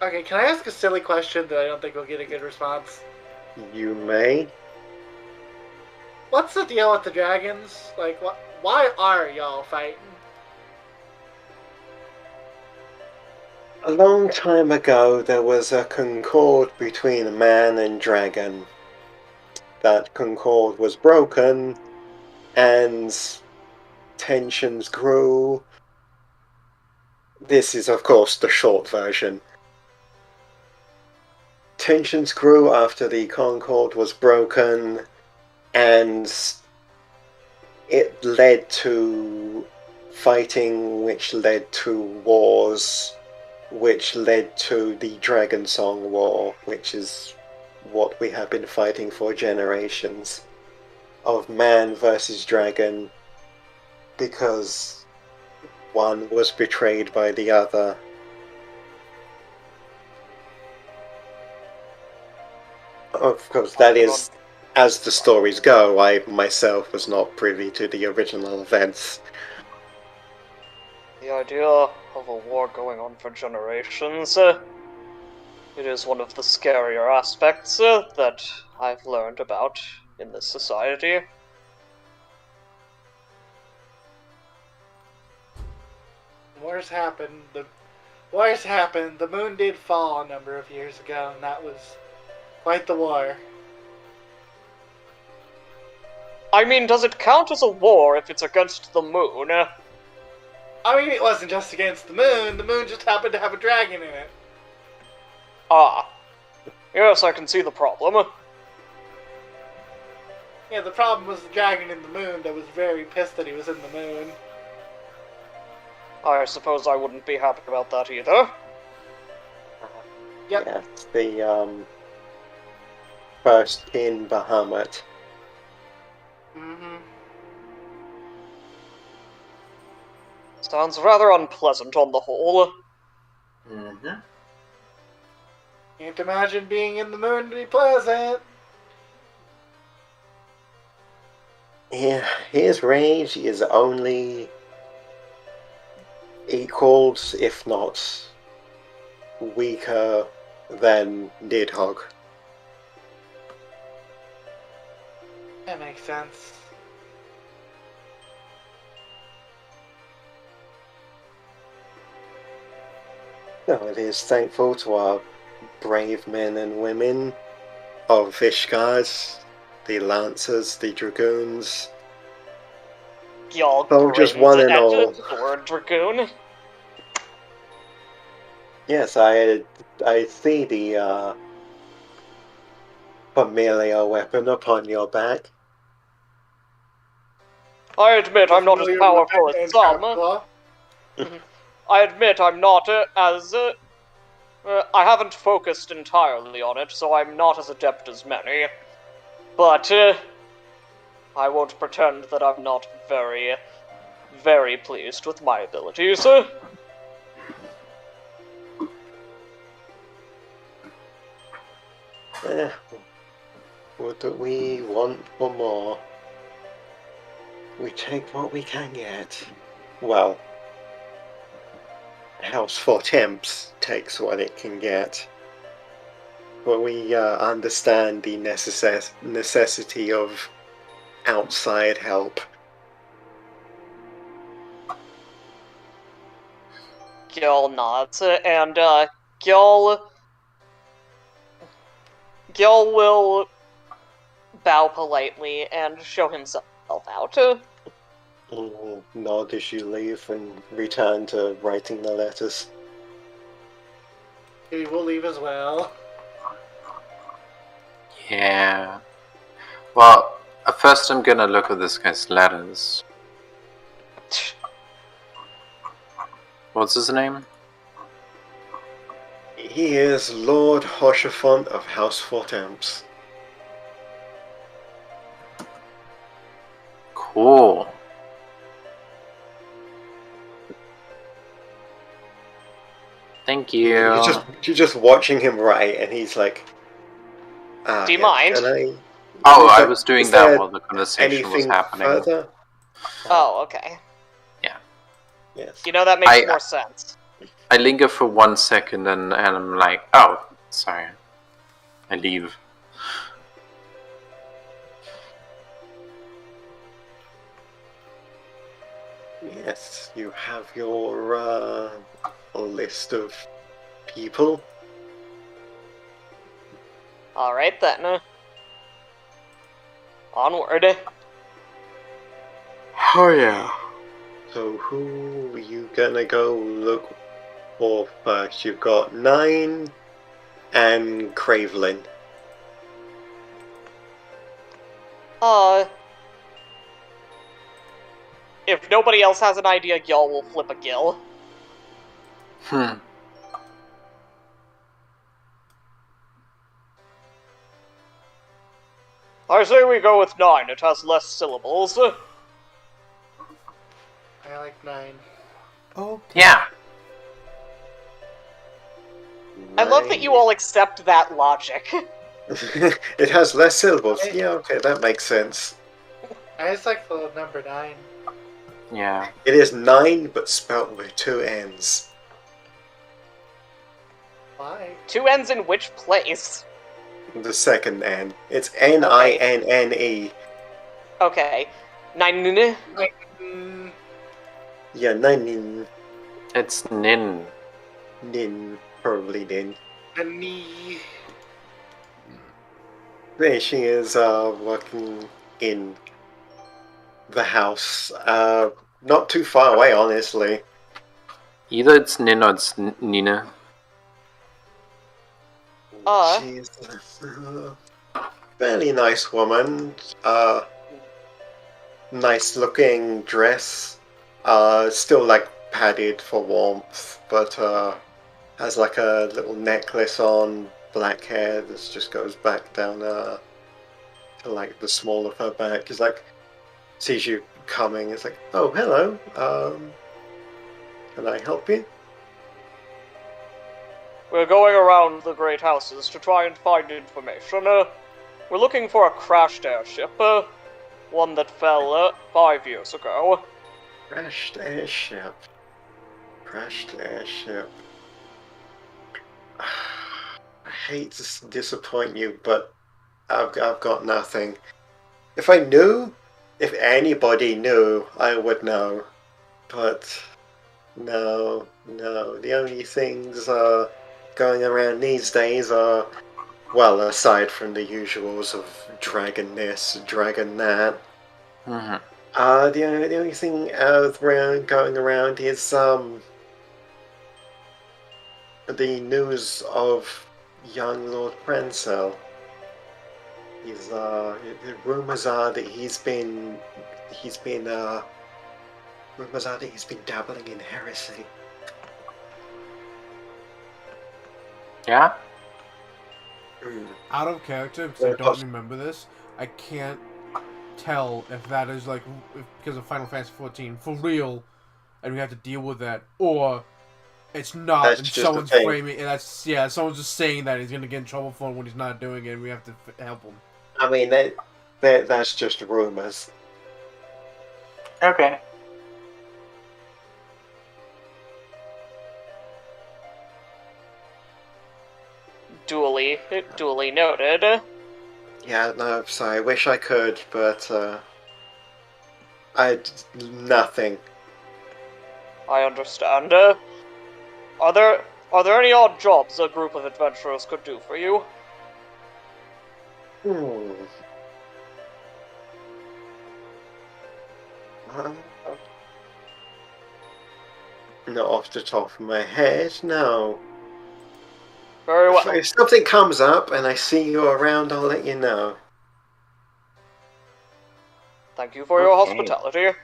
Okay, can I ask a silly question that I don't think will get a good response? You may. What's the deal with the dragons? Like, why are y'all fighting? A long time ago, there was a concord between man and dragon. That concord was broken, and tensions grew. This is, of course, the short version. Tensions grew after the concord was broken, and it led to fighting, which led to wars, which led to the Dragon Song War, which is what we have been fighting for generations, of man versus dragon, because one was betrayed by the other. Of course, that is as the stories go. I myself was not privy to the original events. The idea of a war going on for generations, it is one of the scarier aspects that I've learned about in this society. Wars happened. The wars happened. The moon did fall a number of years ago, and that was quite the war. I mean, does it count as a war if it's against the moon? I mean, it wasn't just against the moon. The moon just happened to have a dragon in it. Ah. Yes, I can see the problem. Yeah, the problem was the dragon in the moon that was very pissed that he was in the moon. I suppose I wouldn't be happy about that either. Yep. Yes, the first in Bahamut. Mm-hmm. Sounds rather unpleasant on the whole. Mm-hmm. Can't imagine being in the moon to be pleasant. Yeah, his rage is only equaled, if not weaker, than Nidhogg. That makes sense. No, it is thankful to our brave men and women of Ishgard, the Lancers, the Dragoons. Y'all Soldiers cringe one and at all. the word dragoon. Yes, I see the familiar weapon upon your back. I admit I'm not as Familiar powerful weapon as and some. Outlaw. I admit I'm not as... I haven't focused entirely on it, so I'm not as adept as many. But, I won't pretend that I'm not very, very pleased with my abilities. What do we want for more? We take what we can get. Well, House for Temps takes what it can get. But we understand the necessity of outside help. Gil nods, and Gil will bow politely and show himself out. Nod as you leave and return to writing the letters. He will leave as well. Yeah. Well, first I'm gonna look at this guy's letters. What's his name? He is Lord Hoshafont of House Fortemps. Cool. Thank you. You're just watching him write, and he's like, Do you mind? Oh, I was doing that while the conversation was anything happening. further? Oh, okay. Yes. You know, that makes more sense. I linger for 1 second and I'm like, oh, sorry. I leave. Yes, you have your list of people. Alright then. Onward. Oh yeah. So who are you gonna go look for first? You've got Nine and Cravelin. If nobody else has an idea, y'all will flip a gill. I say we go with 9, it has less syllables. I like 9. Okay. Yeah. I love that you all accept that logic. It has less syllables. Yeah, okay, that makes sense. I just like the number 9. Yeah. It is 9, but spelt with 2 N's. Why? 2 N's in which place? The second N. It's Ninne. Okay. 9. Mm, Yeah, Nine. It's Nin. Nin. Probably Nin. a knee. There she is, working in the house. Not too far away, honestly. Either it's Nin or it's Nina. She's a fairly nice woman. Nice looking dress. Still like padded for warmth, but has like a little necklace on, black hair that just goes back down to like the small of her back. It's like sees you coming. It's like, oh hello. Can I help you? We're going around the great houses to try and find information. We're looking for a crashed airship. One that fell 5 years ago. Crashed airship. Crashed airship. I hate to disappoint you, but I've got nothing. If I knew, if anybody knew, I would know. But no. The only things going around these days are, well, aside from the usuals of dragon this, dragon that. Mm-hmm. The only thing going around is the news of young Lord Prancel. He's the rumors are that he's been dabbling in heresy. Yeah? Out of character, because I don't remember this, I can't tell if that is like because of Final Fantasy 14 for real, and we have to deal with that, or it's not, That's and just someone's a thing. framing, and someone's just saying that he's gonna get in trouble for it when he's not doing it, and we have to help him. I mean, that's just rumors. Okay. Duly noted. Yeah, no, sorry. I wish I could, but nothing. I understand. Are there any odd jobs a group of adventurers could do for you? Not off the top of my head, no. Very well. If something comes up and I see you around, I'll let you know. Thank you for your Okay. hospitality.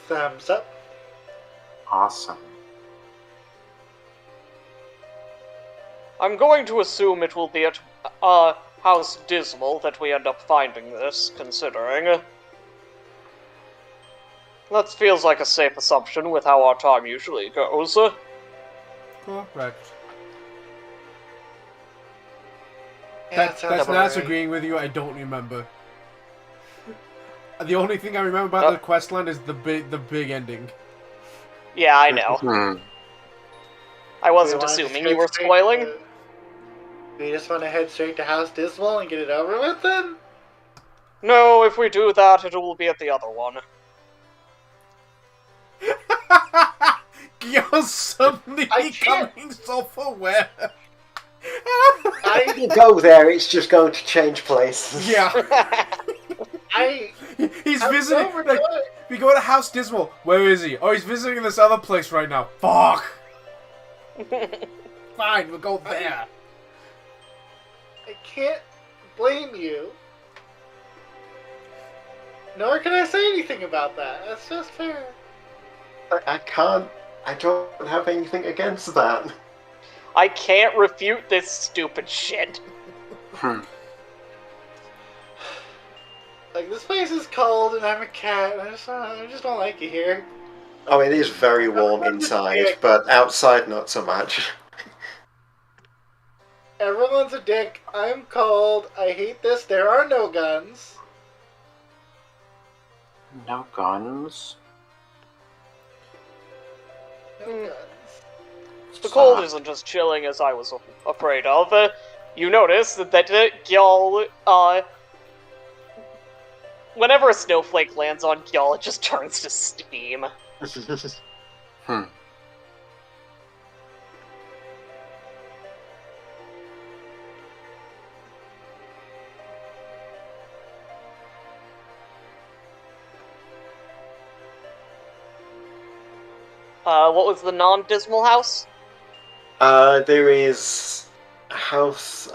Thumbs up. Awesome. I'm going to assume it will be at House Dismal that we end up finding this, considering. That feels like a safe assumption with how our time usually goes. Correct. Yeah, That's sounds about not right. agreeing with you. I don't remember. The only thing I remember about the quest line is the big ending. Yeah, I know. I wasn't We wanna assuming just you go were straight spoiling. to- We just want to head straight to House Dismal and get it over with then? No, if we do that, it will be at the other one. You're suddenly I can't- becoming self-aware. If you go there, it's just going to change places. Yeah. I He's I'm visiting. so Like, we go to House Dismal. Where is he? Oh, he's visiting this other place right now. Fuck. Fine, we'll go there. I can't blame you. Nor can I say anything about that. That's just fair. I can't. I don't have anything against that. I can't refute this stupid shit. Like, this place is cold and I'm a cat. And I just don't like it here. Oh, it is very warm inside, but outside not so much. Everyone's a dick. I'm cold. I hate this. There are no guns. No guns. No guns. The cold isn't as chilling as I was afraid of. You notice that Gyal, whenever a snowflake lands on Gyal, it just turns to steam. What was the non-dismal house? There is House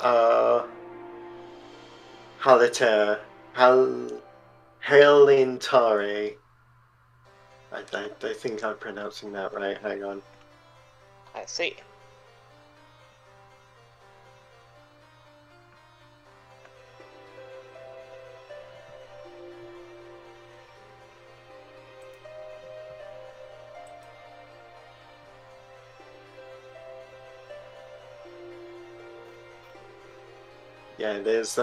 Haliter Halintare. I think I'm pronouncing that right. Hang on. I see. Yeah, there's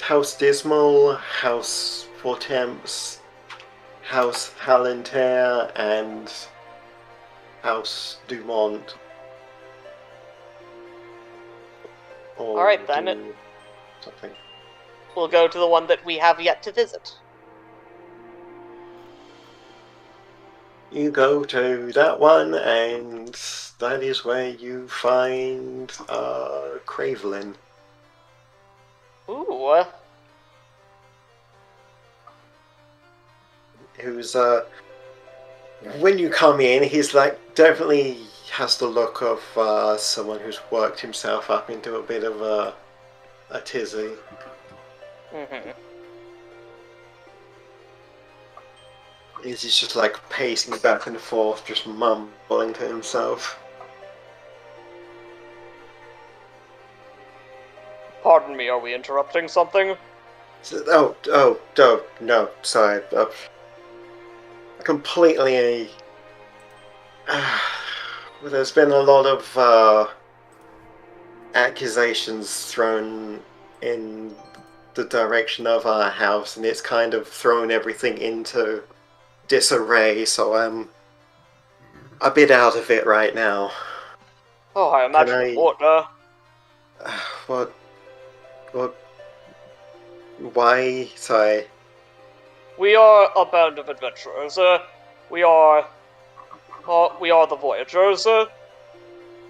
House Dismal, House Fortemps, House Halentaire, and House Dumont. Or Alright, then. Something. We'll go to the one that we have yet to visit. You go to that one, and that is where you find Cravelin. Ooh. Who's when you come in, he's like definitely has the look of someone who's worked himself up into a bit of a tizzy. Mm-hmm. He's just like pacing back and forth, just mumbling to himself. Pardon me, are we interrupting something? No, sorry. Completely. There's been a lot of accusations thrown in the direction of our house, and it's kind of thrown everything into disarray, so I'm a bit out of it right now. Oh, I imagine I- it would. What? Why? Sorry. We are a band of adventurers. We are the Voyagers,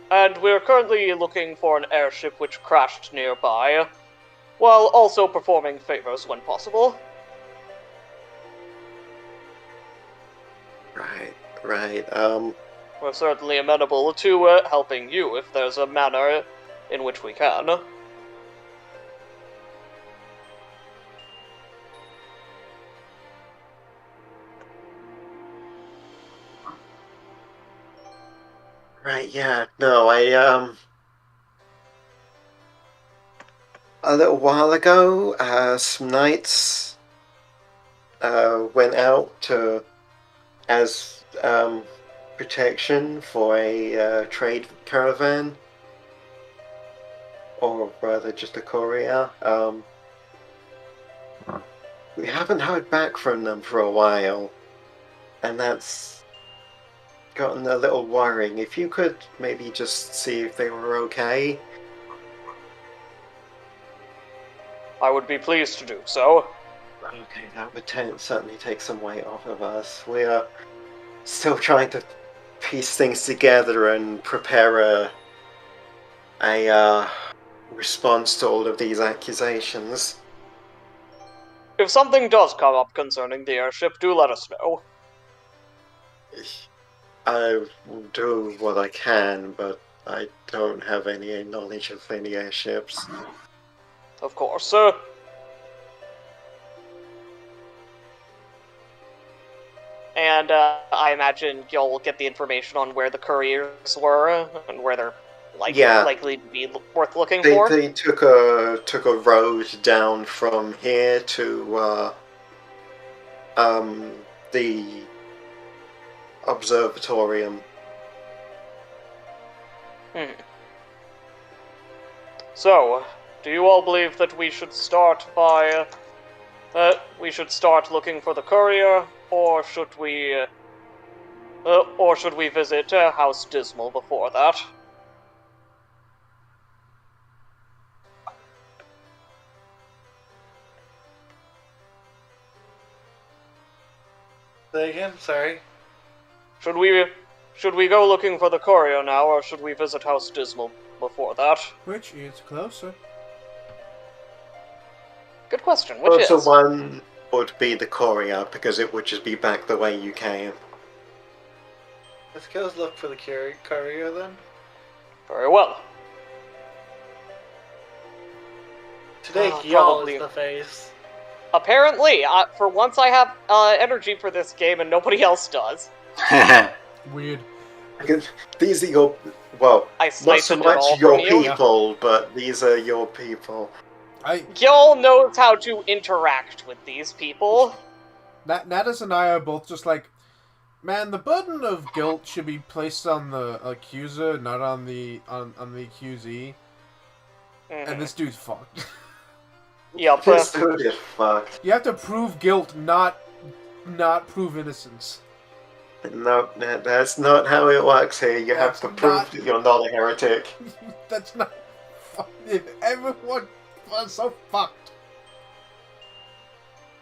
and we're currently looking for an airship which crashed nearby, while also performing favors when possible. Right. We're certainly amenable to helping you if there's a manner in which we can. Right, yeah. No, a little while ago, some knights went out to as protection for a trade caravan, or rather just a courier. We haven't heard back from them for a while, and that's gotten a little worrying. If you could maybe just see if they were okay. I would be pleased to do so. Okay, that would certainly take some weight off of us. We are still trying to piece things together and prepare a response to all of these accusations. If something does come up concerning the airship, do let us know. I will do what I can, but I don't have any knowledge of any airships. Of course, sir. And I imagine you'll get the information on where the couriers were and where they're likely to be worth looking for. They took a road down from here to the observatorium. So, do you all believe that we should start by looking for the courier, or should we visit House Dismal before that? Say again? Sorry. Should we go looking for the courier now, or should we visit House Dismal before that? Which is closer? Good question. Which is? One would be the courier, because it would just be back the way you came. Let's go look for the courier then. Very well. Today, y'all probably. is the face. Apparently, for once I have energy for this game and nobody else does. Weird. Because these are your, well, I not so sniped it much all your from you. people, but these are your people. Gil knows how to interact with these people. Natus and I are both just like, man, the burden of guilt should be placed on the accuser, not on the accusee. And this dude's fucked. Yep. This dude is fucked. You have to prove guilt, not prove innocence. No, that's not how it works here. You have to prove that you're not a heretic. That's not fucking everyone was so fucked.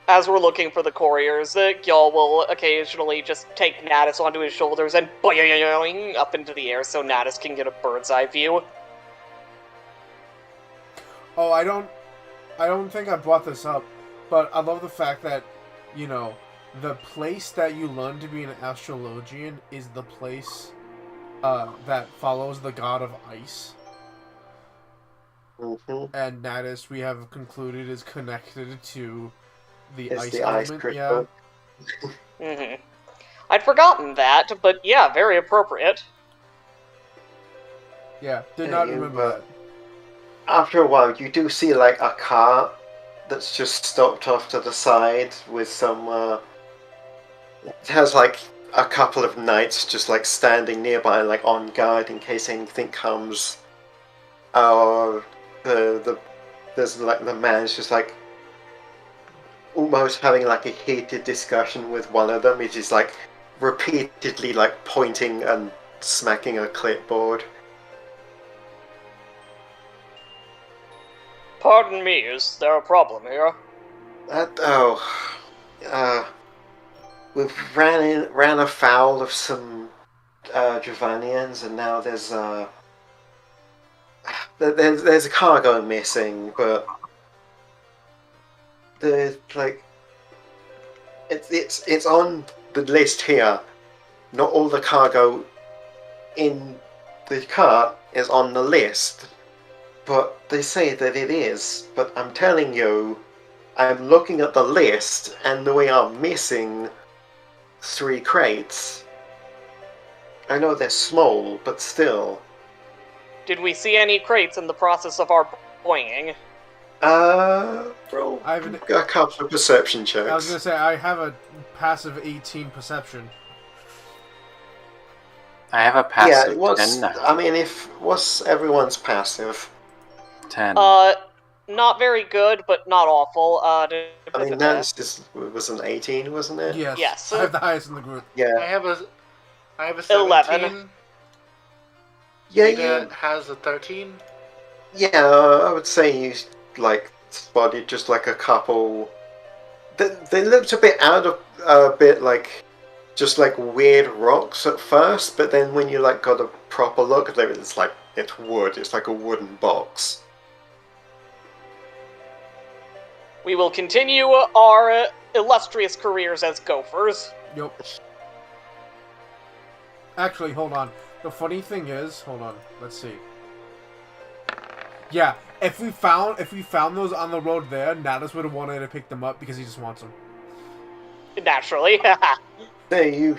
As we're looking for the couriers, Gil will occasionally just take Natus onto his shoulders and boing up into the air so Natus can get a bird's eye view. Oh, I don't think I brought this up, but I love the fact that, you know, the place that you learn to be an astrologian is the place that follows the god of ice. Mm-hmm. And Natus, we have concluded, is connected to the It's ice the element. ice crystal. Mm-hmm. I'd forgotten that, but yeah, very appropriate. Yeah, did not remember that. After a while, you do see like a car that's just stopped off to the side with some. It has like a couple of knights just like standing nearby, like on guard in case anything comes. There's like the man's just like almost having like a heated discussion with one of them. He's like repeatedly like pointing and smacking a clipboard. Pardon me, is there a problem here? We've ran afoul of some Dravanians, and now there's a cargo missing, but it's on the list here. Not all the cargo in the cart is on the list, but they say that it is. But I'm telling you, I'm looking at the list, and we are missing 3 crates. I know they're small, but still. Did we see any crates in the process of our boinging? Roll a couple of perception checks. I was gonna say, I have a passive 18 perception. I have a passive 10 now. I mean, what's everyone's passive? 10. Not very good, but not awful. I mean, Nance was an 18, wasn't it? Yes. I have the highest in the group. Yeah. I have a 17. 11. Yeah, Ada has a 13. Yeah, I would say you like spotted just like a couple they looked a bit out of a bit like just like weird rocks at first, but then when you like got a proper look, it's like it's wood. It's like a wooden box. We will continue our illustrious careers as gophers. Yep. Actually, hold on. The funny thing is, hold on. Let's see. Yeah, if we found those on the road there, Natus would have wanted to pick them up because he just wants them. Naturally. There you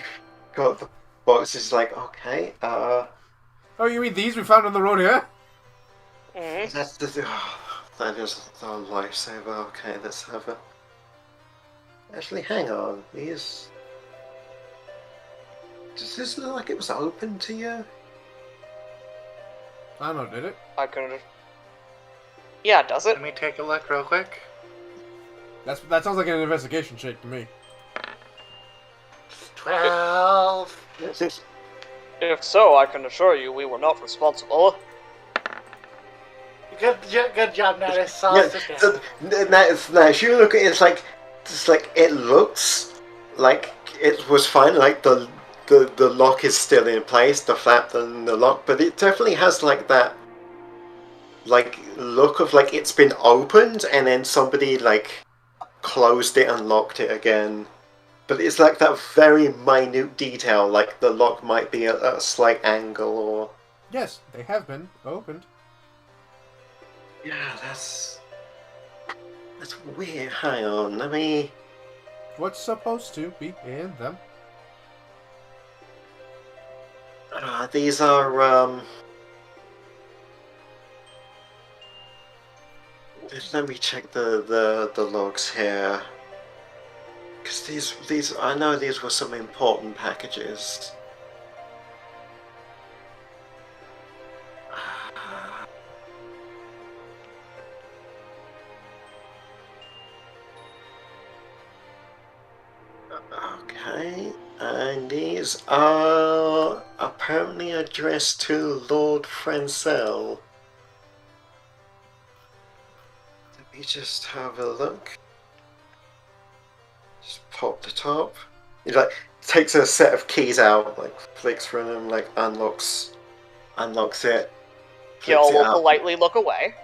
got the box. It's like okay. Oh, you mean these we found on the road here? Mm-hmm. That's the that is a lifesaver. Okay, let's have a. Actually, hang on. These. Does this look like it was open to you? I don't know, did it? I couldn't. Yeah, does it? Let me take a look real quick. That sounds like an investigation check to me. 12. If so, I can assure you we were not responsible. Good job, Natus. I'll Yeah, sit down. If you look at it, it's like it looks like it was fine. Like the lock is still in place, the flap and the lock, but it definitely has like that like look of like it's been opened and then somebody like closed it and locked it again. But it's like that very minute detail, like the lock might be at a slight angle or. Yes, they have been opened. Yeah, that's weird. Hang on, let me. What's supposed to be in them? These are Let me check the logs here, because these I know these were some important packages. Okay, and these are apparently addressed to Lord Francel. Let me just have a look. Just pop the top. He like takes a set of keys out, like flicks through them, like unlocks it. Gil flips it will up, politely look away.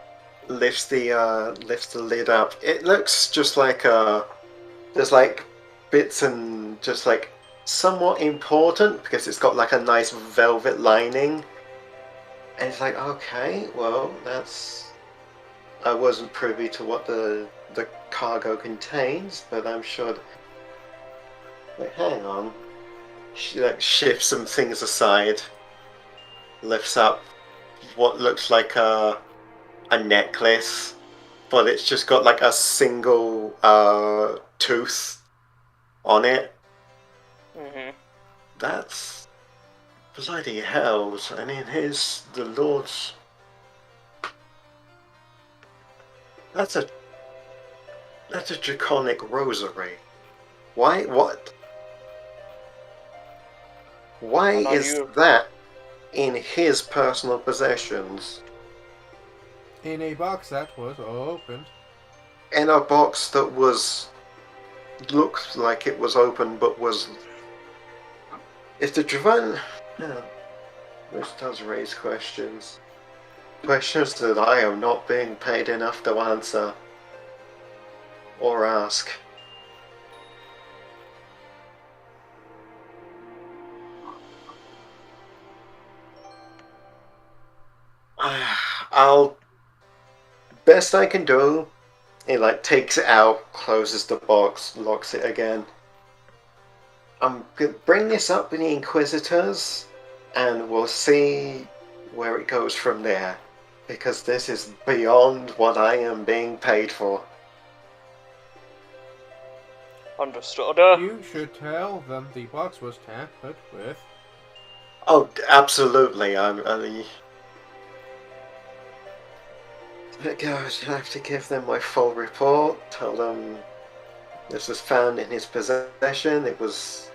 lifts the lid up. It looks just like there's like bits and just like somewhat important because it's got like a nice velvet lining. And it's like, okay, well that's I wasn't privy to what the cargo contains, but I'm sure. Wait, hang on. She like shifts some things aside, lifts up what looks like a necklace, but it's just got like a single tooth on it. Mm-hmm. That's bloody hell. I mean, here's the Lord's. That's a draconic rosary. Why? What? Why is that in his personal possessions? In a box that was opened. In a box that looked like it was open, but was. If the Dravan. Yeah, which does raise questions. Questions that I am not being paid enough to answer. Or ask. I'll. Best I can do. He like takes it out, closes the box, locks it again. I'm gonna bring this up with the Inquisitors, and we'll see where it goes from there. Because this is beyond what I am being paid for. Understood. You should tell them the box was tampered with. Oh, absolutely. I have to give them my full report. Tell them this was found in his possession. It was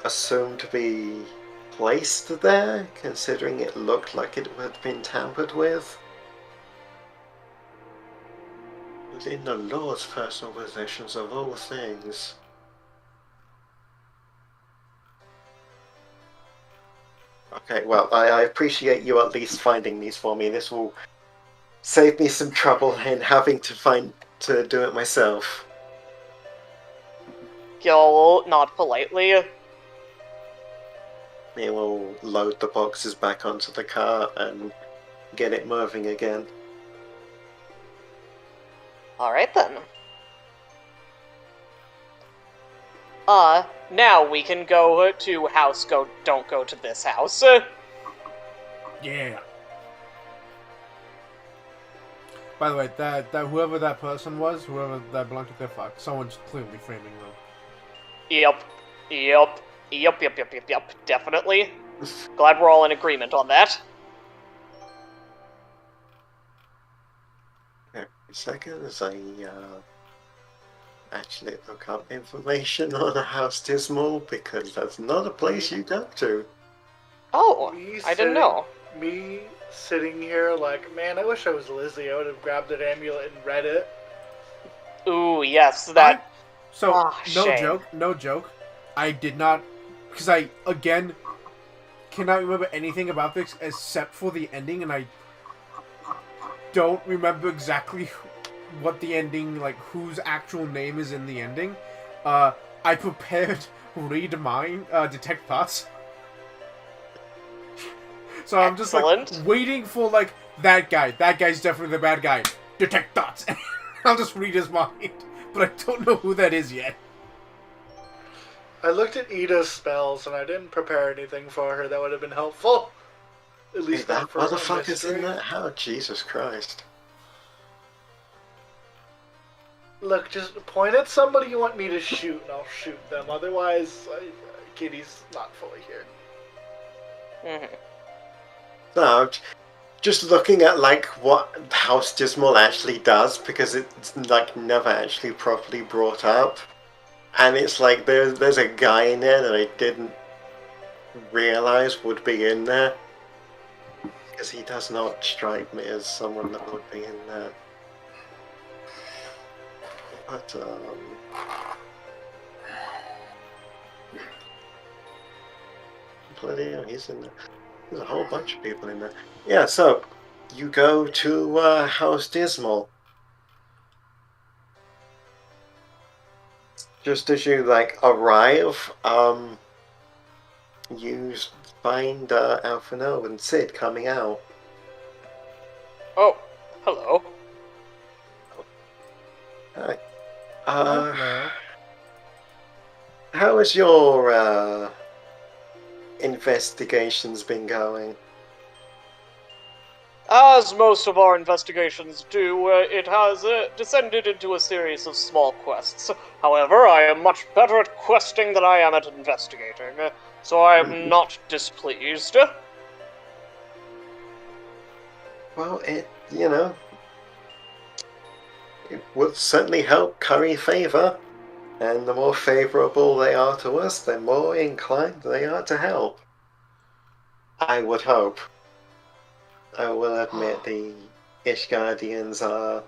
assumed to be placed there, considering it looked like it had been tampered with. Within the Lord's personal possessions of all things. Okay, well, I appreciate you at least finding these for me. This will save me some trouble in having to do it myself. Gil will nod politely. He will load the boxes back onto the car and get it moving again. Alright then. Now we can go to house, don't go to this house. Yeah. By the way, that whoever that person was, whoever that belonged to, they're fucked. Someone's clearly framing them. Yep, definitely. Glad we're all in agreement on that. Every second as I actually look up information on a House Dismal, because that's not a place you go to. Oh, I didn't know. Me sitting here like, man, I wish I was Lizzie. I would have grabbed an amulet and read it. Ooh, yes, that... So, no joke. I did not, because I, again, cannot remember anything about this except for the ending, and I don't remember exactly what the ending, like, whose actual name is in the ending. I prepared read mind, detect thoughts. So I'm just, like, waiting for, like, that guy. That guy's definitely the bad guy. Detect thoughts. I'll just read his mind. But I don't know who that is yet. I looked at Ida's spells, and I didn't prepare anything for her that would have been helpful. At least that not for motherfucker's in that house. Jesus Christ. Look, just point at somebody you want me to shoot, and I'll shoot them. Otherwise, Kitty's not fully here. Mm-hmm. No, just looking at, like, what House Dismal actually does, because it's, like, never actually properly brought up. And it's like, there's a guy in there that I didn't realize would be in there. Because he does not strike me as someone that would be in there. But, bloody hell, he's in there. There's a whole bunch of people in there. Yeah, so, you go to House Dismal. Just as you, like, arrive, you find Alphino and Sid coming out. Oh, hello. Hi. Hello. How has your investigations been going? As most of our investigations do, it has descended into a series of small quests. However, I am much better at questing than I am at investigating, so I am not displeased. Well, it would certainly help curry favor, and the more favorable they are to us, the more inclined they are to help. I would hope. I will admit the Ishgardians are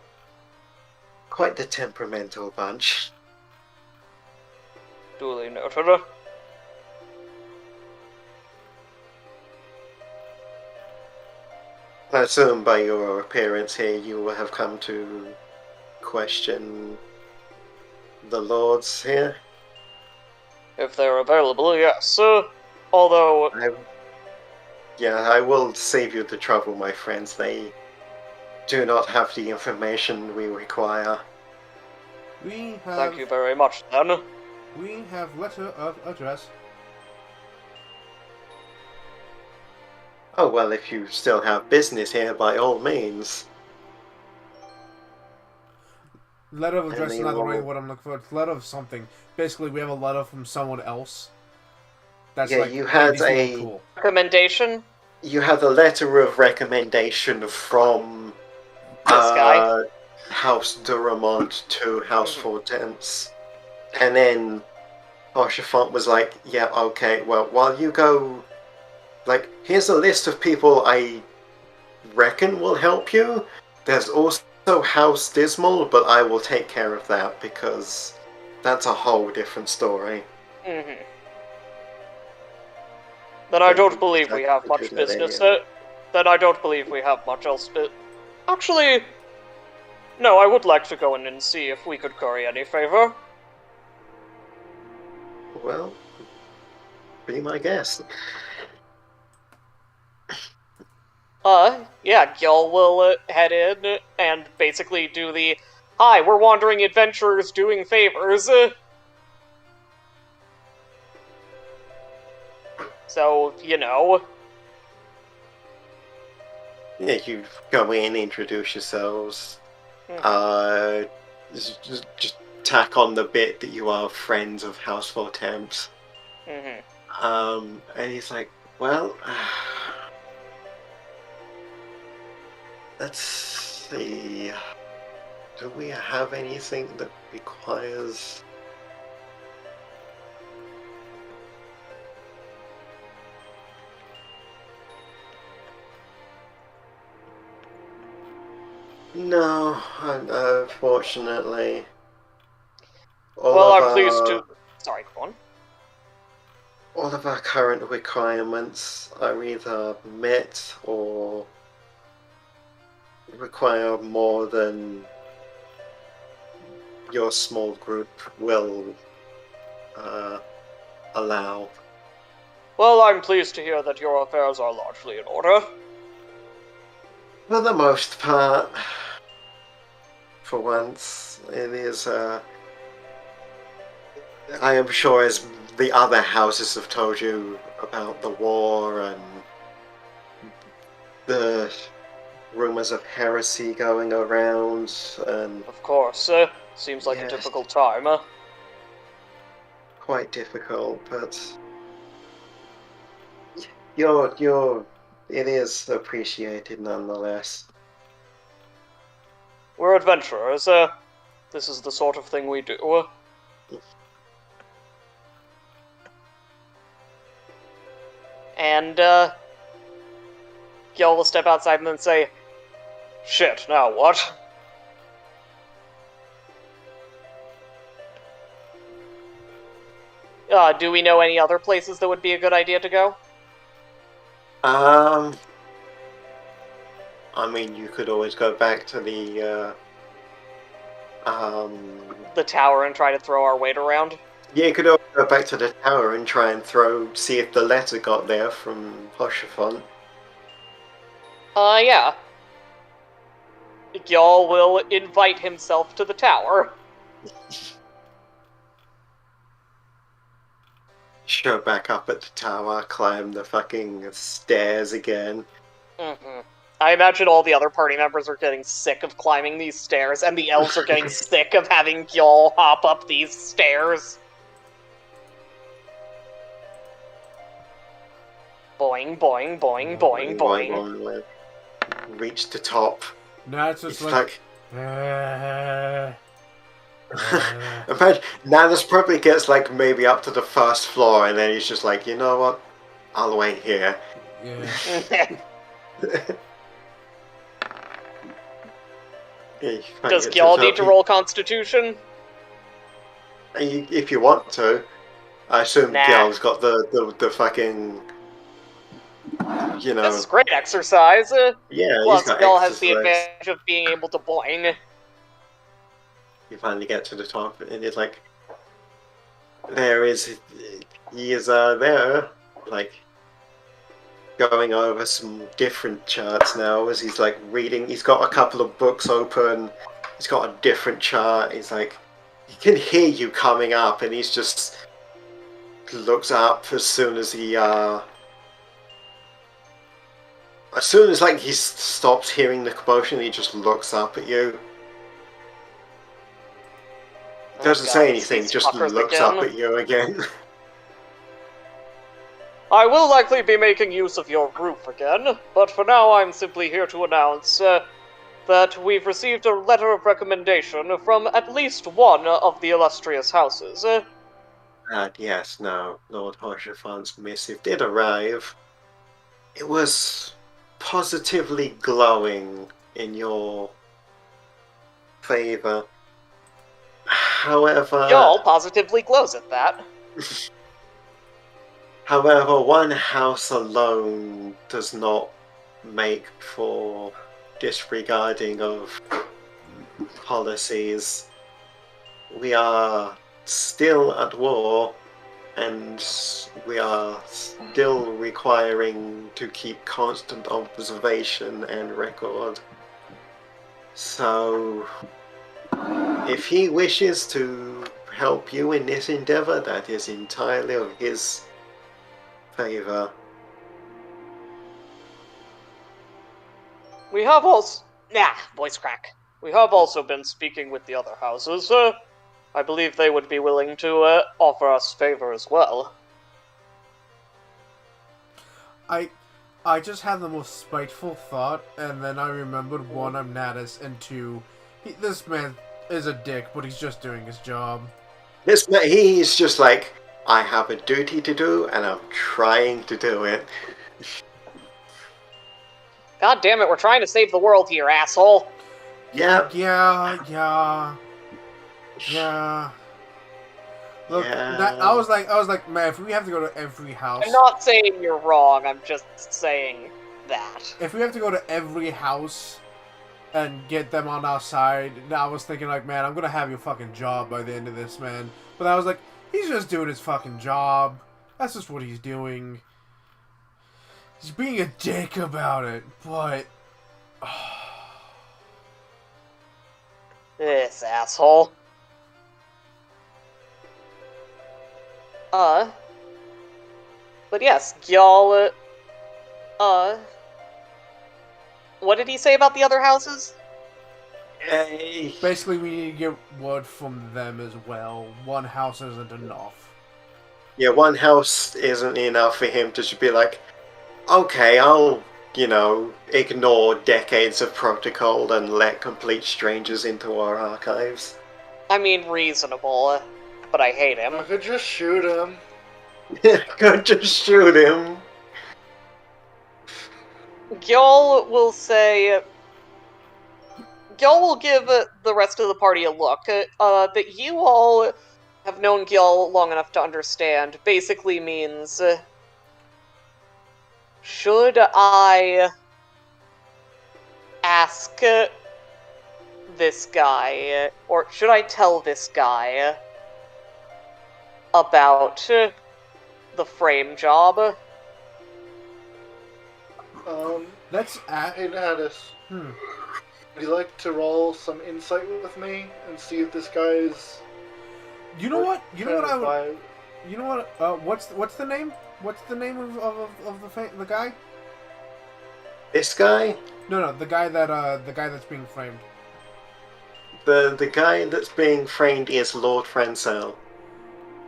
quite the temperamental bunch. Duly noted. I assume by your appearance here you will have come to question the lords here? If they're available, yes. Although... I will save you the trouble, my friends. They do not have the information we require. Thank you very much, then. We have letter of address. Oh, well, if you still have business here, by all means. Letter of address is not the right word I'm looking for. It's letter of something. Basically, we have a letter from someone else. That's yeah, like, you had really cool. Recommendation? You had a letter of recommendation from this guy. House Duramont to House Four Tents. And then Archifant was like, yeah, okay, well, while you go, here's a list of people I reckon will help you. There's also So House Dismal, but I will take care of that because that's a whole different story. Mm-hmm. Then I don't believe we have much business. Then I don't believe we have much else. Actually, no, I would like to go in and see if we could curry any favor. Well, be my guest. Yeah, Gil will head in and basically do the, "Hi, we're wandering adventurers doing favors." So, you know. Yeah, you go in, introduce yourselves. Just tack on the bit that you are friends of Houseful Temps. Mm-hmm. And he's like, well, let's see. Do we have anything that requires... No, unfortunately. Well, I'm pleased to... Sorry, go on. All of our current requirements are either met or require more than your small group will allow. Well, I'm pleased to hear that your affairs are largely in order. For the most part, for once, it is, I am sure as the other houses have told you about the war and the rumors of heresy going around, and... Of course, seems like a difficult time. Quite difficult, but... it is appreciated nonetheless. We're adventurers, this is the sort of thing we do. And, Gil will step outside and then say, "Shit, now what?" Do we know any other places that would be a good idea to go? I mean, you could always go back to the tower and try to throw our weight around? Yeah, you could always go back to the tower and try and see if the letter got there from Hoshafon. Yeah. Gil will invite himself to the tower. Show back up at the tower, climb the fucking stairs again. Mm-hmm. I imagine all the other party members are getting sick of climbing these stairs, and the elves are getting sick of having Gil hop up these stairs. Boing, boing, boing, boing, boing. Reach the top. No, it's just like... Imagine, Nanas probably gets like maybe up to the first floor, and then he's just like, you know what? I'll wait here. Yeah. Does Gil need to roll Constitution? If you want to. I assume Gil's got the fucking... You know... This is great exercise. Yeah, plus Gil has the advantage of being able to boing. You finally get to the top, and it's like... He is there, like... going over some different charts now as he's like reading. He's got a couple of books open. He's got a different chart. He's like, he can hear you coming up, and he's just looks up as soon as he like he stops hearing the commotion. He just looks up at you. Doesn't say anything. Just looks up at you again. I will likely be making use of your group again, but for now I'm simply here to announce that we've received a letter of recommendation from at least one of the illustrious houses. Yes, no, Lord Horshafon's missive did arrive. It was positively glowing in your favor. However, Y'all positively glows at that. however, one house alone does not make for disregarding of policies. We are still at war, and we are still requiring to keep constant observation and record. So, if he wishes to help you in this endeavor, that is entirely of his favor. We have also... voice crack. We have also been speaking with the other houses. I believe they would be willing to offer us favor as well. I just had the most spiteful thought, and then I remembered, one, I'm Natus, and two, this man is a dick, but he's just doing his job. This man, he's just like, I have a duty to do, and I'm trying to do it. God damn it, we're trying to save the world here, asshole. Yep. Yeah. Look, Yeah. I was like, man, if we have to go to every house... I'm not saying you're wrong, I'm just saying that. If we have to go to every house and get them on our side, I was thinking, like, man, I'm gonna have your fucking job by the end of this, man. But I was like, he's just doing his fucking job. That's just what he's doing. He's being a dick about it, but... This asshole. But yes, y'all, what did he say about the other houses? Basically, we need to get word from them as well. One house isn't enough. Yeah, one house isn't enough for him to just be like, okay, I'll, ignore decades of protocol and let complete strangers into our archives. I mean, reasonable, but I hate him. I could just shoot him. Could just shoot him. Y'all will say... Y'all will give the rest of the party a look. That you all have known Gil long enough to understand basically means... should I ask this guy, or should I tell this guy about the frame job? Let's Hey, Natus. Would you like to roll some insight with me and see if this guy is... You know what? I would... would... You know what? What's the name? What's the name of the guy? This guy? No, the guy that's being framed. The guy that's being framed is Lord Francel.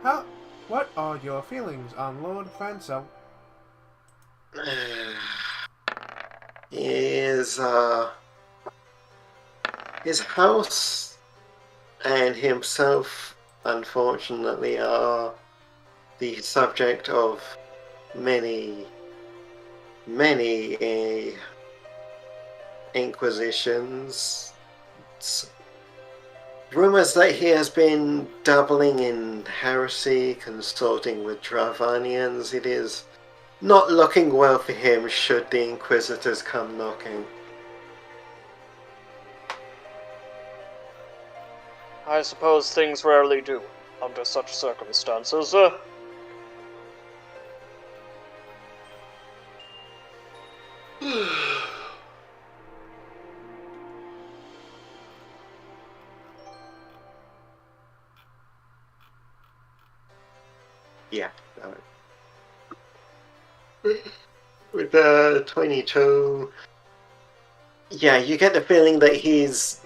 How? What are your feelings on Lord Francel? His house and himself, unfortunately, are the subject of many inquisitions. Rumors that he has been dabbling in heresy, consorting with Dravanians. It is not looking well for him should the Inquisitors come knocking. I suppose things rarely do, under such circumstances. Yeah. With 22, yeah, you get the feeling that he's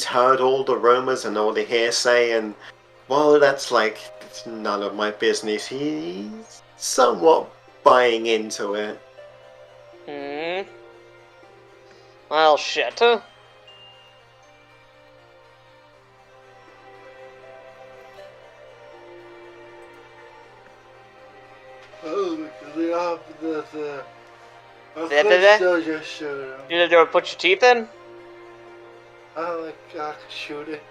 heard all the rumors and all the hearsay, and well, that's it's none of my business. He's somewhat buying into it. Well, shit. Oh, because we have the... Of Da, da, course da. they'll just shoot him. You need to put your teeth in? shoot it.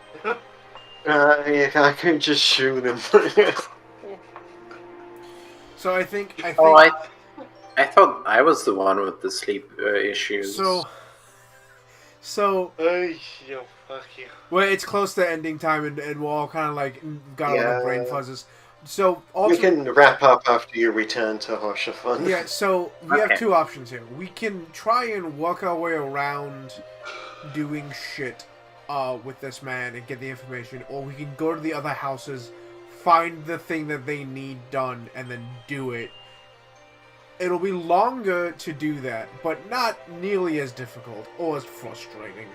Yeah, I could just shoot him. So I think. Oh, I thought I was the one with the sleep issues. So. Ay, yo, fuck you. Well, it's close to ending time, and we're all kind of like got all the brain Yeah. fuzzes. So We can wrap up after you return to Hoshafun. Yeah, so we have Okay. two options here. We can try and work our way around doing shit with this man and get the information, or we can go to the other houses, find the thing that they need done, and then do it. It'll be longer to do that, but not nearly as difficult or as frustrating.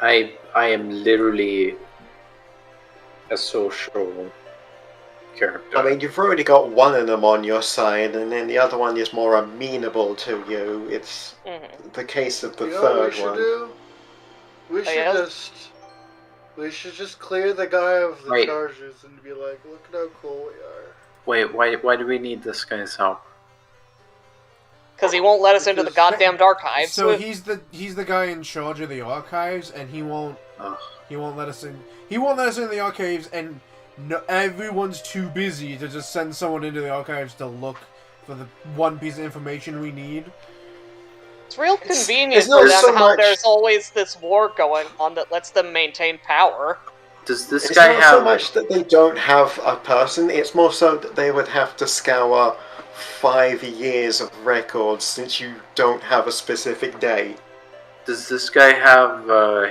I am literally a social character. I mean, you've already got one of them on your side, and then the other one is more amenable to you. It's the case of the You know what we third should one. do? We should just clear the guy of the Right. charges and be like, look at how cool we are. Wait, why do we need this guy's help? Because he won't let us into the goddamn archives. So he's the guy in charge of the archives, and he won't Ugh. let us in. He won't let us in the archives, and no, everyone's too busy to just send someone into the archives to look for the one piece of information we need. It's real convenient it's for not them so how much- there's always this war going on that lets them maintain power. Does this It's guy not have? so much that they don't have a person, it's more so that they would have to scour 5 years of records since you don't have a specific date. Does this guy have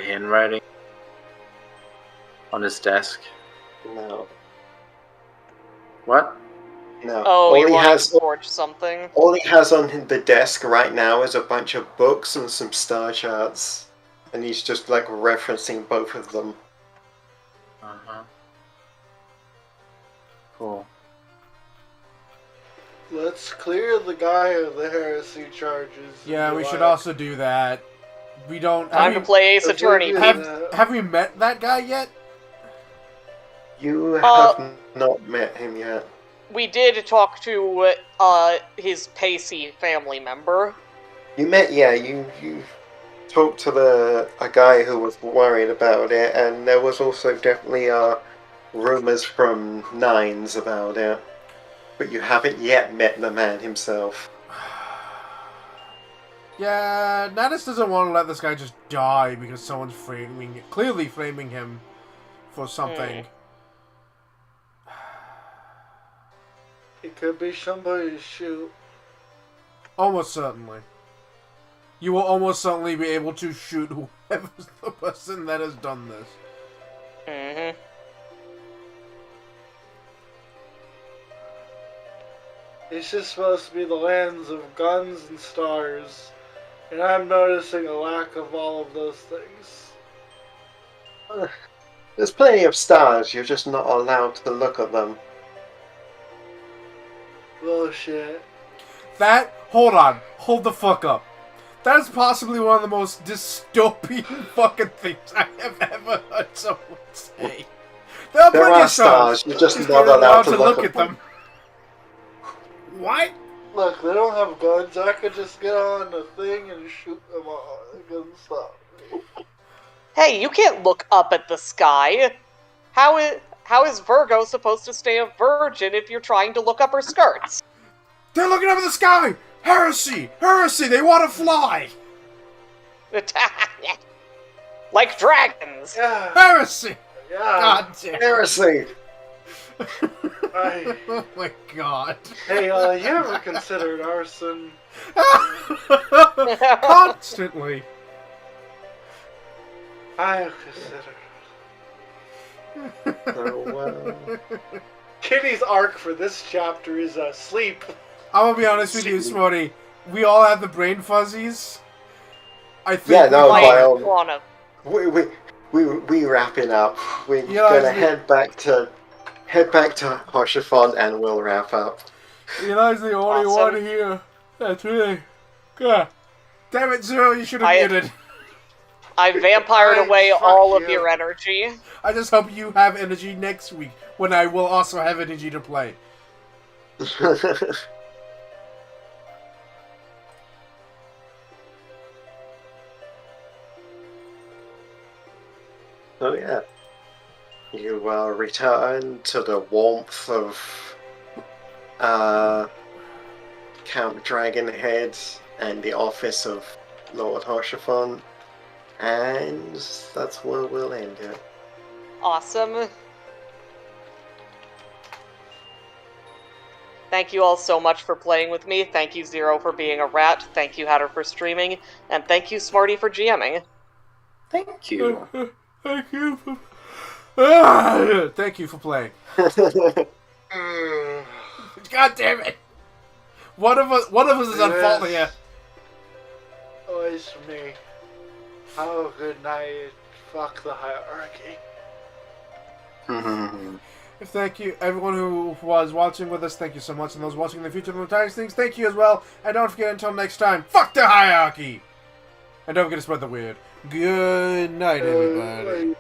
handwriting on his desk? No. What? No. Oh, all you he want has to forge something? all he has on the desk right now is a bunch of books and some star charts. And he's just like referencing both of them. Uh-huh. Cool. Let's clear the guy of the heresy charges. and Yeah, be we should like, also do that. We don't. Time to play Ace if Attorney. we're Have, doing have we met that guy yet? You have not met him yet. We did talk to his Pacey family member. You talked to a guy who was worried about it, and there was also definitely rumors from Nines about it. But you haven't yet met the man himself. Yeah, Natus doesn't want to let this guy just die because someone's clearly framing him for something. It could be somebody's shoot. Almost certainly. You will almost certainly be able to shoot whoever's the person that has done this. Mm-hmm. It's just supposed to be the lands of guns and stars. And I'm noticing a lack of all of those things. There's plenty of stars, you're just not allowed to look at them. Bullshit. Hold the fuck up. That is possibly one of the most dystopian fucking things I have ever heard someone say. There are There plenty are of stars. stars, you're just Just not you're allowed to look at them. What? Look, they don't have guns. I could just get on the thing and shoot them all. They can stop me. Hey, you can't look up at the sky. How is Virgo supposed to stay a virgin if you're trying to look up her skirts? They're looking up at the sky! Heresy! Heresy! They want to fly! Like dragons. Yeah. Heresy! Yeah. God damn. Heresy! Oh my god. Hey, you ever considered arson? Constantly. I have considered. So, Kitty's arc for this chapter is sleep. I'm gonna be honest with you, Smarty. We all have the brain fuzzies. I think. Yeah, no, we- by all- Wanna. we wrapping up. We're Yeah, gonna I think- head back to Hoshafon and we'll wrap up. Eli's the only Awesome. one here. That's really. God. Damn it, Zero, you should have I- muted. I vampired Fine, away fuck all of you. your energy. I just hope you have energy next week when I will also have energy to play. So yeah, you return to the warmth of Count Dragonhead and the office of Lord Hoshafon, and that's where we'll end it. Awesome. Thank you all so much for playing with me. Thank you, Zero, for being a rat. Thank you, Hatter, for streaming. And thank you, Smarty, for GMing. Thank you. Thank you for... thank you for playing. God damn it! One of us is at fault here. Oh, it's me. Have a good night. Fuck the hierarchy. Thank you, everyone who was watching with us. Thank you so much. And those watching in the future of the Times things, thank you as well. And don't forget, until next time, fuck the hierarchy! And don't forget to spread the weird. Good night, everybody.